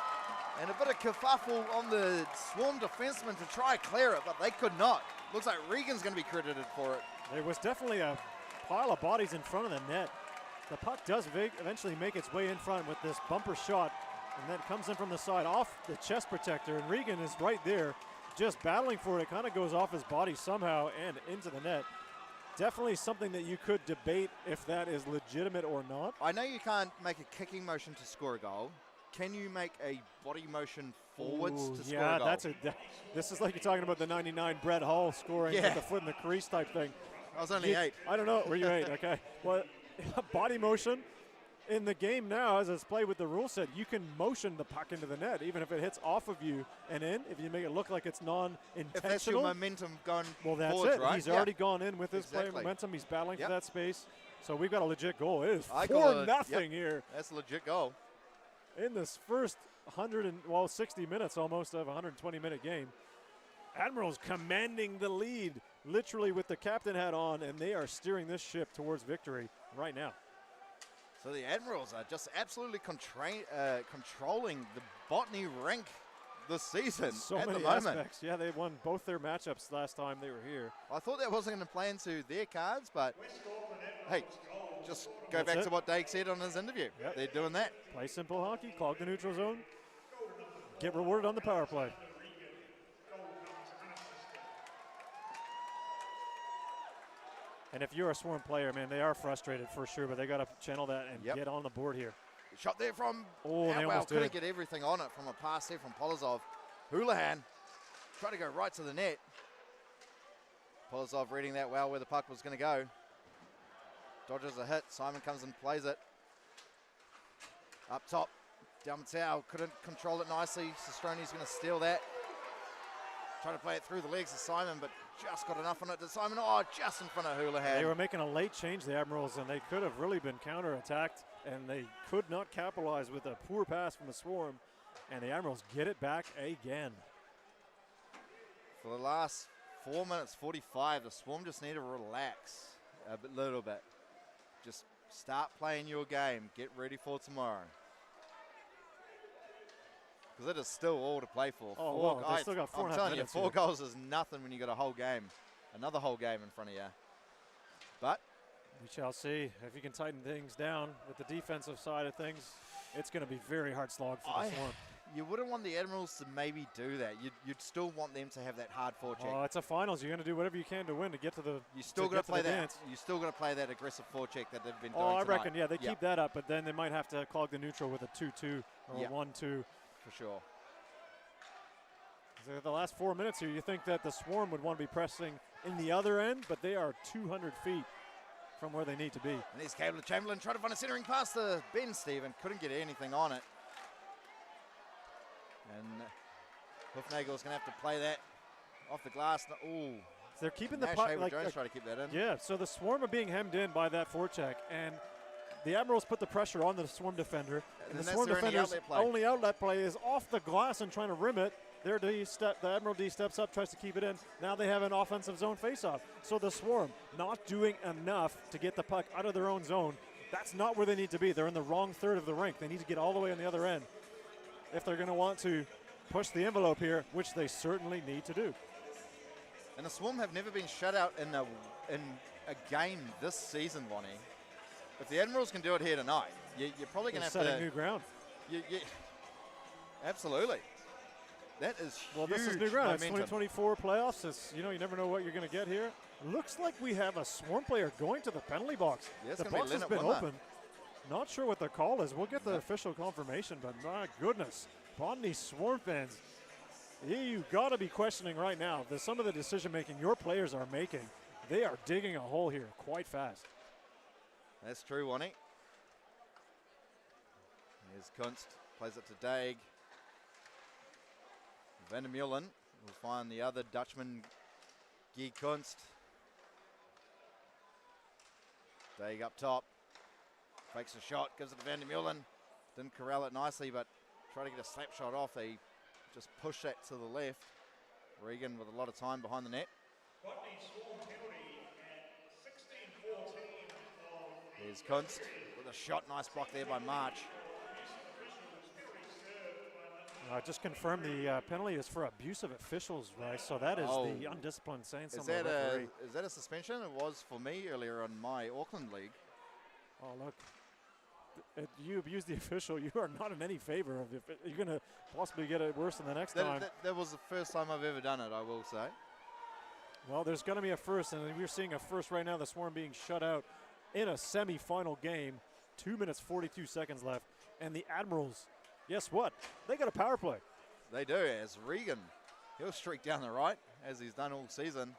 And a bit of kerfuffle on the Swarm defenseman to try clear it, but they could not. Looks like Regan's going to be credited for it. There was definitely a pile of bodies in front of the net. The puck does eventually make its way in front with this bumper shot, and then comes in from the side off the chest protector, and Regan is right there just battling for it. It kind of goes off his body somehow and into the net. Definitely something that you could debate if that is legitimate or not. I know you can't make a kicking motion to score a goal. Can you make a body motion forwards to score a goal? This is like you're talking about the 99 Brett Hull scoring with the foot in the crease type thing. I was only 8. I don't know. Were you 8? Okay. Well, body motion in the game now, as it's played with the rule set, you can motion the puck into the net, even if it hits off of you and in. If you make it look like it's non-intentional. If that's your momentum going that's forwards, it. right? He's already gone in with his play momentum. He's battling for that space. So we've got a legit goal. It is 4-0 here. That's a legit goal. In this first 60 minutes almost of a 120-minute game. Admirals commanding the lead, literally with the captain hat on, and they are steering this ship towards victory right now. So the Admirals are just absolutely controlling the Botany rink this season so at many the moment. Aspects. Yeah, they won both their matchups last time they were here. I thought that wasn't going to play into their cards, but hey, just go back to what Dake said on his interview. Yep. They're doing that. Play simple hockey, clog the neutral zone, get rewarded on the power play. And if you're a Swarm player, man, they are frustrated for sure, but they got to channel that and get on the board here. Shot there from Howell. Couldn't get everything on it from a pass there from Polozov. Houlihan tried to go right to the net. Polozov reading that well where the puck was going to go. Dodges a hit. Simon comes and plays it. Up top, Dalmatau couldn't control it nicely. Sestroni's going to steal that. Trying to play it through the legs of Simon, but just got enough on it to Simon. Oh, just in front of Houlihan. They were making a late change, the Admirals, and they could have really been counterattacked, and they could not capitalize with a poor pass from the Swarm, and the Admirals get it back again. For the last 4 minutes 45, the Swarm just need to relax a little bit. Just start playing your game. Get ready for tomorrow. Because it is still all to play for. Oh, well, they still got 4.5 minutes. I'm telling you, 4 goals is nothing when you got a whole game, another whole game in front of you. But we shall see if you can tighten things down with the defensive side of things. It's going to be very hard slog for the Swarm. You wouldn't want the Admirals to maybe do that. You'd still want them to have that hard forecheck. Oh, it's a finals. You're going to do whatever you can to win to get to the. You still got to play that. Dance. You still got to play that aggressive forecheck that they've been doing. Oh, I tonight. reckon. Yeah, they keep that up, but then they might have to clog the neutral with a 2-2 or a 1-2. For sure. So the last 4 minutes here, you think that the Swarm would want to be pressing in the other end, but they are 200 feet from where they need to be. And there's Caleb Chamberlain trying to find a centering pass to Ben Stephen. Couldn't get anything on it. And Hoofnagel's going to have to play that off the glass. Ooh. So they're keeping the Nash puck. Hayward-Jones trying to keep that in. Yeah, so the Swarm are being hemmed in by that forecheck, and the Admirals put the pressure on the Swarm defender. And the Swarm defender's only outlet play is off the glass and trying to rim it. The Admiral D steps up, tries to keep it in. Now they have an offensive zone faceoff. So the Swarm not doing enough to get the puck out of their own zone. That's not where they need to be. They're in the wrong third of the rink. They need to get all the way on the other end if they're going to want to push the envelope here, which they certainly need to do. And the Swarm have never been shut out in a game this season, Lonnie. If the Admirals can do it here tonight, you're probably going to have to set new ground. Absolutely. That is huge. Well, this is new ground. Momentum. It's 2024 playoffs. It's, you never know what you're going to get here. Looks like we have a Swarm player going to the penalty box. Yeah, the box has been open. Not sure what the call is. We'll get the official confirmation, but my goodness, Botany Swarm fans, you got to be questioning right now that some of the decision-making your players are making. They are digging a hole here quite fast. That's true, Wani. Here's Kunst, plays it to Daig. Van der Meulen will find the other Dutchman, Guy Kunst. Daig up top, fakes a shot, gives it to Van der Meulen. Didn't corral it nicely, but try to get a slap shot off. They just push that to the left. Regan with a lot of time behind the net. Here's Kunst with a shot, nice block there by March. Just confirmed the penalty is for abusive officials, right? So that is the undisciplined saying something. Is that a suspension? It was for me earlier on my Auckland league. Oh, look. You abuse the official, you are not in any favor of it. You're going to possibly get it worse than the next time. That was the first time I've ever done it, I will say. Well, there's going to be a first, and we're seeing a first right now. The Swarm being shut out in a semi-final game. 2 minutes, 42 seconds left. And the Admirals, guess what? They got a power play. They do, as Regan, he'll streak down the right, as he's done all season.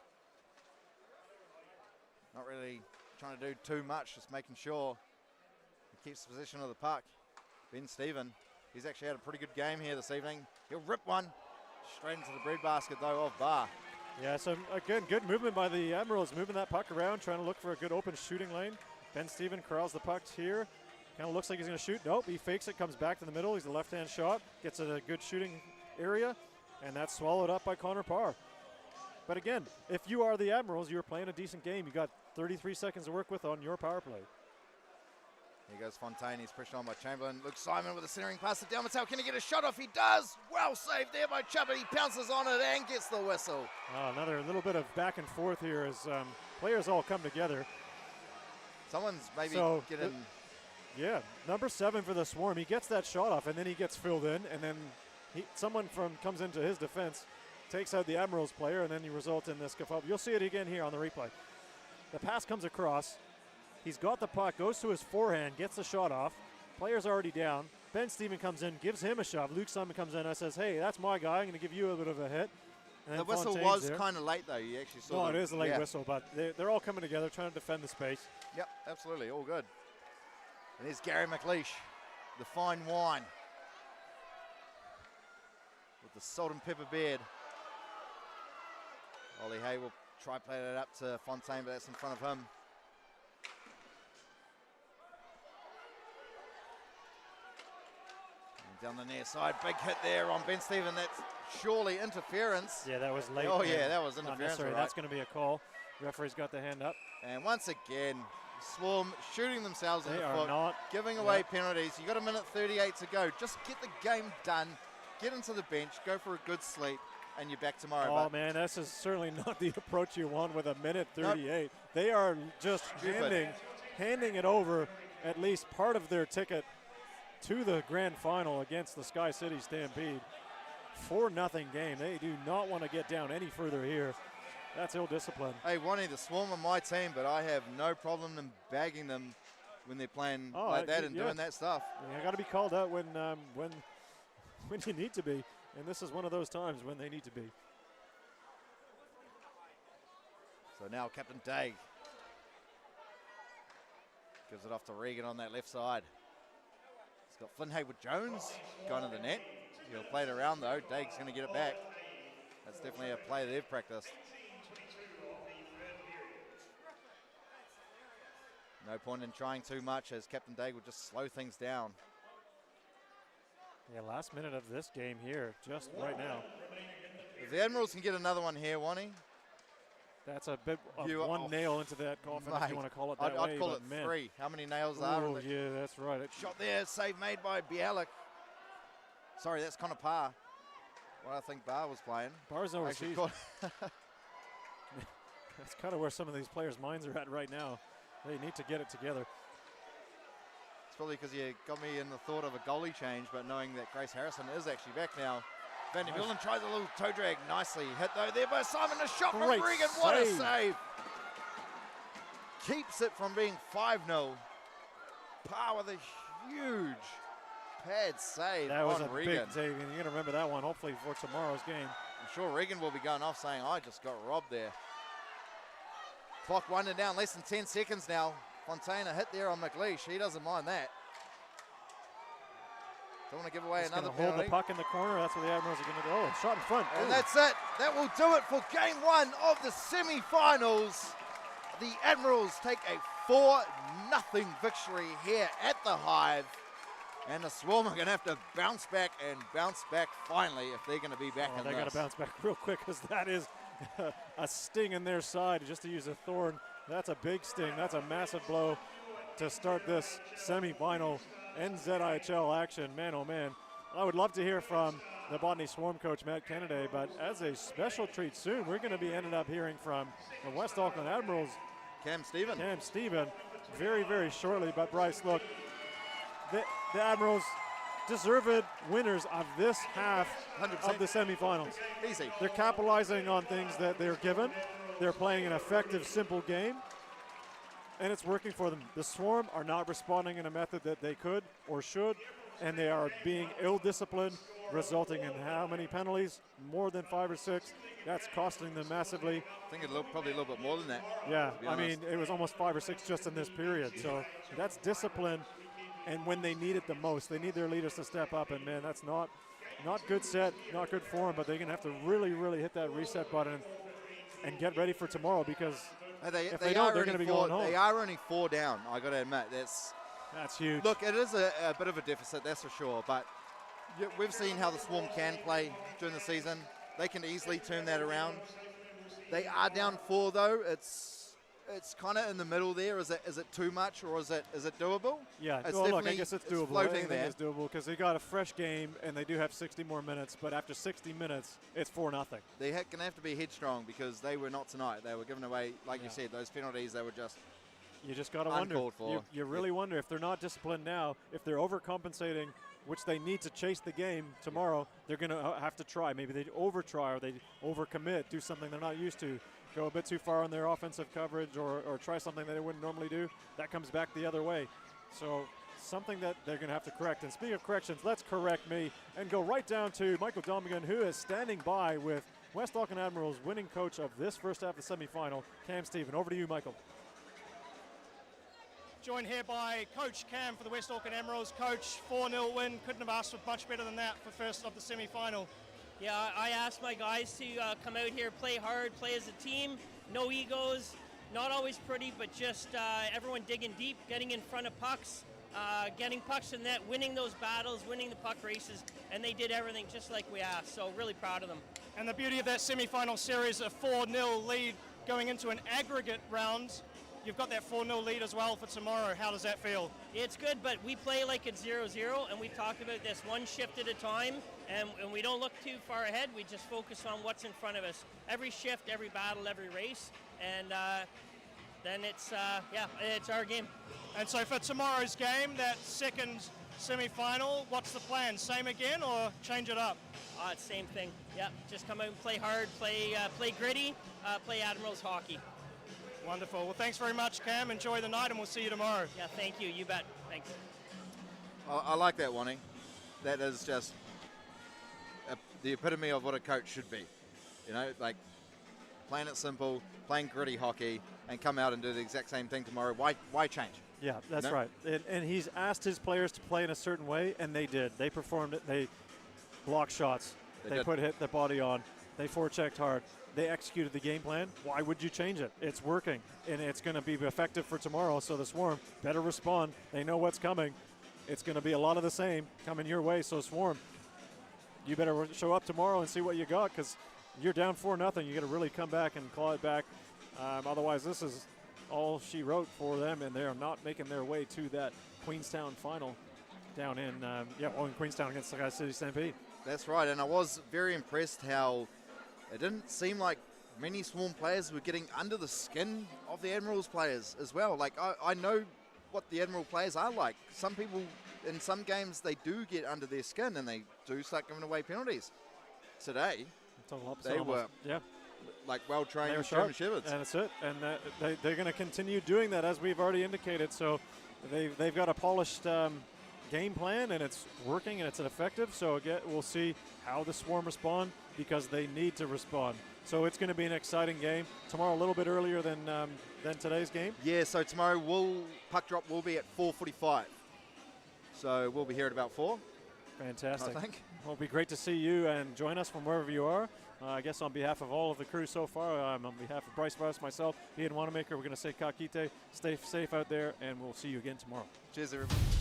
Not really trying to do too much, just making sure he keeps possession of the puck. Ben Stephen, he's actually had a pretty good game here this evening. He'll rip one straight into the breadbasket, though, off bar. Yeah, so again, good movement by the Admirals, moving that puck around, trying to look for a good open shooting lane. Ben Stephen corrals the puck here. Kind of looks like he's going to shoot. Nope, he fakes it, comes back to the middle. He's a left-hand shot, gets a good shooting area, and that's swallowed up by Connor Parr. But again, if you are the Admirals, you're playing a decent game. You got 33 seconds to work with on your power play. Here goes Fontaine. He's pressured on by Chamberlain. Luke Simon with a centering pass to Delmatel. Can he get a shot off? He does. Well saved there by Chubb. He pounces on it and gets the whistle. Another little bit of back and forth here as players all come together. Someone's maybe getting... Yeah, number 7 for the Swarm. He gets that shot off, and then he gets filled in, and then someone comes into his defense, takes out the Admirals player, and then you result in this kerfuffle. You'll see it again here on the replay. The pass comes across. He's got the puck, goes to his forehand, gets the shot off. Player's already down. Ben Stephen comes in, gives him a shove. Luke Simon comes in and says, hey, that's my guy. I'm going to give you a bit of a hit. And the whistle was kind of late, though. You actually saw it is a late whistle, but they're all coming together, trying to defend the space. Yep, absolutely. All good. And there's Gary McLeish, the fine wine, with the salt and pepper beard. Ollie Hay will try play that up to Fontaine, but that's in front of him. And down the near side, big hit there on Ben Stephen. That's surely interference. Yeah, that was late. Oh, yeah, that was interference. Right. That's going to be a call. Referee's got the hand up. And once again, Swarm shooting themselves in the foot, not giving away penalties. You got 1:38 to go. Just get the game done, get into the bench, go for a good sleep, and you're back tomorrow. Oh, man, this is certainly not the approach you want with 1:38. Nope. They are just handing it over, at least part of their ticket to the grand final against the Sky City Stampede. 4-0 game. They do not want to get down any further here. That's ill-discipline. Hey, Wani, the Swarm are my team, but I have no problem in bagging them when they're playing like that and doing that stuff. You got to be called out when you need to be, and this is one of those times when they need to be. So now Captain Daig gives it off to Regan on that left side. He's got Flynn Haywood-Jones going to the net. He'll play it around though. Daig's going to get it back. That's definitely a play they've practiced. No point in trying too much as Captain Daig will just slow things down. Yeah, last minute of this game here, just right now. If the Admirals can get another one here, Wani. That's a bit of one nail into that coffin, if you want to call it that way. I'd call it man. 3. How many nails are Oh, there? yeah, that's right. Shot there, save made by Bialik. Sorry, that's kind of Parr. What I think Barr was playing. Barr's overseas. That's kind of where some of these players' minds are at right now. They need to get it together. It's probably because you got me in the thought of a goalie change, but knowing that Grace Harrison is actually back now. Van der Meulen tries a little toe drag. Nicely hit though there by Simon. A shot from Regan. What a save. Keeps it from being 5-0. Parr with a huge pad save That was on a Regan. big save, and you're going to remember that one hopefully for tomorrow's game. I'm sure Regan will be going off saying, I just got robbed there. Clock winding down, less than 10 seconds now. Fontaine a hit there on McLeish. He doesn't mind that. Don't want to give away another penalty. Hold the puck in the corner. That's where the Admirals are going to go. Oh, shot in front. And that's it. That will do it for game 1 of the semi-finals. The Admirals take a 4-0 victory here at the Hive. And the Swarm are going to have to bounce back finally if they're going to be back in this. They got to bounce back real quick because that is a sting in their side, just to use a thorn. That's a big sting. That's a massive blow to start this semi-final NZIHL action. Man, oh man. I would love to hear from the Botany Swarm coach, Matt Kennedy, but as a special treat soon, we're going to be ended up hearing from the West Auckland Admirals. Cam Stephen. Very, very shortly. But Bryce, look, the Admirals deserved winners of this half 100%. Of the semifinals. Easy. They're capitalizing on things that they're given. They're playing an effective, simple game, and it's working for them. The Swarm are not responding in a method that they could or should, and they are being ill-disciplined, resulting in how many penalties? More than 5 or 6. That's costing them massively. I think probably a little bit more than that. Yeah, I mean, it was almost 5 or 6 just in this period. So that's discipline. And when they need it the most, they need their leaders to step up. And, man, that's not good set, not good form, but they're going to have to really, really hit that reset button and get ready for tomorrow because if they don't, they're going to be going home. They are only 4 down, I got to admit. That's huge. Look, it is a bit of a deficit, that's for sure, but we've seen how the Swarm can play during the season. They can easily turn that around. They are down 4, though. It's kind of in the middle there. Is it too much or is it doable? Yeah, it's look, I guess it's doable. Floating there. It's doable because they got a fresh game and they do have 60 more minutes. But after 60 minutes, it's 4-0. They're going to have to be headstrong because they were not tonight. They were giving away, like you said, those penalties. They were just you just got to wonder. You really wonder if they're not disciplined now, if they're overcompensating, which they need to chase the game tomorrow. They're going to have to try. Maybe they over-try or they overcommit, do something they're not used to. Go a bit too far on their offensive coverage or try something that they wouldn't normally do. That comes back the other way. So something that they're going to have to correct. And speaking of corrections, let's correct me and go right down to Michael Domigan, who is standing by with West Auckland Admirals winning coach of this first half of the semifinal, Cam Stephen. Over to you, Michael. Joined here by Coach Cam for the West Auckland Admirals. Coach, 4-0 win. Couldn't have asked for much better than that for first of the semi-final. Yeah, I asked my guys to come out here, play hard, play as a team, no egos, not always pretty, but just everyone digging deep, getting in front of pucks, getting pucks in net, winning those battles, winning the puck races, and they did everything just like we asked, so really proud of them. And the beauty of that semi-final series, a 4-0 lead going into an aggregate round. You've got that 4-0 lead as well for tomorrow. How does that feel? It's good, but we play like it's 0-0, and we've talked about this one shift at a time, and we don't look too far ahead. We just focus on what's in front of us. Every shift, every battle, every race, and then it's our game. And so for tomorrow's game, that second semi-final, what's the plan? Same again or change it up? It's same thing. Yeah, just come out and play hard, play gritty, play Admirals hockey. Wonderful. Well, thanks very much, Cam. Enjoy the night, and we'll see you tomorrow. Yeah, thank you. You bet. Thanks. I like that, Wani. That is just the epitome of what a coach should be. You know, like playing it simple, playing gritty hockey, and come out and do the exact same thing tomorrow. Why change? Yeah, that's right. And he's asked his players to play in a certain way, and they did. They performed it. They blocked shots. They hit the body on. They forechecked hard. They executed the game plan. Why would you change it? It's working, and it's going to be effective for tomorrow. So the Swarm better respond. They know what's coming. It's going to be a lot of the same coming your way. So Swarm, you better show up tomorrow and see what you got, because you're down 4-0. You got to really come back and claw it back. Otherwise, this is all she wrote for them, and they are not making their way to that Queenstown final down in in Queenstown against the City Stampede. That's right, and I was very impressed how it didn't seem like many Swarm players were getting under the skin of the Admirals players as well. Like, I know what the Admiral players are like. Some people in some games, they do get under their skin and they do start giving away penalties. Today, they were like well-trained German Shepherds. And that's it. And they're going to continue doing that, as we've already indicated. So they've got a polished game plan, and it's working, and it's effective. So again, we'll see how the Swarm respond, because they need to respond. So it's going to be an exciting game. Tomorrow a little bit earlier than today's game. Yeah, so tomorrow puck drop will be at 4:45. So we'll be here at about 4. Fantastic. I think. Well, it'll be great to see you and join us from wherever you are. I guess on behalf of all of the crew so far, on behalf of Bryce Voss, myself, Ian Wanamaker, we're going to say ka kite, stay safe out there, and we'll see you again tomorrow. Cheers, everybody.